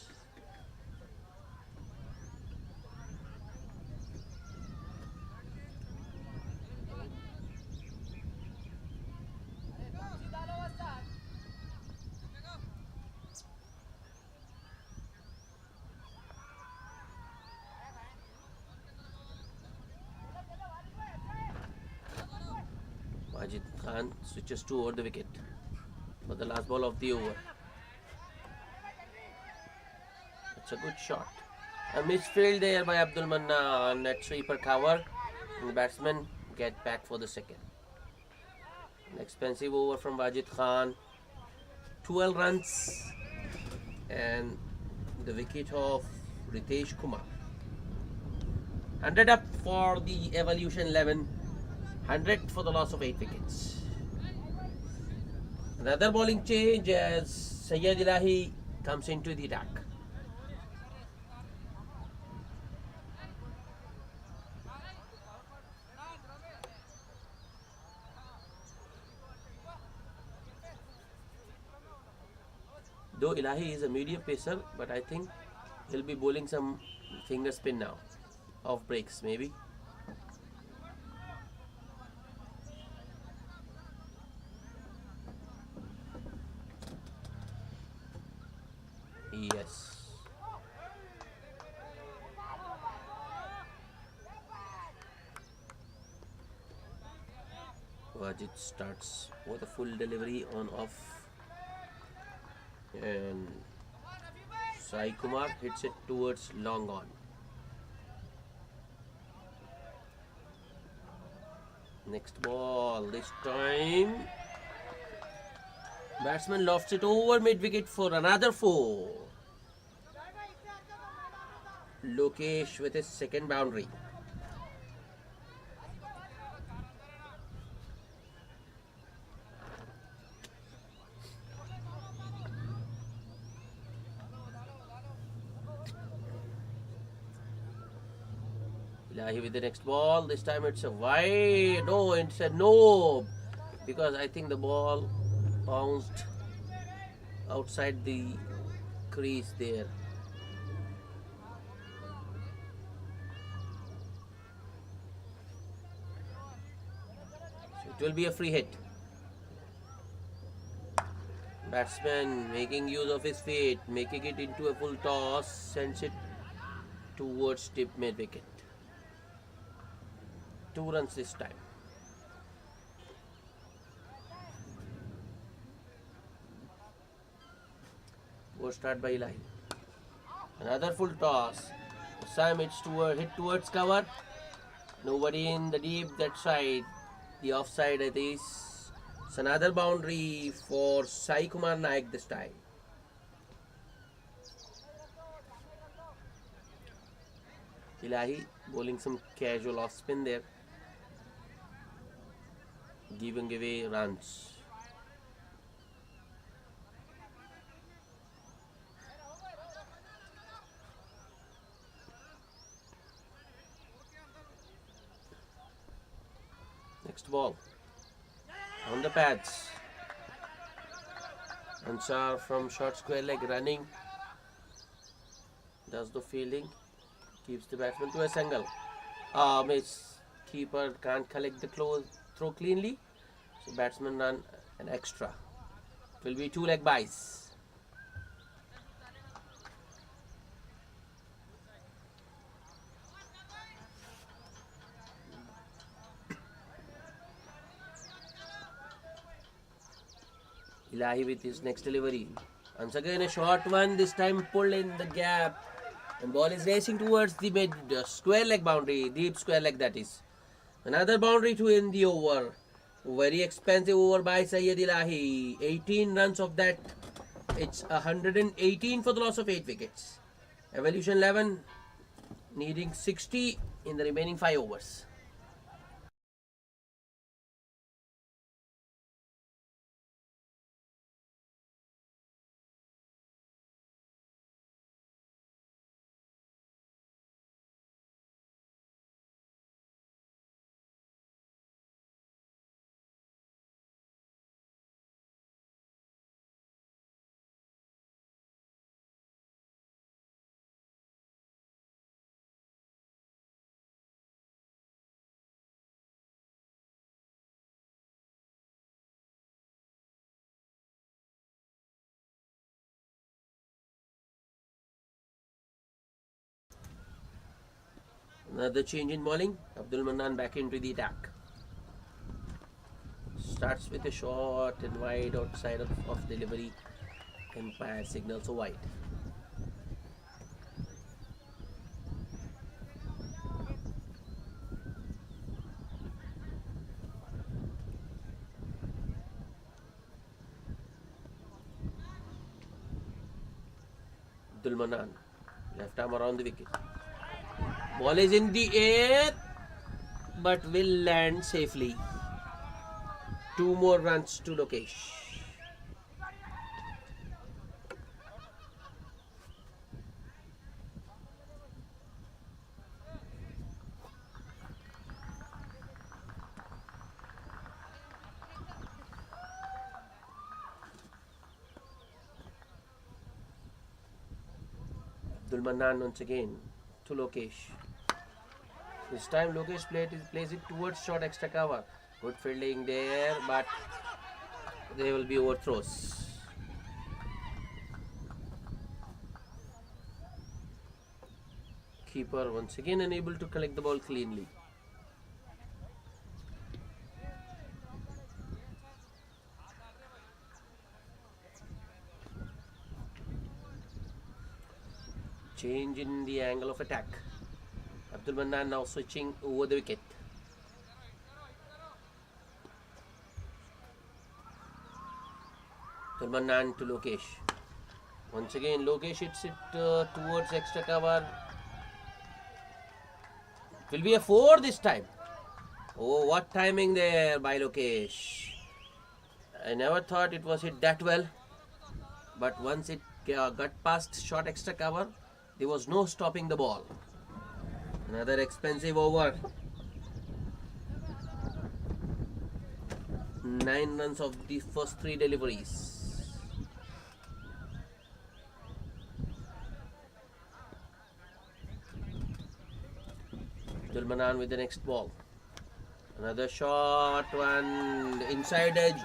Wajid Khan switches to over the wicket for the last ball of the over. It's a good shot. A misfield there by Abdul Manna. Net sweeper cover. And the batsman get back for the second. An expensive over from Wajid Khan. 12 runs. And the wicket of Ritesh Kumar. 100 up for the Evolution 11. 100 for the loss of 8 wickets. Another bowling change as Syed Ilahi comes into the attack. Though Ilahi is a medium pacer, but I think he'll be bowling some finger spin now. Off breaks maybe. Yes. Wajid starts with a full delivery on off. And Sai Kumar hits it towards long on. Next ball, this time batsman lofts it over mid wicket for another 4. Lokesh with his second boundary. Ilahi with the next ball. This time it's a wide. No, it's a no. Because I think the ball bounced outside the crease there. So it will be a free hit. Batsman making use of his feet, making it into a full toss, sends it towards tip mid wicket. 2 runs this time. Poor start by Ilahi. Another full toss. Sam hit towards cover. Nobody in the deep that side. The offside it is. It's another boundary for Sai Kumar Naik this time. Ilahi bowling some casual off spin there, giving away runs. Next ball on the pads. Ansar from short square leg running. Does the fielding. Keeps the batsman to a single. Miss keeper can't collect the throw cleanly. So batsman run an extra. It will be 2 leg byes. Ilahi with his next delivery. Once again a short one, this time pulled in the gap. And ball is racing towards the mid square leg boundary, deep square leg that is. Another boundary to end the over. Very expensive over by Syed Ilahi. 18 runs of that. It's 118 for the loss of 8 wickets. Evolution 11 needing 60 in the remaining 5 overs. Another change in bowling. Abdul Mannan back into the attack. Starts with a short and wide outside of delivery. Umpire signals a wide. Abdul Mannan, left arm around the wicket. Ball is in the air, but will land safely. 2 more runs to Lokesh. Abdul Mannan once again to Lokesh. This time Lokesh plays it towards short extra cover. Good fielding there, but there will be overthrows. Keeper once again unable to collect the ball cleanly. Change in the angle of attack. Abdul Mannan now switching over the wicket. Abdul Mannan to Lokesh. Once again Lokesh hits it towards extra cover. It will be a 4 this time. Oh, what timing there by Lokesh. I never thought it was hit that well. But once it got past short extra cover, there was no stopping the ball. Another expensive over. 9 runs of the first 3 deliveries. Abdul Mannan with the next ball. Another short one, inside edge.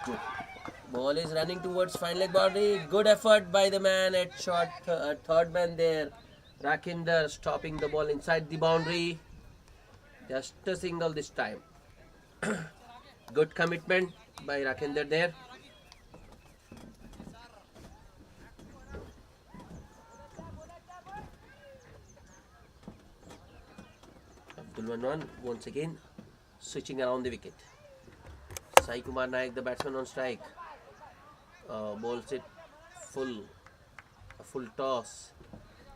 Ball is running towards fine leg boundary. Good effort by the man at short, third man there. Rakinder stopping the ball inside the boundary. Just a single this time. Good commitment by Rakinder there. Abdul Mannan once again switching around the wicket. Sai Kumar Naik, the batsman on strike. Bowls it full. A full toss.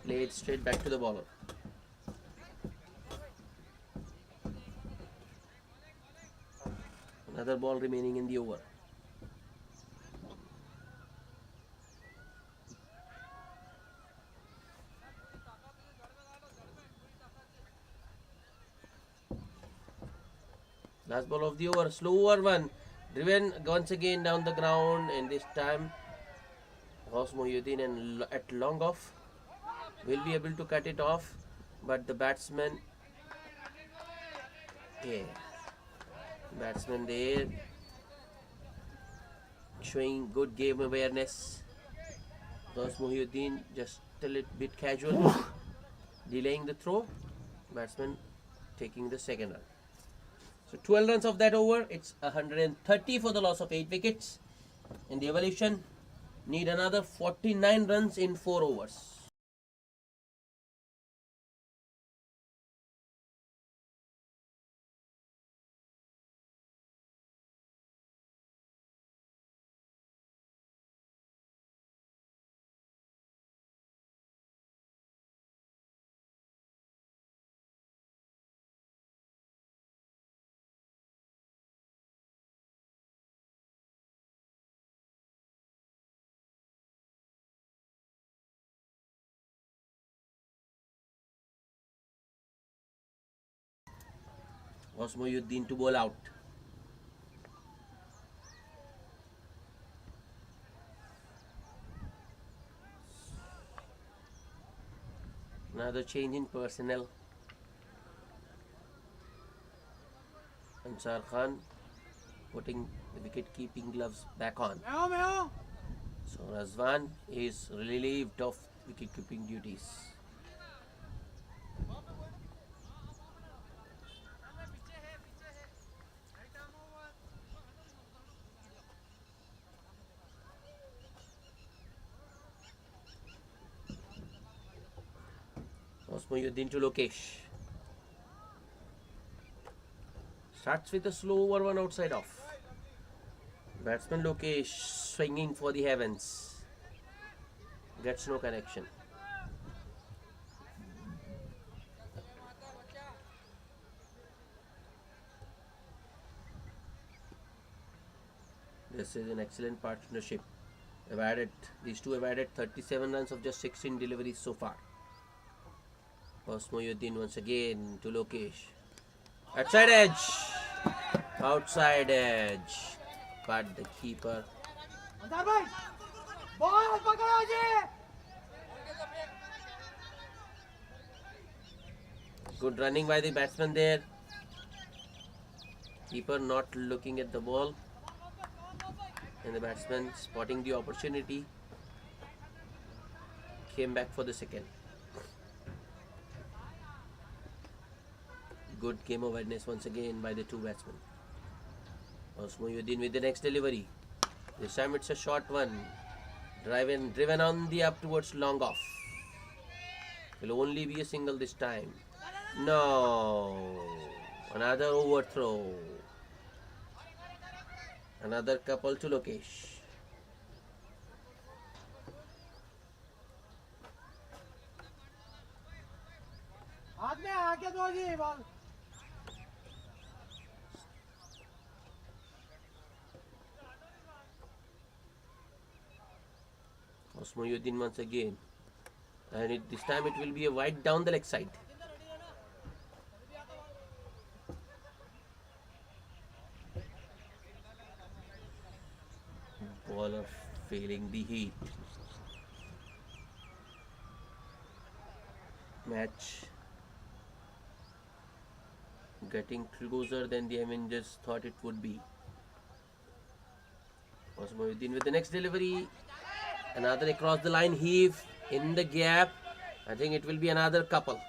Played straight back to the bowler. Another ball remaining in the over. Last ball of the over, slower one, driven once again down the ground, and this time Ghaus Mohyuddin and at long off will be able to cut it off, but the batsman there showing good game awareness. Ghaus Mohyuddin just a little bit casual, delaying the throw, batsman taking the second run. So 12 runs of that over, it's 130 for the loss of 8 wickets. And the Evolution need another 49 runs in 4 overs. Ghaus Mohyuddin to bowl out. Another change in personnel. Ansar Khan putting the wicket-keeping gloves back on. So Razwan is relieved of wicket-keeping duties. Mohyuddin to Lokesh. Starts with a slow over one outside off. Batsman Lokesh swinging for the heavens. Gets no connection. This is an excellent partnership. These two have added 37 runs of just 16 deliveries so far. Mohyuddin once again to Lokesh. Outside edge. Outside edge. But the keeper. Good running by the batsman there. Keeper not looking at the ball. And the batsman spotting the opportunity. Came back for the second. Good game awareness once again by the two batsmen. Mohyuddin with the next delivery. This time it's a short one. Driven on the up towards long off. Will only be a single this time. No. Another overthrow. Another couple to Lokesh. Mohyuddin once again. And this time it will be a wide down the leg side. Bowler feeling the heat. Match getting closer than the Avengers thought it would be. Mohyuddin with the next delivery. Another across the line heave in the gap. I think it will be another couple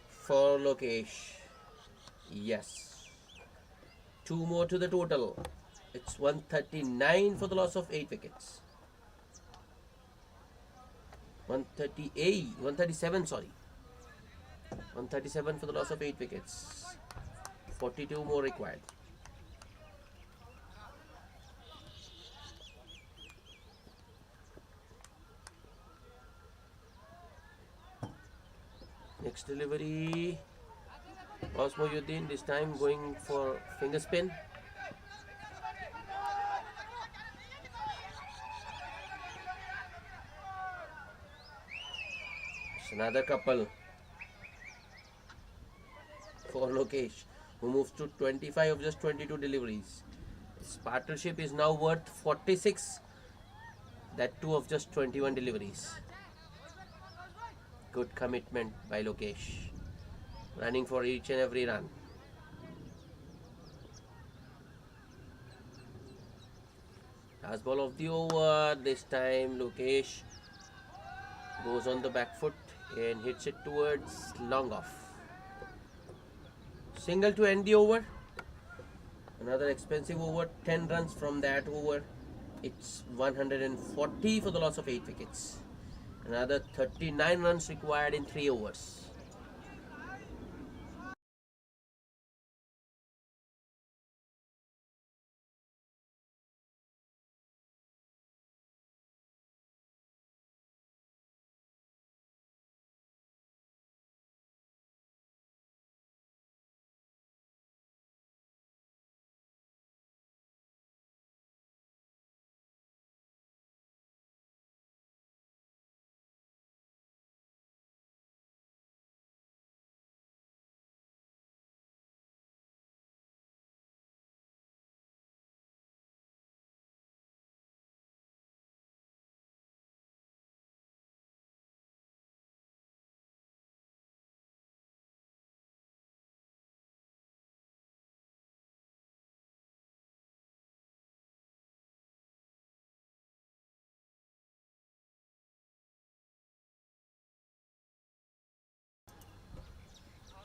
for Lokesh. Yes. Two more to the total. It's 139 for the loss of 8 wickets. 137, sorry. 137 for the loss of 8 wickets. 42 more required. Next delivery. Mohyuddin this time going for finger spin. It's another couple for Lokesh, who moves to 25 of just 22 deliveries. His partnership is now worth 46. That too of just 21 deliveries. Good commitment by Lokesh. Running for each and every run. Last ball of the over. This time Lokesh goes on the back foot and hits it towards long off. Single to end the over. Another expensive over. 10 runs from that over. It's 140 for the loss of 8 wickets. Another 39 runs required in 3 overs.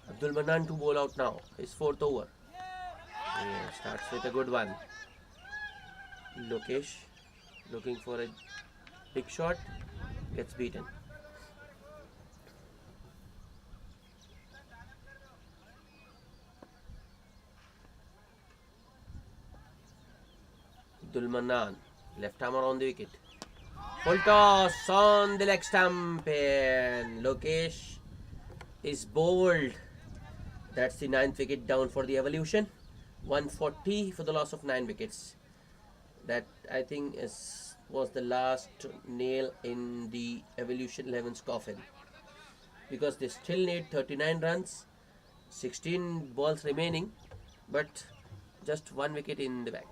Abdul Manan to bowl out now. His 4th over. Yeah, starts with a good one. Lokesh looking for a big shot. Gets beaten. Abdul Mannan, left armer on the wicket. Full toss on the leg stump, and Lokesh is bowled. That's the 9th wicket down for the Evolution. 140 for the loss of 9 wickets. That I think was the last nail in the Evolution 11's coffin, because they still need 39 runs, 16 balls remaining, but just 1 wicket in the bank.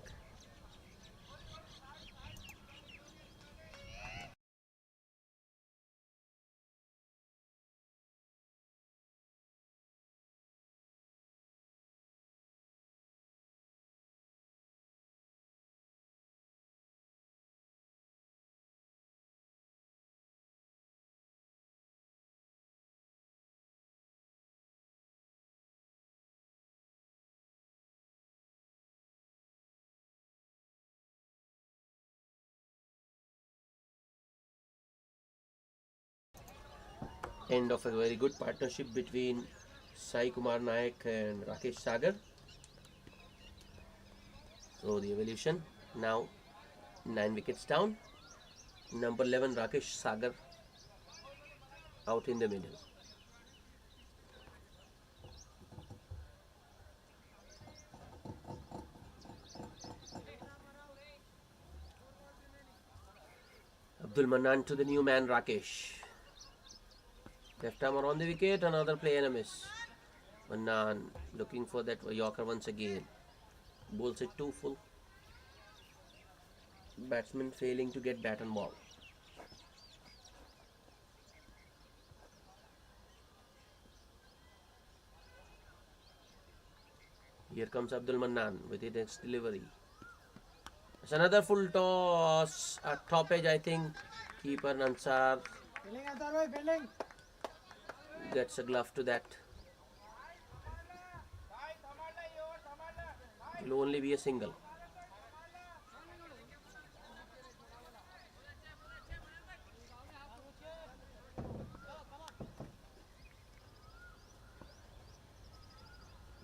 End of a very good partnership between Sai Kumar Naik and Rakesh Sagar. So the Evolution now 9 wickets down. Number 11 Rakesh Sagar out in the middle. Abdul Mannan to the new man Rakesh. Left armer on the wicket, another play and a miss. Mannan looking for that Yorker once again. Bowls it too full. Batsman failing to get bat and ball. Here comes Abdul Mannan with his next delivery. It's another full toss at top edge, I think. Keeper Nansar gets a glove to that. It will only be a single.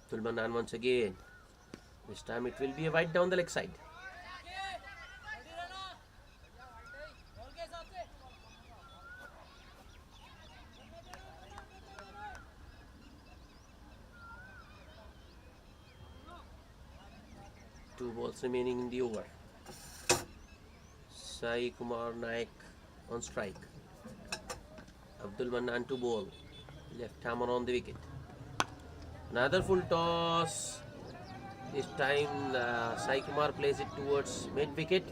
Abdul Mannan once again. This time it will be a wide down the leg side. Two balls remaining in the over. Sai Kumar Naik on strike. Abdul Mannan to bowl. Left hammer on the wicket. Another full toss. This time Sai Kumar plays it towards mid wicket.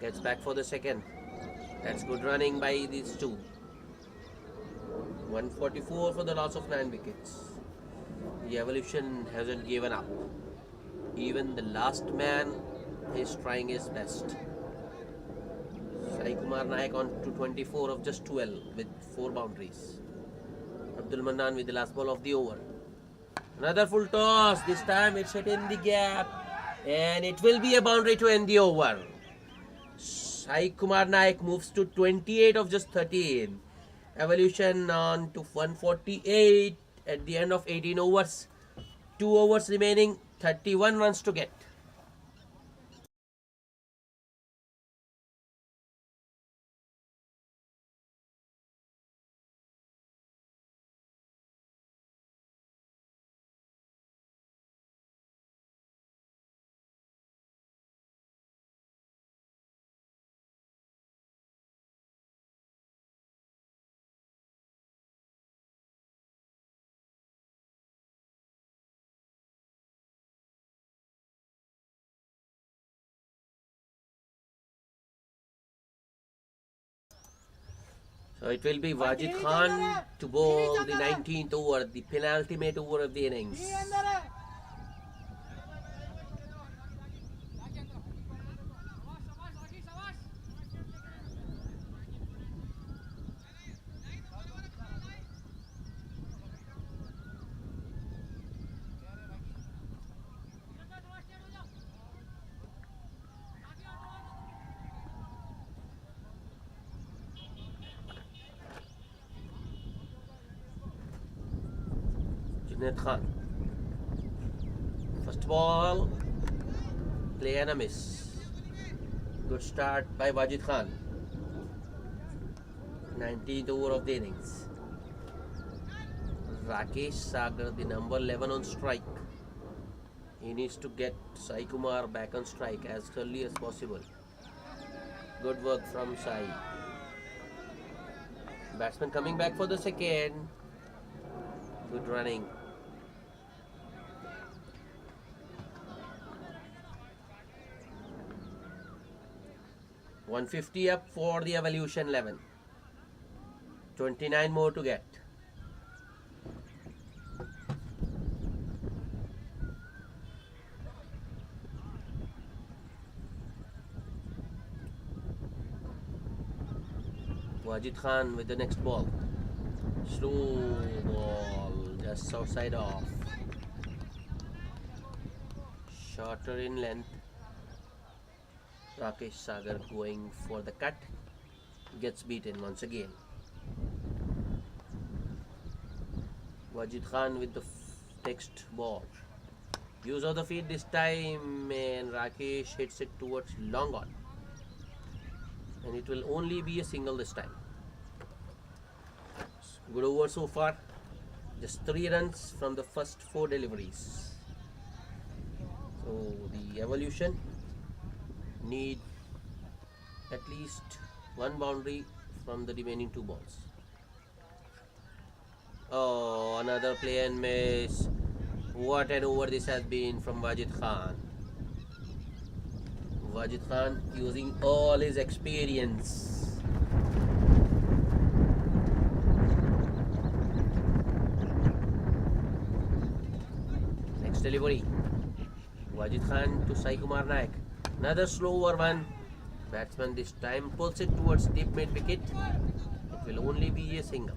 Gets back for the second. That's good running by these two. 144 for the loss of 9 wickets. The Evolution hasn't given up. Even the last man is trying his best. Sai Kumar Naik on to 24 of just 12 with 4 boundaries. Abdul Mannan with the last ball of the over. Another full toss. This time it's hit in the gap, and it will be a boundary to end the over. Sai Kumar Naik moves to 28 of just 13. Evolution on to 148 at the end of 18 overs. 2 overs remaining, 31 runs to get. So it will be Wajid Khan to bowl the 19th over, the penultimate over of the innings. Junaid Khan. First ball, play and a miss. Good start by Wajid Khan. 19th over of the innings. Rakesh Sagar, the number 11 on strike. He needs to get Sai Kumar back on strike as early as possible. Good work from Sai. Batsman coming back for the second. Good running. $150 up for the Evolution 11. 29 more to get. Wajid Khan with the next ball. Slow ball, just outside off. Shorter in length. Rakesh Sagar going for the cut. Gets beaten once again. Wajid Khan with the next ball. Use of the feet this time, and Rakesh hits it towards long on. And it will only be a single this time. Good over so far. Just 3 runs from the first 4 deliveries. So the Evolution need at least 1 boundary from the remaining 2 balls. Oh, another play and miss. What an over this has been from Wajid Khan. Wajid Khan using all his experience. Next delivery. Wajid Khan to Sai Kumar Naik. Another slower one. Batsman this time pulls it towards deep mid wicket. It will only be a single.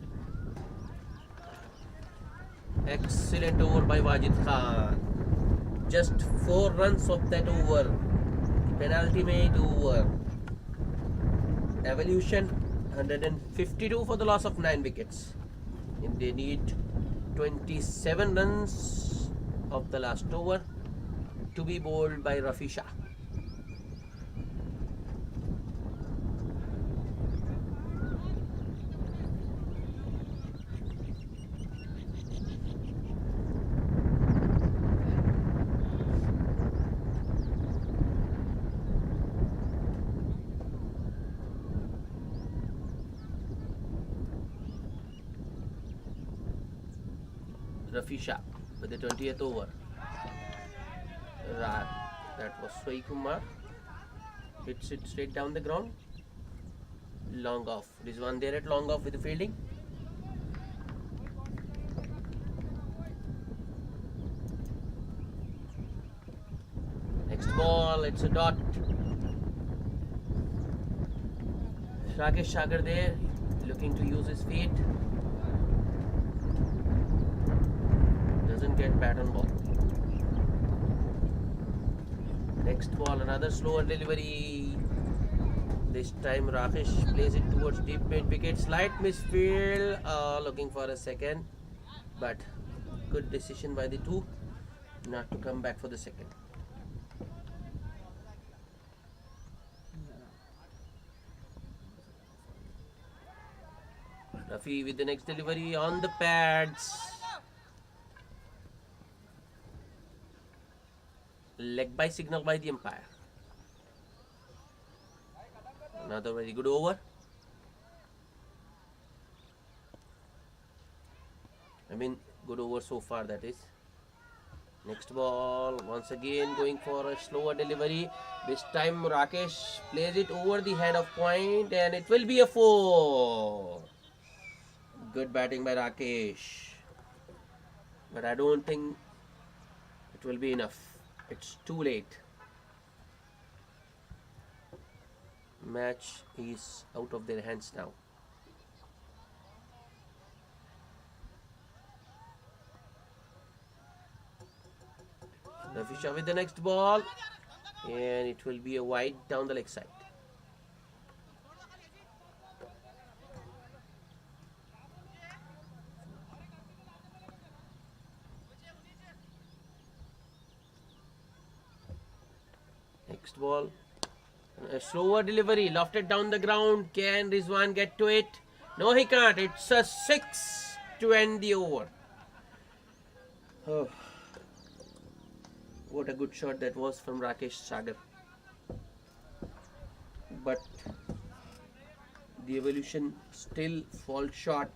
Excellent over by Wajid Khan. Just 4 runs of that over. Penalty made over. Evolution 152 for the loss of 9 wickets. And they need 27 runs of the last over to be bowled by Rafi Shah. Rafi Shah with the 20th over. That was Sai Kumar. Hits it straight down the ground. Long off. There's one there at long off with the fielding. Next ball, it's a dot. Rakesh Sagar there, looking to use his feet. Doesn't get bat on ball. Next ball, another slower delivery. This time Rakesh plays it towards deep mid wicket. Slight misfield. Looking for a second. But good decision by the 2 not to come back for the second. Rafi with the next delivery on the pads. Leg by signal by the umpire. Another very good over. Good over so far, that is. Next ball, once again going for a slower delivery. This time Rakesh plays it over the head of point, and it will be a 4. Good batting by Rakesh. But I don't think it will be enough. It's too late. Match is out of their hands now. Rafi Shah with the next ball, and it will be a wide down the leg side. Next ball, A slower delivery, lofted down the ground. Can Rizwan get to it? No, he can't. It's a 6 to end the over. Oh, what a good shot that was from Rakesh Sagar. But the evolution still falls short.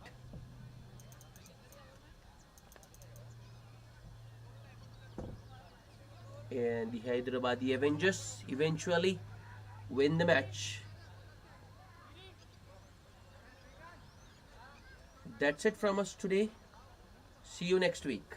And the Hyderabadi Avengers eventually win the match. That's it from us today. See you next week.